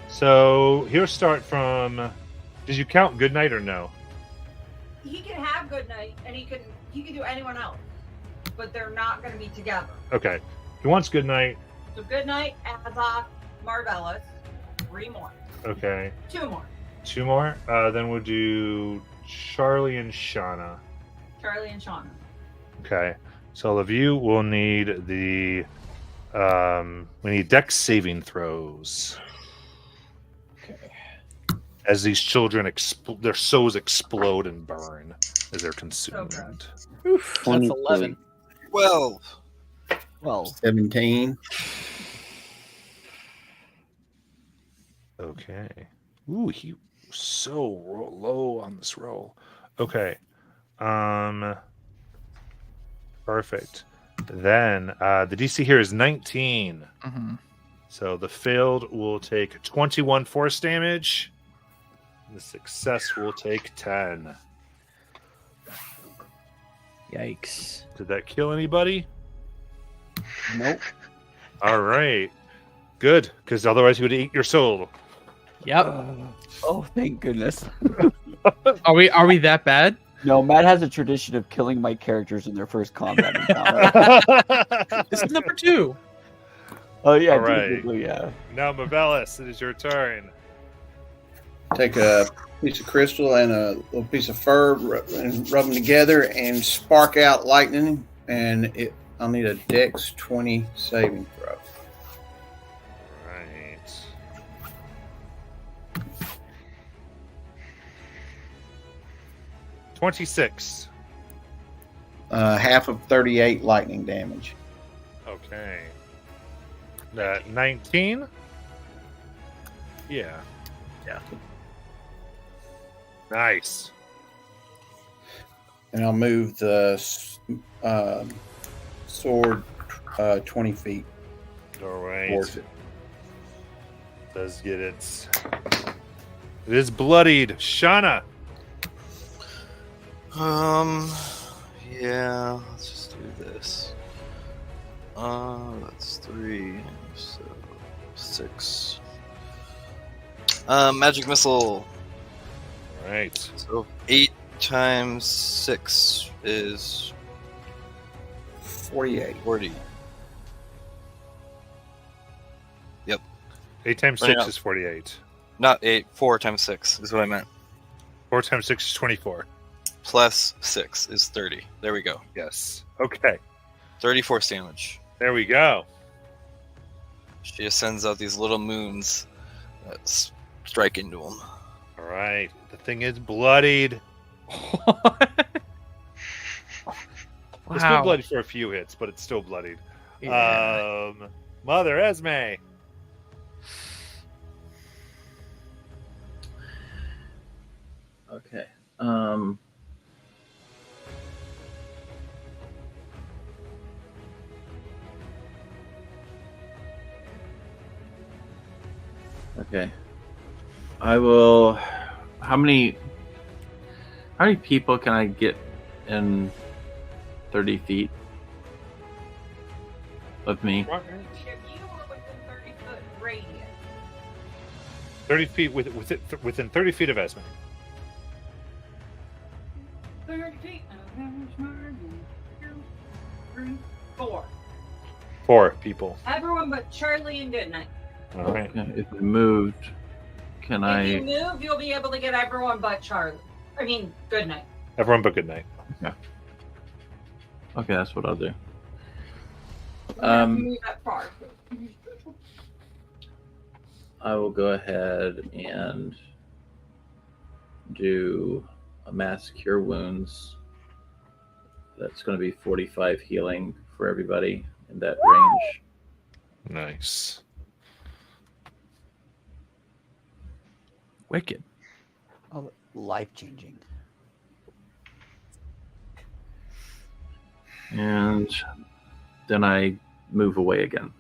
So he'll start from. Did you count Goodnight or no? He can have Goodnight, and he can do anyone else, but they're not going to be together. Okay. He wants Goodnight. So Goodnight, Azak, Marvelous, 3 more. Okay. 2 more. 2 more. Then we'll do Charlie and Shauna. Charlie and Shauna. Okay. So all of you will need the. We need dex saving throws. As these children their souls explode and burn as they're consumed. Oof, that's 11. 12. 12. 17. Okay. Ooh, he was so low on this roll. Okay. Perfect. Then the DC here is 19. Mm-hmm. So the failed will take 21 force damage. The success will take 10. Yikes. Did that kill anybody? Nope. All right. Good, because otherwise he would eat your soul. Yep. Oh, thank goodness. Are we that bad? No, Matt has a tradition of killing my characters in their first combat encounter. This is number 2. Oh yeah, All right. typically, yeah. Now, Mavelis, it is your turn. Take a piece of crystal and a little piece of fur and rub them together and spark out lightning. And I'll need a Dex 20 saving throw. Right. $26. Half of 38 lightning damage. Okay. 19? Yeah. Yeah. Nice. And I'll move the sword 20 feet. All right. towards it. Does get it. It is bloodied. Shauna. Yeah, let's just do this. That's 3, so 6. Magic missile. All right. So 8 times 6 is 48. 40. Yep. 8 times Right 6 now. is 48. Not 8, 4 times 6 is what I meant. 4 times 6 is 24. Plus 6 is 30. There we go. Yes. Okay. 30 force damage. There we go. She just sends out these little moons that strike into him. All right. The thing is bloodied. It's been Wow. bloodied for a few hits, but it's still bloodied. Yeah. Mother Esme. Okay. Okay. I will. How many people can I get in 30 feet of me? If you were within 30-foot radius, 30 feet within 30 feet of Esme. 30 feet. 2, 3, 4. 4 people. Everyone but Charlie and Goodnight. All right. Okay, if I moved, can If you I? move, you'll be able to get everyone but Charlie. I mean, Goodnight. Everyone but good night. Okay, that's what I'll do. You don't have to Um, move that far. I will go ahead and do a mass cure wounds. That's going to be 45 healing for everybody in that range. Nice. Wicked. Oh, life changing. And then I move away again.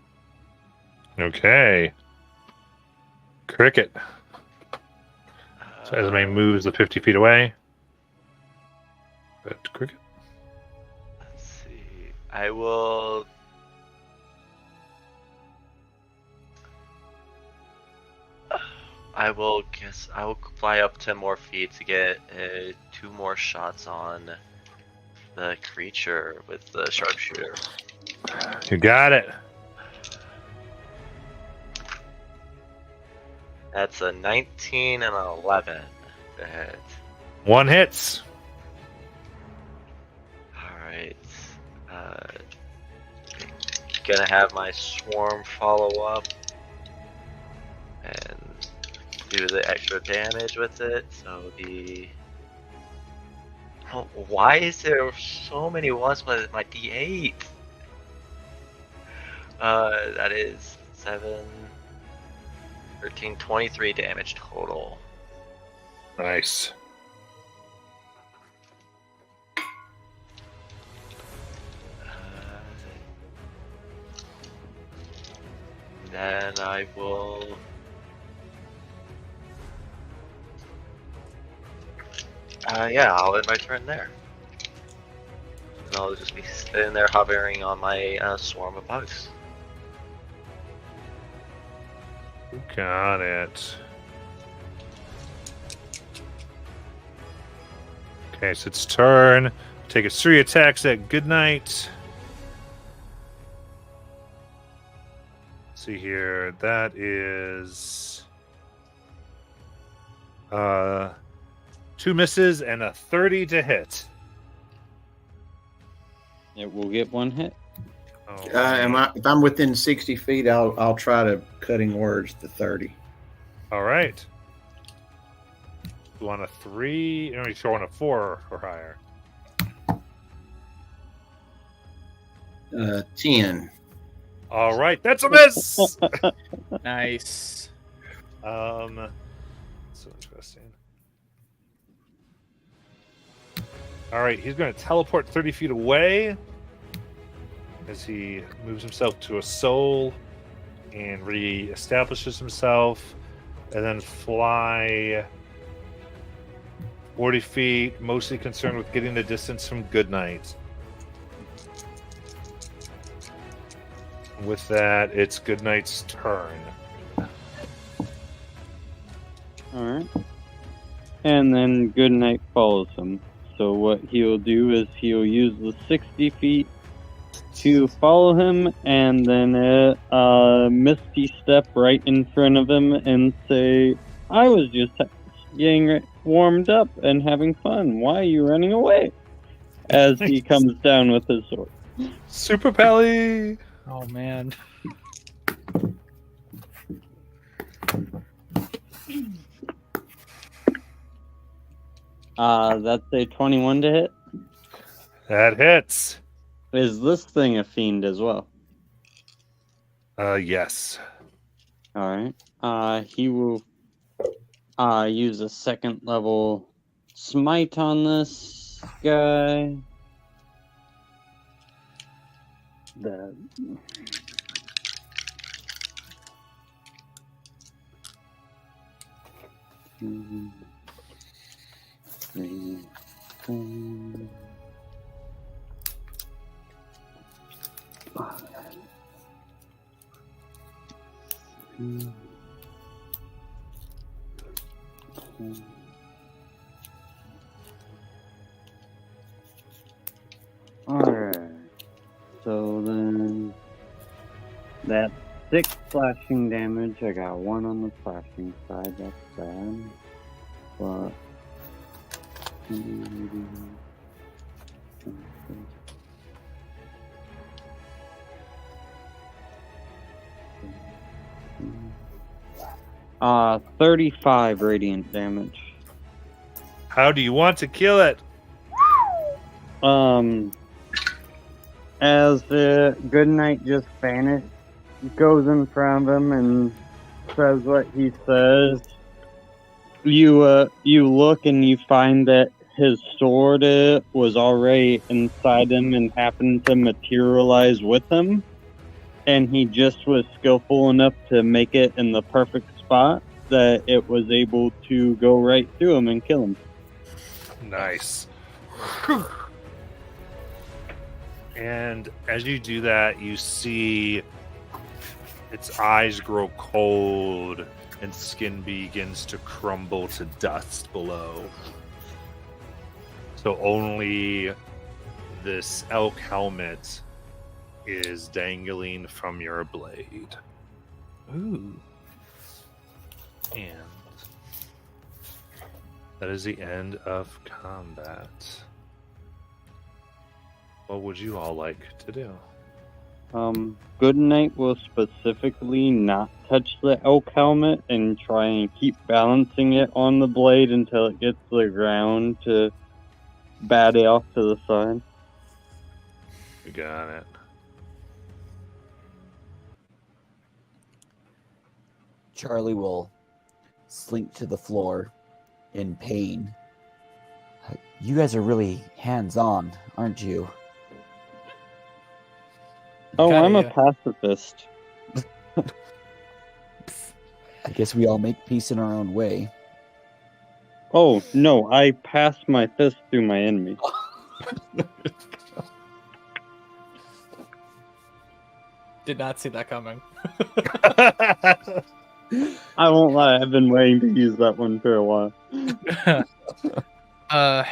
Okay. Cricket. So Esme moves the 50 feet away. But Cricket. Let's see. I will. I will fly up 10 more feet to get 2 more shots on the creature with the sharpshooter. You got it. That's a 19 and an 11 to hit. 1 hits. Alright. Gonna have my swarm follow up and do the extra damage with it. So why is there so many ones with my D8? That is 7, 13, 23 damage total. Nice. Then I will. Yeah, I'll end my turn there. And I'll just be sitting there hovering on my swarm of bugs. Got it. Okay, so it's turn. Take its 3 attacks at Goodnight. See here, that is 2 misses and a 30 to hit. It will get 1 hit. If I'm within 60 feet, I'll try to cutting words to 30. All right. You want a 3? Or you sure want a 4 or higher? 10. All right, that's a miss. Nice. So interesting. All right, he's going to teleport 30 feet away as he moves himself to a soul and re-establishes himself, and then fly 40 feet, mostly concerned with getting the distance from Goodnight. With that, it's Goodnight's turn. Alright. And then Goodnight follows him. So what he'll do is he'll use the 60 feet to follow him, and then Misty step right in front of him and say, I was just getting warmed up and having fun. Why are you running away? As he comes down with his sword. Super Pally! Oh, man. That's a 21 to hit. That hits. Is this thing a fiend as well? Yes. Alright. He will use a 2nd level smite on this guy. That. Alright. So then that's 6 slashing damage. I got 1 on the slashing side, that's bad. But uh, 35 radiant damage. How do you want to kill it? As the Goodnight just vanished, goes in front of him and says what he says. You look and you find that his sword was already inside him and happened to materialize with him, and he just was skillful enough to make it in the perfect spot that it was able to go right through him and kill him. Nice. And as you do that, you see its eyes grow cold and skin begins to crumble to dust below. So only this elk helmet is dangling from your blade. Ooh. And that is the end of combat. What would you all like to do? Goodnight will specifically not touch the elk helmet and try and keep balancing it on the blade until it gets to the ground to bat it off to the side. You got it. Charlie will slink to the floor in pain. You guys are really hands-on, aren't you? Oh, Kinda, I'm a yeah. pacifist. I guess we all make peace in our own way. Oh, no, I pass my fist through my enemy. Did not see that coming. I won't lie, I've been waiting to use that one for a while. I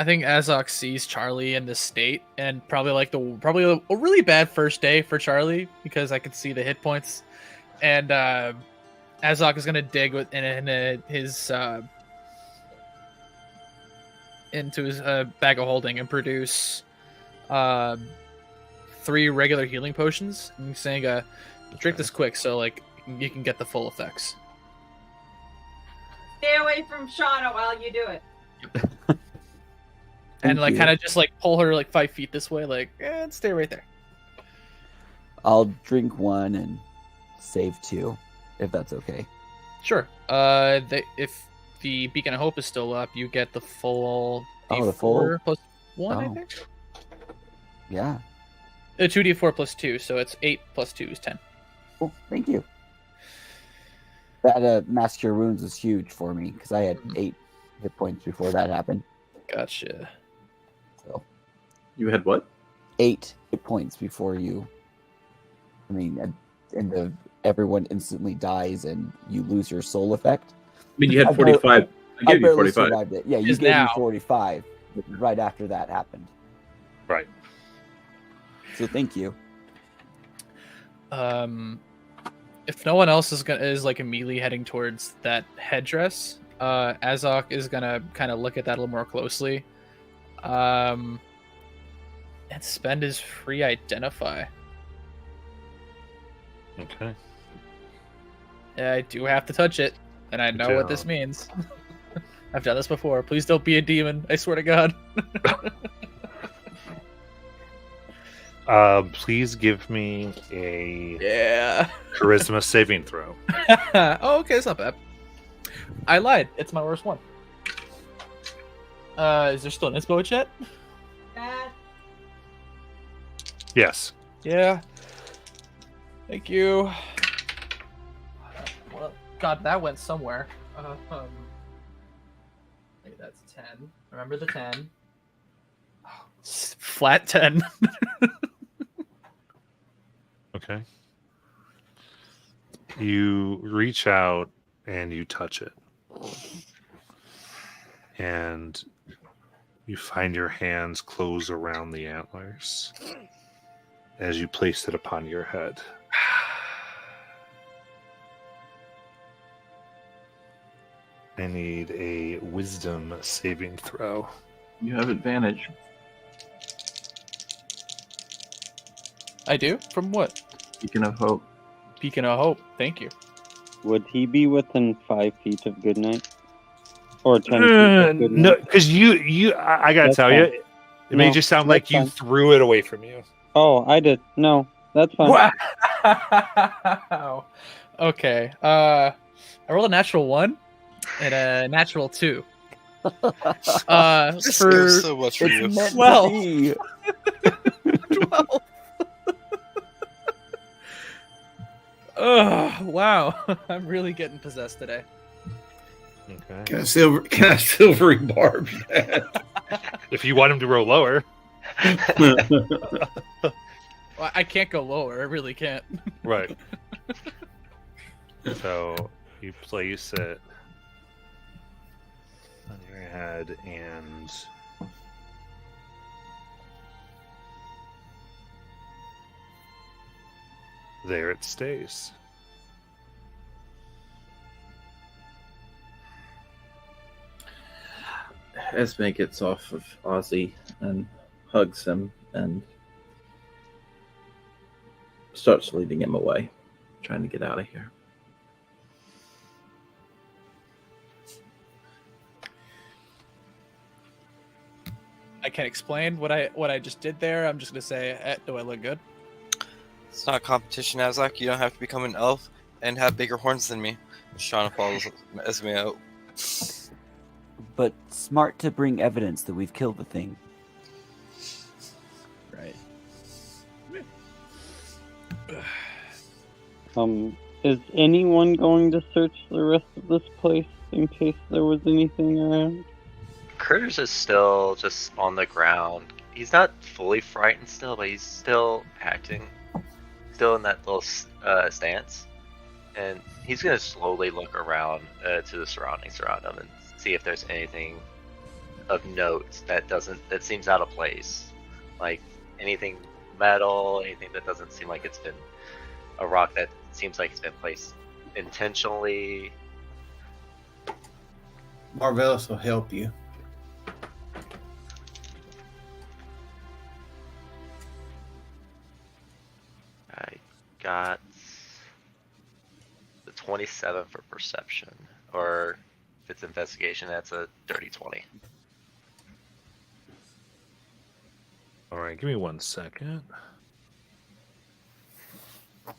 think Azok sees Charlie in this state, and probably a really bad first day for Charlie because I could see the hit points, and Azok is gonna dig into his bag of holding and produce 3 regular healing potions. And he's saying, "Drink this quick so like you can get the full effects." Stay away from Shauna while you do it. And like you. kind of just like pull her like 5 feet this way, like stay right there. I'll drink 1 and save 2, if that's okay. Sure. If the Beacon of Hope is still up, you get the full Oh, the D4 full? plus 1, I Oh. think. Yeah. 2d4 plus 2, so it's 8 plus 2 is 10. Cool. Thank you. That Mask Cure Wounds was huge for me because I had 8 hit points before that happened. Gotcha. So You had what? 8 hit points before you. I mean, everyone instantly dies and you lose your soul effect. I mean, you had I barely- 45. I gave you barely 45. survived it. Yeah, you Just gave now. me 45 right after that happened. Right. So thank you. If no one else is like immediately heading towards that headdress, Azok is gonna kind of look at that a little more closely, and spend his free identify. Okay. Yeah, I do have to touch it, and I know what this means. I've done this before. Please don't be a demon. I swear to God. Please give me a Yeah. charisma saving throw. Oh, okay, it's not bad. I lied. It's my worst one. Is there still an inspo chat? Yes. Yeah. Thank you. Well, God, that went somewhere. Wait, that's 10. Remember the 10. Flat 10. Okay. You reach out and you touch it. And you find your hands close around the antlers as you place it upon your head. I need a wisdom saving throw. You have advantage. I do? From what? Beacon of Hope. Beacon of Hope. Thank you. Would he be within 5 feet of Goodnight? Or 10 feet of Goodnight? No, because I gotta That's tell fine. you, it may No, just sound like that's you fine. threw it away from you. Oh, I did. No, that's fine. Wow. Okay. I rolled a natural 1 and a natural 2. This For goes so much for you. It's meant to 12. be. 12. Oh, wow. I'm really getting possessed today. Okay. Kind of silvery barbs that. If you want him to roll lower. Well, I can't go lower. I really can't. Right. So you place it on your head and there it stays. Esme gets off of Ozzy and hugs him and starts leading him away, trying to get out of here. I can't explain what I just did there. I'm just gonna say, do I look good? It's not competition, Azak. You don't have to become an elf and have bigger horns than me. Shauna follows Esme out. But smart to bring evidence that we've killed the thing. Right. Is anyone going to search the rest of this place in case there was anything around? Curtis is still just on the ground. He's not fully frightened still, but he's still acting, still in that little stance. And he's gonna slowly look around to the surroundings around him and see if there's anything of note that seems out of place, like anything metal, anything that doesn't seem like it's been a rock that seems like it's been placed intentionally. Marvelous will help you. I got the 27 for perception, or if it's investigation, that's a dirty 20. All right, give me 1 second. All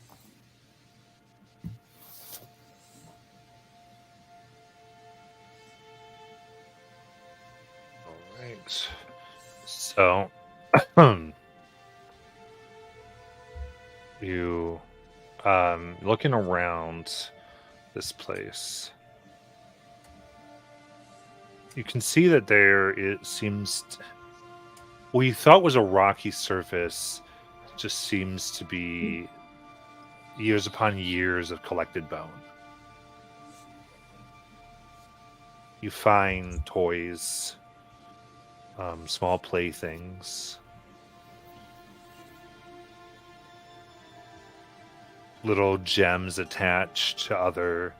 right. So, you looking around this place, you can see that it seems what you thought was a rocky surface just seems to be years upon years of collected bone. You find toys, small playthings, little gems attached to other,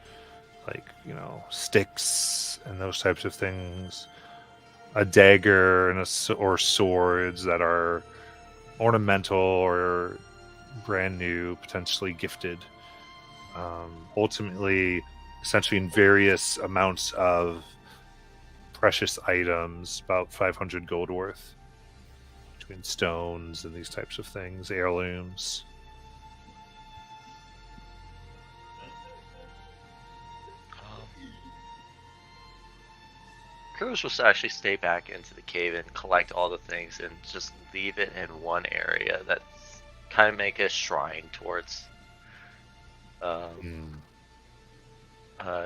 sticks and those types of things. A dagger and or swords that are ornamental or brand new, potentially gifted. Ultimately, essentially in various amounts of precious items, about 500 gold worth, between stones and these types of things, heirlooms. Kurus will actually stay back into the cave and collect all the things and just leave it in one area that kind of make a shrine towards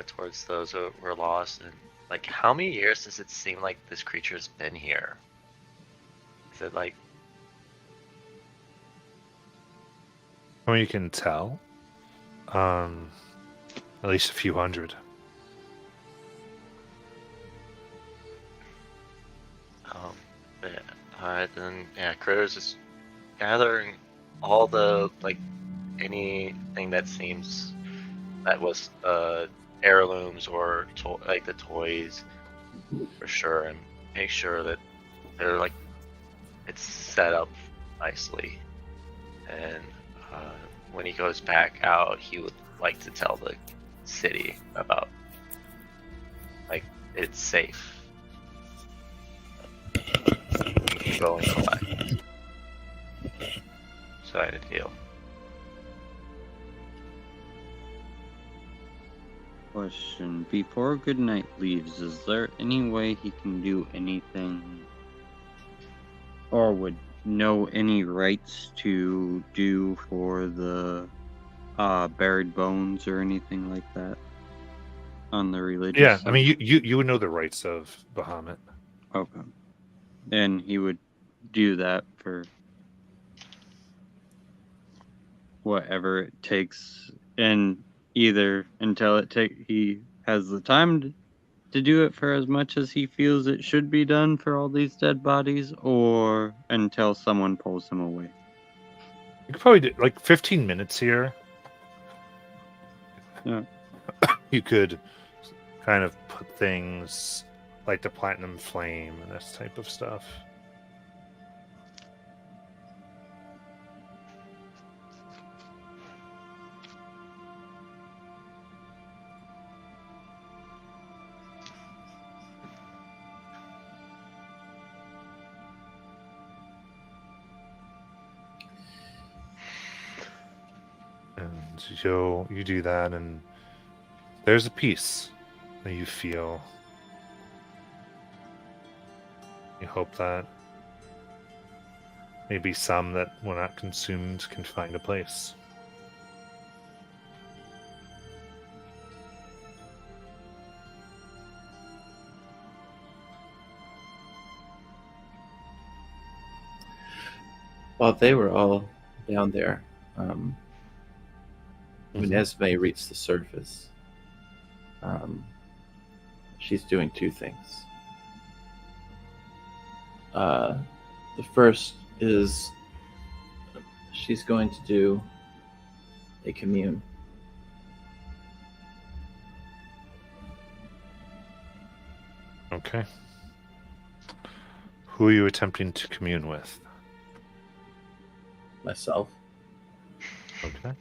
towards those who were lost. And like, how many years does it seem like this creature's been here? Is it like? Well, you can tell. At least a few hundred. Alright, then, yeah, Critters is gathering all the, anything that seems that was, heirlooms or, the toys, for sure, and make sure that they're, it's set up nicely. And, when he goes back out, he would like to tell the city about, it's safe. Go and collect. Side of the deal. Question: before Goodnight leaves, is there any way he can do anything, or would know any rites to do for the buried bones or anything like that on the religious? Yeah, side? I mean, you would know the rights of Bahamut. Okay. And he would do that for whatever it takes, and either until he has the time to do it for as much as he feels it should be done for all these dead bodies, or until someone pulls him away. You could probably do 15 minutes here. Yeah. You could kind of put things like the platinum flame and this type of stuff. you do that, and there's a peace that you feel. You hope that maybe some that were not consumed can find a place. While they were all down there, when Esme reached the surface, she's doing two things. The first is she's going to do a commune. Okay. Who are you attempting to commune with? Myself. Okay.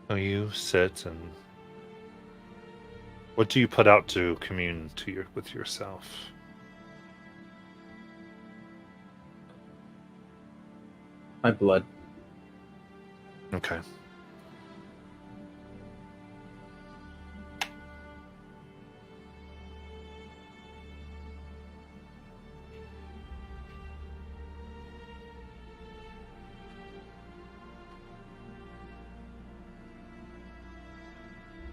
So you sit, and what do you put out to commune with yourself? My blood. Okay.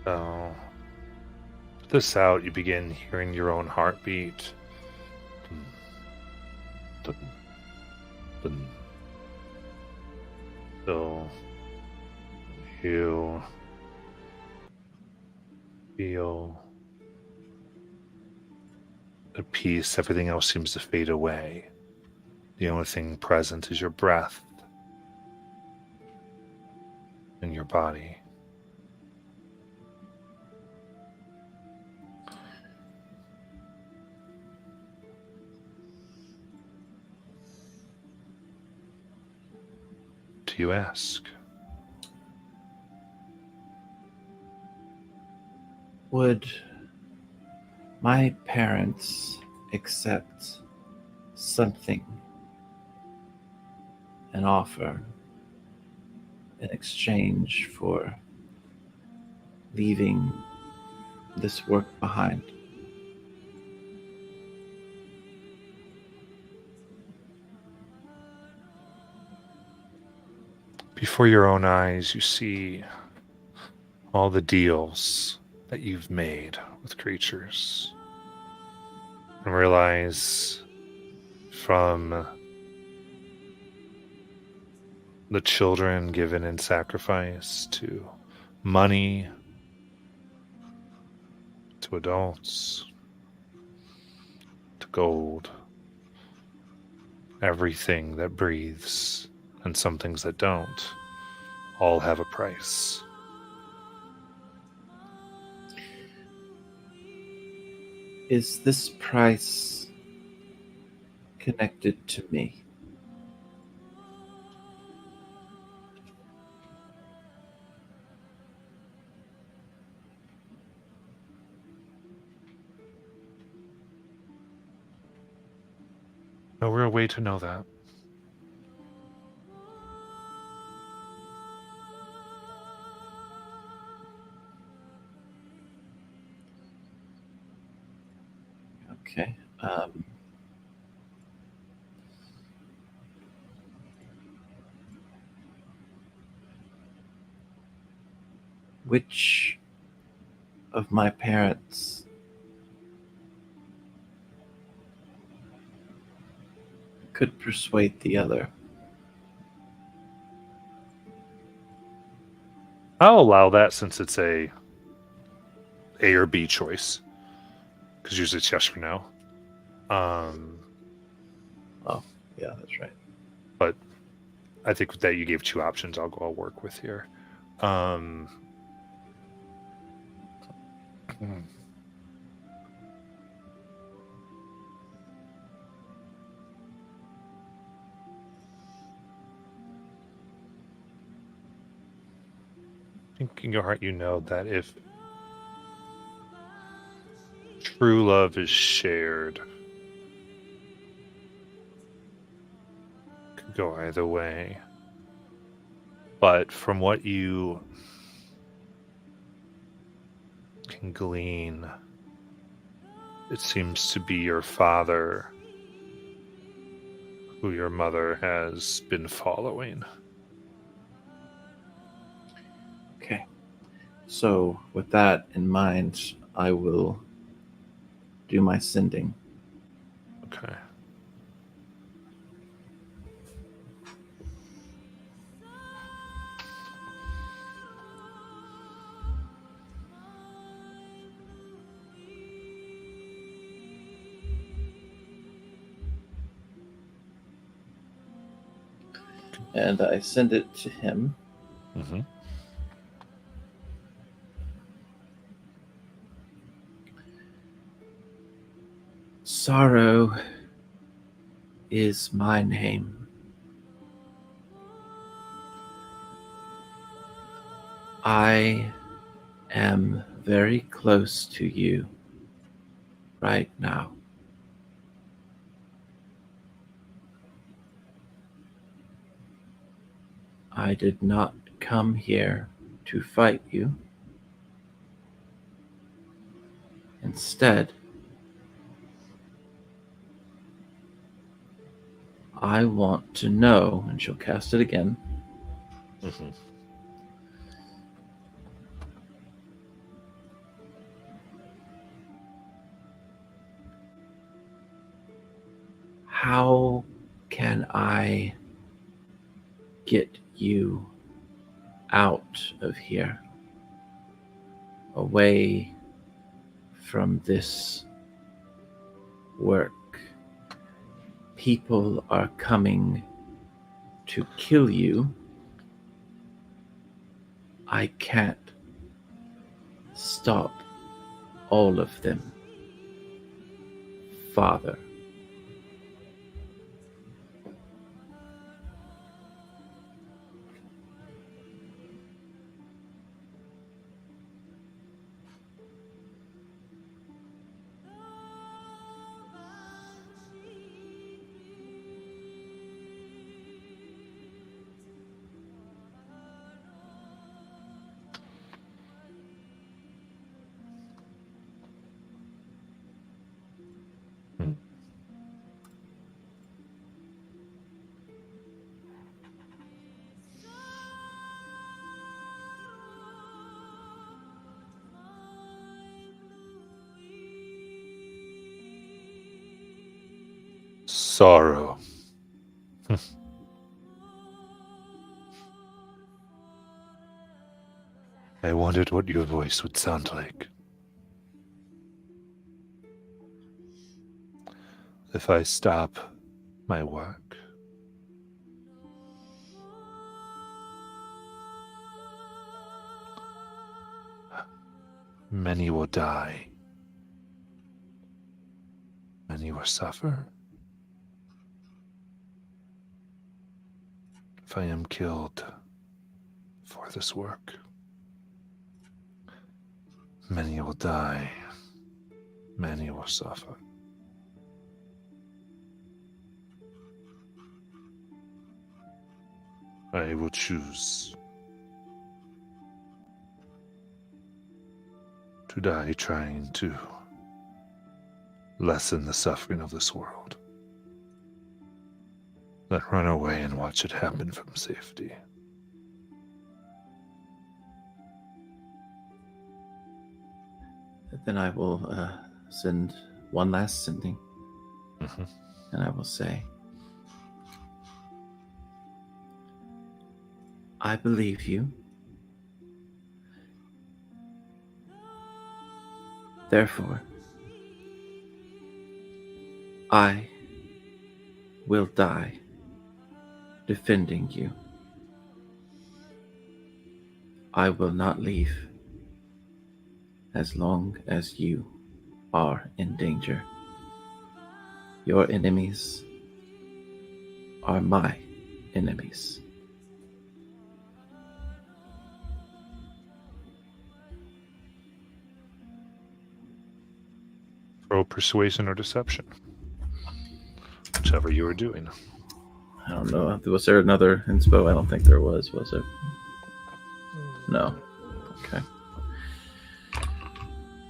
So, put this out, you begin hearing your own heartbeat. So, you feel at peace, everything else seems to fade away. The only thing present is your breath and your body. Do you ask? Would my parents accept something, an offer, in exchange for leaving this work behind? Before your own eyes, you see all the deals that you've made with creatures, and realize from the children given in sacrifice to money to adults to gold, everything that breathes and some things that don't, all have a price. Is this price connected to me? No real way to know that. Okay. Which of my parents could persuade the other? I'll allow that since it's a or B choice, because usually it's yes or no. Oh, yeah, that's right. But I think that you gave two options. I'll work with here. I think in your heart you know that if true love is shared. Could go either way. But from what you can glean, it seems to be your father who your mother has been following. Okay. So, with that in mind, I will do my sending. Okay. And I send it to him. Mm-hmm. Sorrow is my name. I am very close to you right now. I did not come here to fight you. Instead, I want to know, and she'll cast it again. Mm-hmm. How can I get you out of here? Away from this work. People are coming to kill you. I can't stop all of them, Father. Sorrow. I wondered what your voice would sound like. If I stop my work. Many will die. Many will suffer. If I am killed for this work, many will die. Many will suffer. I will choose to die trying to lessen the suffering of this world. Than run away and watch it happen from safety. Then I will send one last sending. Mm-hmm. And I will say, I believe you. Therefore, I will die defending you. I will not leave as long as you are in danger. Your enemies are my enemies. Roll persuasion or deception. Whichever you were doing. I don't know. Was there another inspo? I don't think there was there? No. Okay.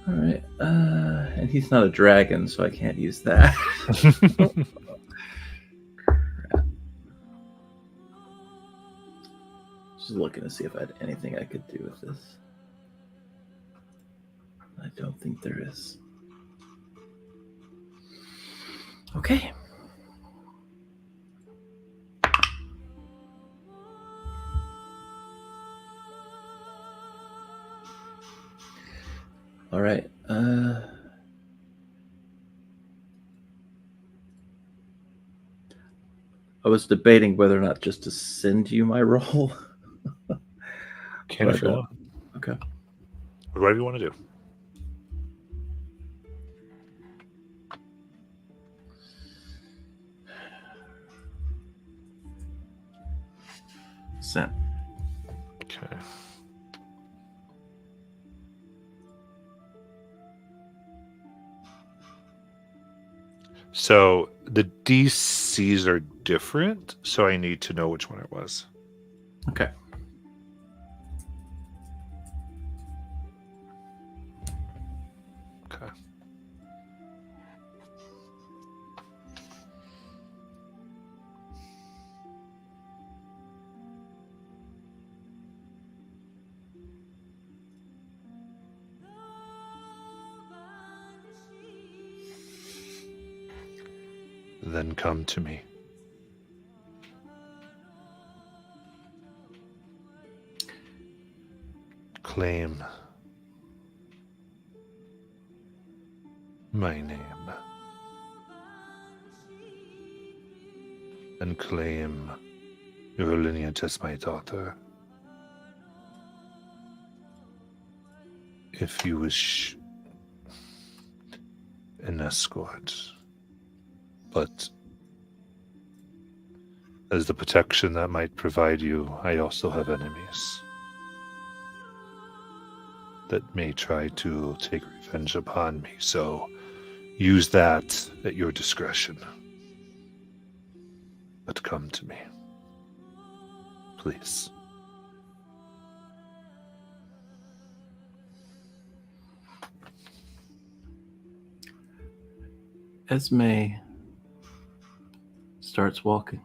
All right. And he's not a dragon, so I can't use that. Just looking to see if I had anything I could do with this. I don't think there is. Okay. All right. I was debating whether or not just to send you my roll. Can if you want. Okay. Whatever you want to do. Sent. Okay. So the DCs are different, so I need to know which one it was. Okay. Okay. Then come to me. Claim my name and claim your lineage as my daughter. If you wish an escort, but as the protection that might provide you, I also have enemies that may try to take revenge upon me, so use that at your discretion. But come to me, please. Esme starts walking.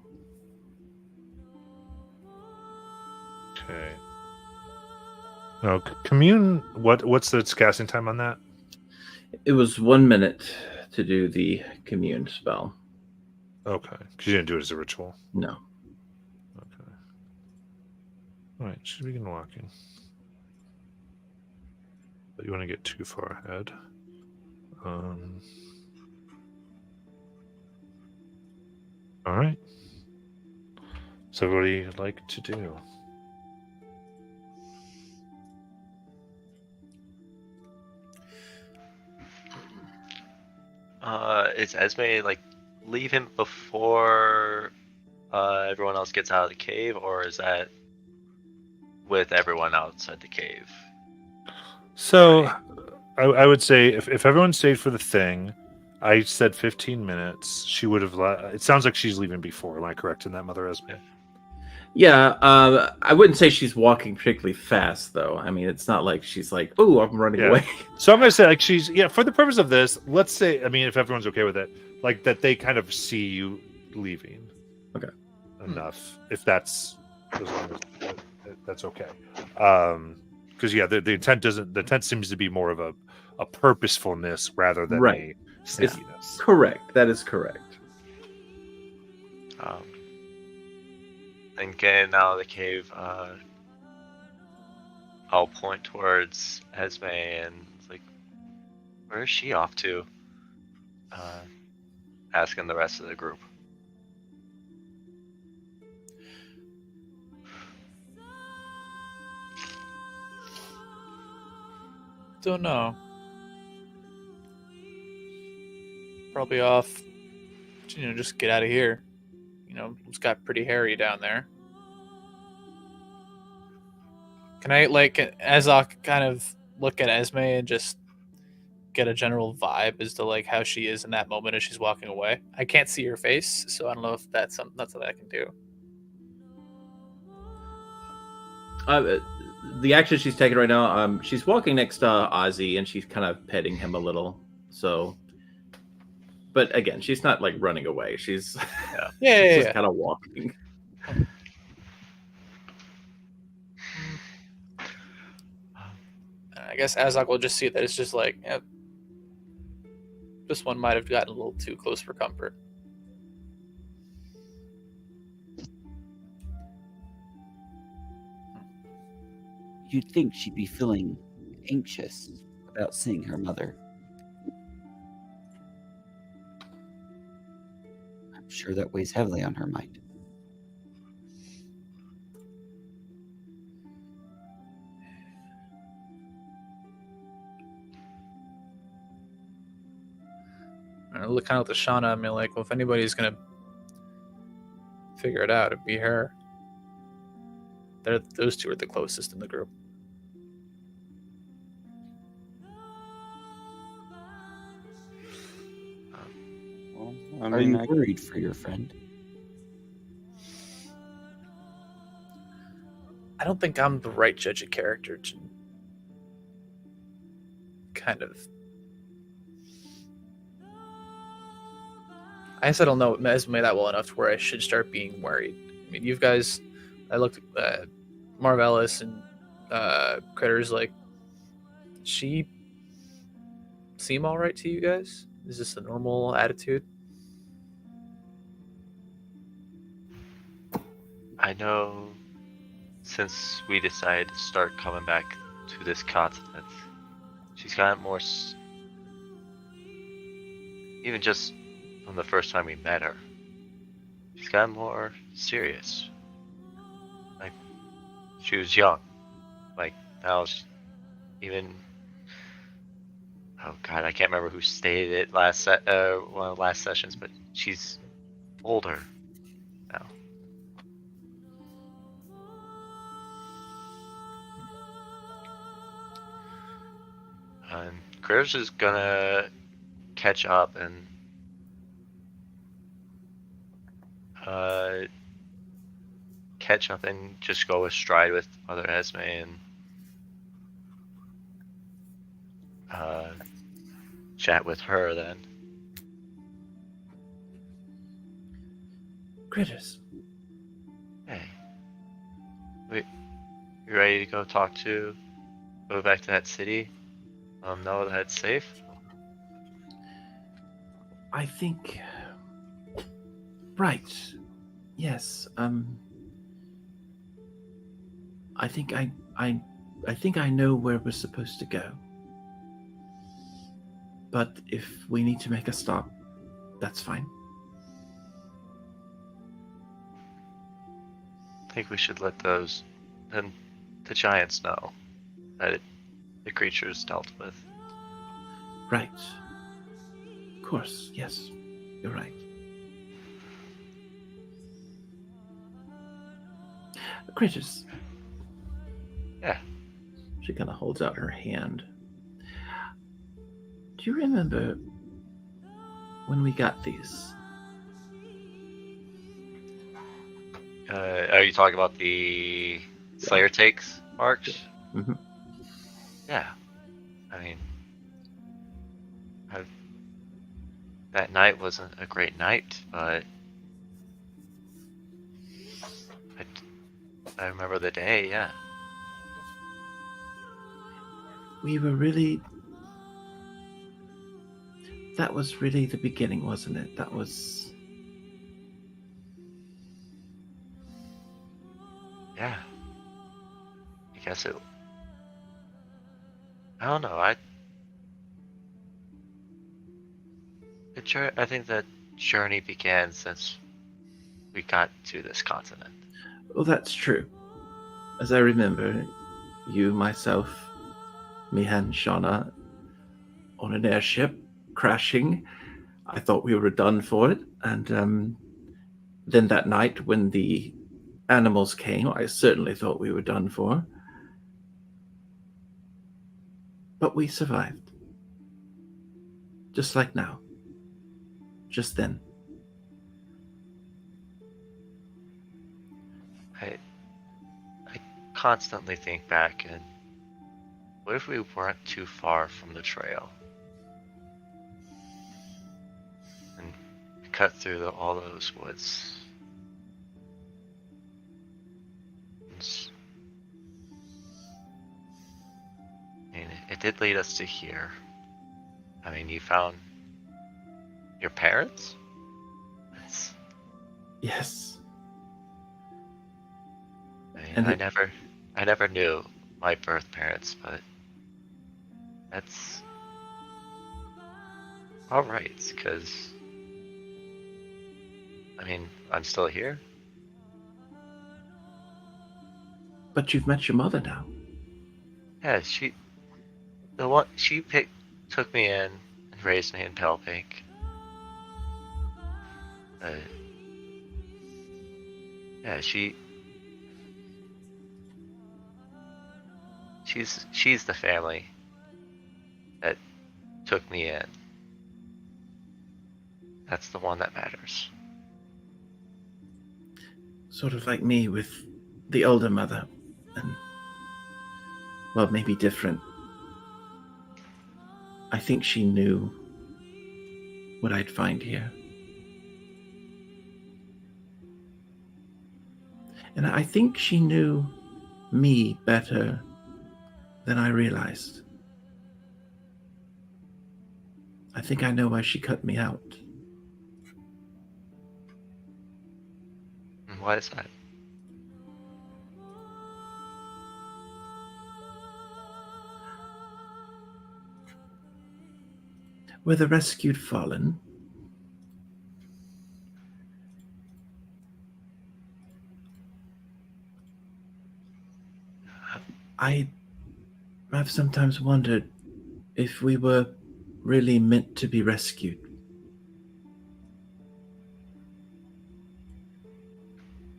Okay. Now, commune. What's the casting time on that? It was 1 minute to do the commune spell. Okay, because you didn't do it as a ritual. No. Okay. All right, should begin walking. But you want to get too far ahead. All right. So, what do you like to do? Is Esme like leave him before everyone else gets out of the cave, or is that with everyone outside the cave? So, I would say if everyone stayed for the thing, I said 15 minutes. She would have. It sounds like she's leaving before. Am I correct in that, Mother Esme? Yeah, I wouldn't say she's walking particularly fast, though. I mean, it's not like she's like, "Oh, I'm running away." So I'm gonna say like she's for the purpose of this. Let's say if everyone's okay with it, like that they kind of see you leaving. Okay. Enough if that's as long as that's okay. Because the intent doesn't. The intent seems to be more of a purposefulness rather than a sneakiness. Correct. That is correct. And getting out of the cave, I'll point towards Esme and it's like, where is she off to? Asking the rest of the group. Don't know. Probably off. Just get out of here. It's got pretty hairy down there. Can I, as I kind of look at Esme and just get a general vibe as to like how she is in that moment as she's walking away. I can't see her face, so I don't know if that's something that I can do. The action she's taking right now, she's walking next to Ozzy and she's kind of petting him a little. So, but again, she's not like running away. She's she's just kind of walking. I guess Azog will just see that it's just like, this one might have gotten a little too close for comfort. You'd think she'd be feeling anxious about seeing her mother. I'm sure that weighs heavily on her mind. I look kind of at Shauna. I mean, like, well, if anybody's gonna figure it out, it'd be her. Those two are the closest in the group. Well, are you worried for your friend? I don't think I'm the right judge of character to kind of. I guess I don't know Esme that well enough to where I should start being worried. I mean, you guys, I looked at Marvelous and Critters, like, she seem all right to you guys? Is this a normal attitude? I know since we decided to start coming back to this continent, she's gotten more. Even just from the first time we met her, she's gotten more serious. Like, she was young. Like, now she's even. Oh God, I can't remember who stated it one of the last sessions, but she's older now. And Critters is gonna catch up and just go astride with Mother Esme and chat with her then. Critters. Hey. Wait, you ready to go go back to that city? Know that it's safe? I think. Right. Yes. I think I know where we're supposed to go. But if we need to make a stop, that's fine. I think we should let the giants know that the creature is dealt with. Right. Of course, yes. You're right. Critters. Yeah. She kind of holds out her hand. Do you remember when we got these? Are you talking about the Slayer takes marks? Mm-hmm. Yeah. I mean, that night wasn't a great night, but I remember the day, yeah. We were really... That was really the beginning, wasn't it? That was... Yeah. I guess it... I don't know, I think that journey began since we got to this continent. Well, that's true. As I remember, you, myself, Mihan, Shauna, on an airship, crashing. I thought we were done for it. And then that night when the animals came, I certainly thought we were done for. But we survived. Just like now. Just then. I constantly think back, and what if we weren't too far from the trail? And cut through all those woods. I mean, it did lead us to here. I mean, you found your parents? Yes. I mean, And I never knew my birth parents, but that's all right, because I mean, I'm still here. But you've met your mother now. Yeah, she took me in and raised me in Pale Pink. Yeah, she's the family that took me in. That's the one that matters. Sort of like me with the older mother. And, well, maybe different. I think she knew what I'd find here. And I think she knew me better than I realized. I think I know why she cut me out. And why is that? We're the rescued fallen. I've sometimes wondered if we were really meant to be rescued.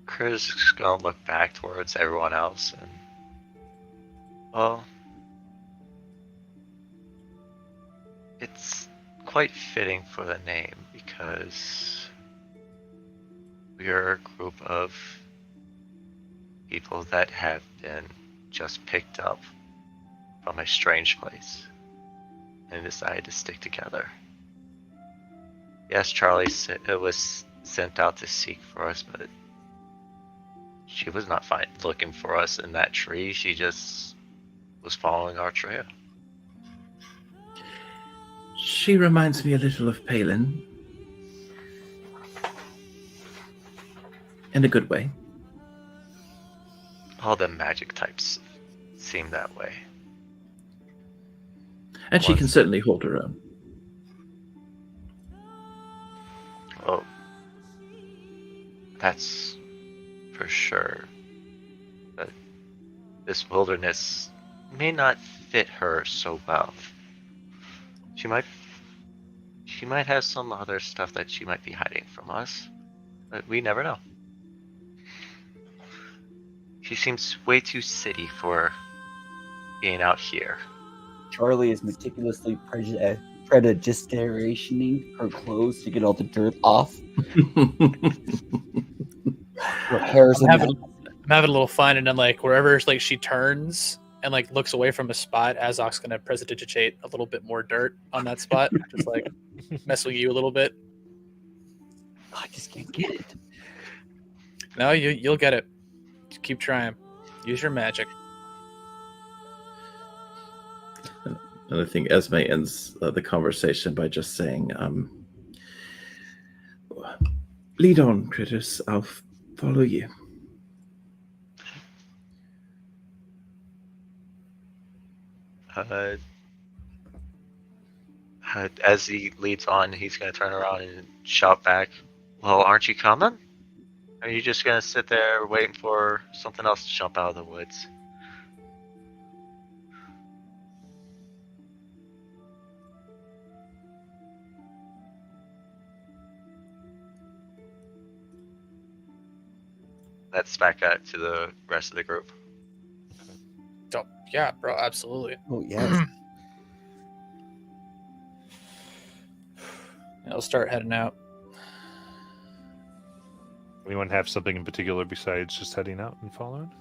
Chris is gonna look back towards everyone else and, well, it's quite fitting for the name because we are a group of people that have been just picked up from a strange place and decided to stick together. Yes, Charlie was sent out to seek for us, but she was not looking for us in that tree. She just was following our trail. She reminds me a little of Palin. In a good way. All the magic types seem that way. And she can certainly hold her own. Well, that's for sure. But this wilderness may not fit her so well. She might have some other stuff that she might be hiding from us, but we never know. She seems way too city for being out here. Charlie is meticulously predigestioning her clothes to get all the dirt off. Her hair's I'm having a little fun, and then like wherever like she turns and like looks away from a spot, Azok's gonna prestidigitate a little bit more dirt on that spot, just like mess with you a little bit. I just can't get it. No, you'll get it. Just keep trying. Use your magic. And I think Esme ends the conversation by just saying, lead on, critters. I'll follow you. As he leads on, he's going to turn around and shout back, "Well, aren't you coming? Or are you just going to sit there waiting for something else to jump out of the woods?" That's back out to the rest of the group. Oh, yeah, bro, absolutely. Oh, yes. I'll start heading out. Anyone have something in particular besides just heading out and following?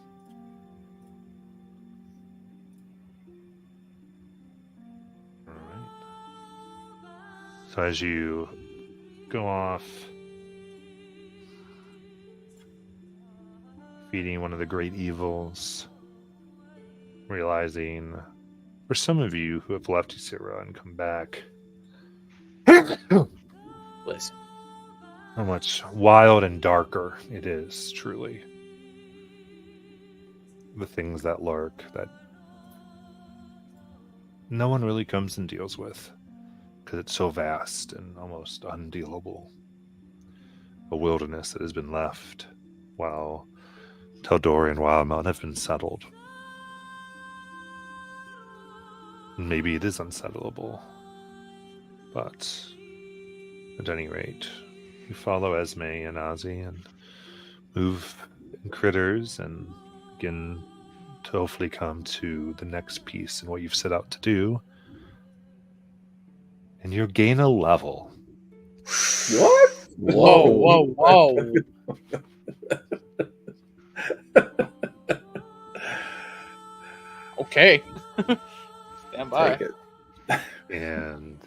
All right. So as you go off, feeding one of the great evils, realizing for some of you who have left Ysera and come back, Listen. how much wild and darker it is, truly. The things that lurk that no one really comes and deals with because it's so vast and almost undealable. A wilderness that has been left while Teldori and Wildmount have been settled. Maybe it is unsettleable, but at any rate, you follow Esme and Ozzy and move in critters and begin to hopefully come to the next piece in what you've set out to do. And you gain a level. What? Whoa. Okay. Stand by. Take it. And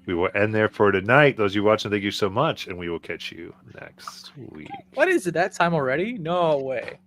we will end there for tonight. Those of you watching, thank you so much. And we will catch you next week. What is it that time already? No way.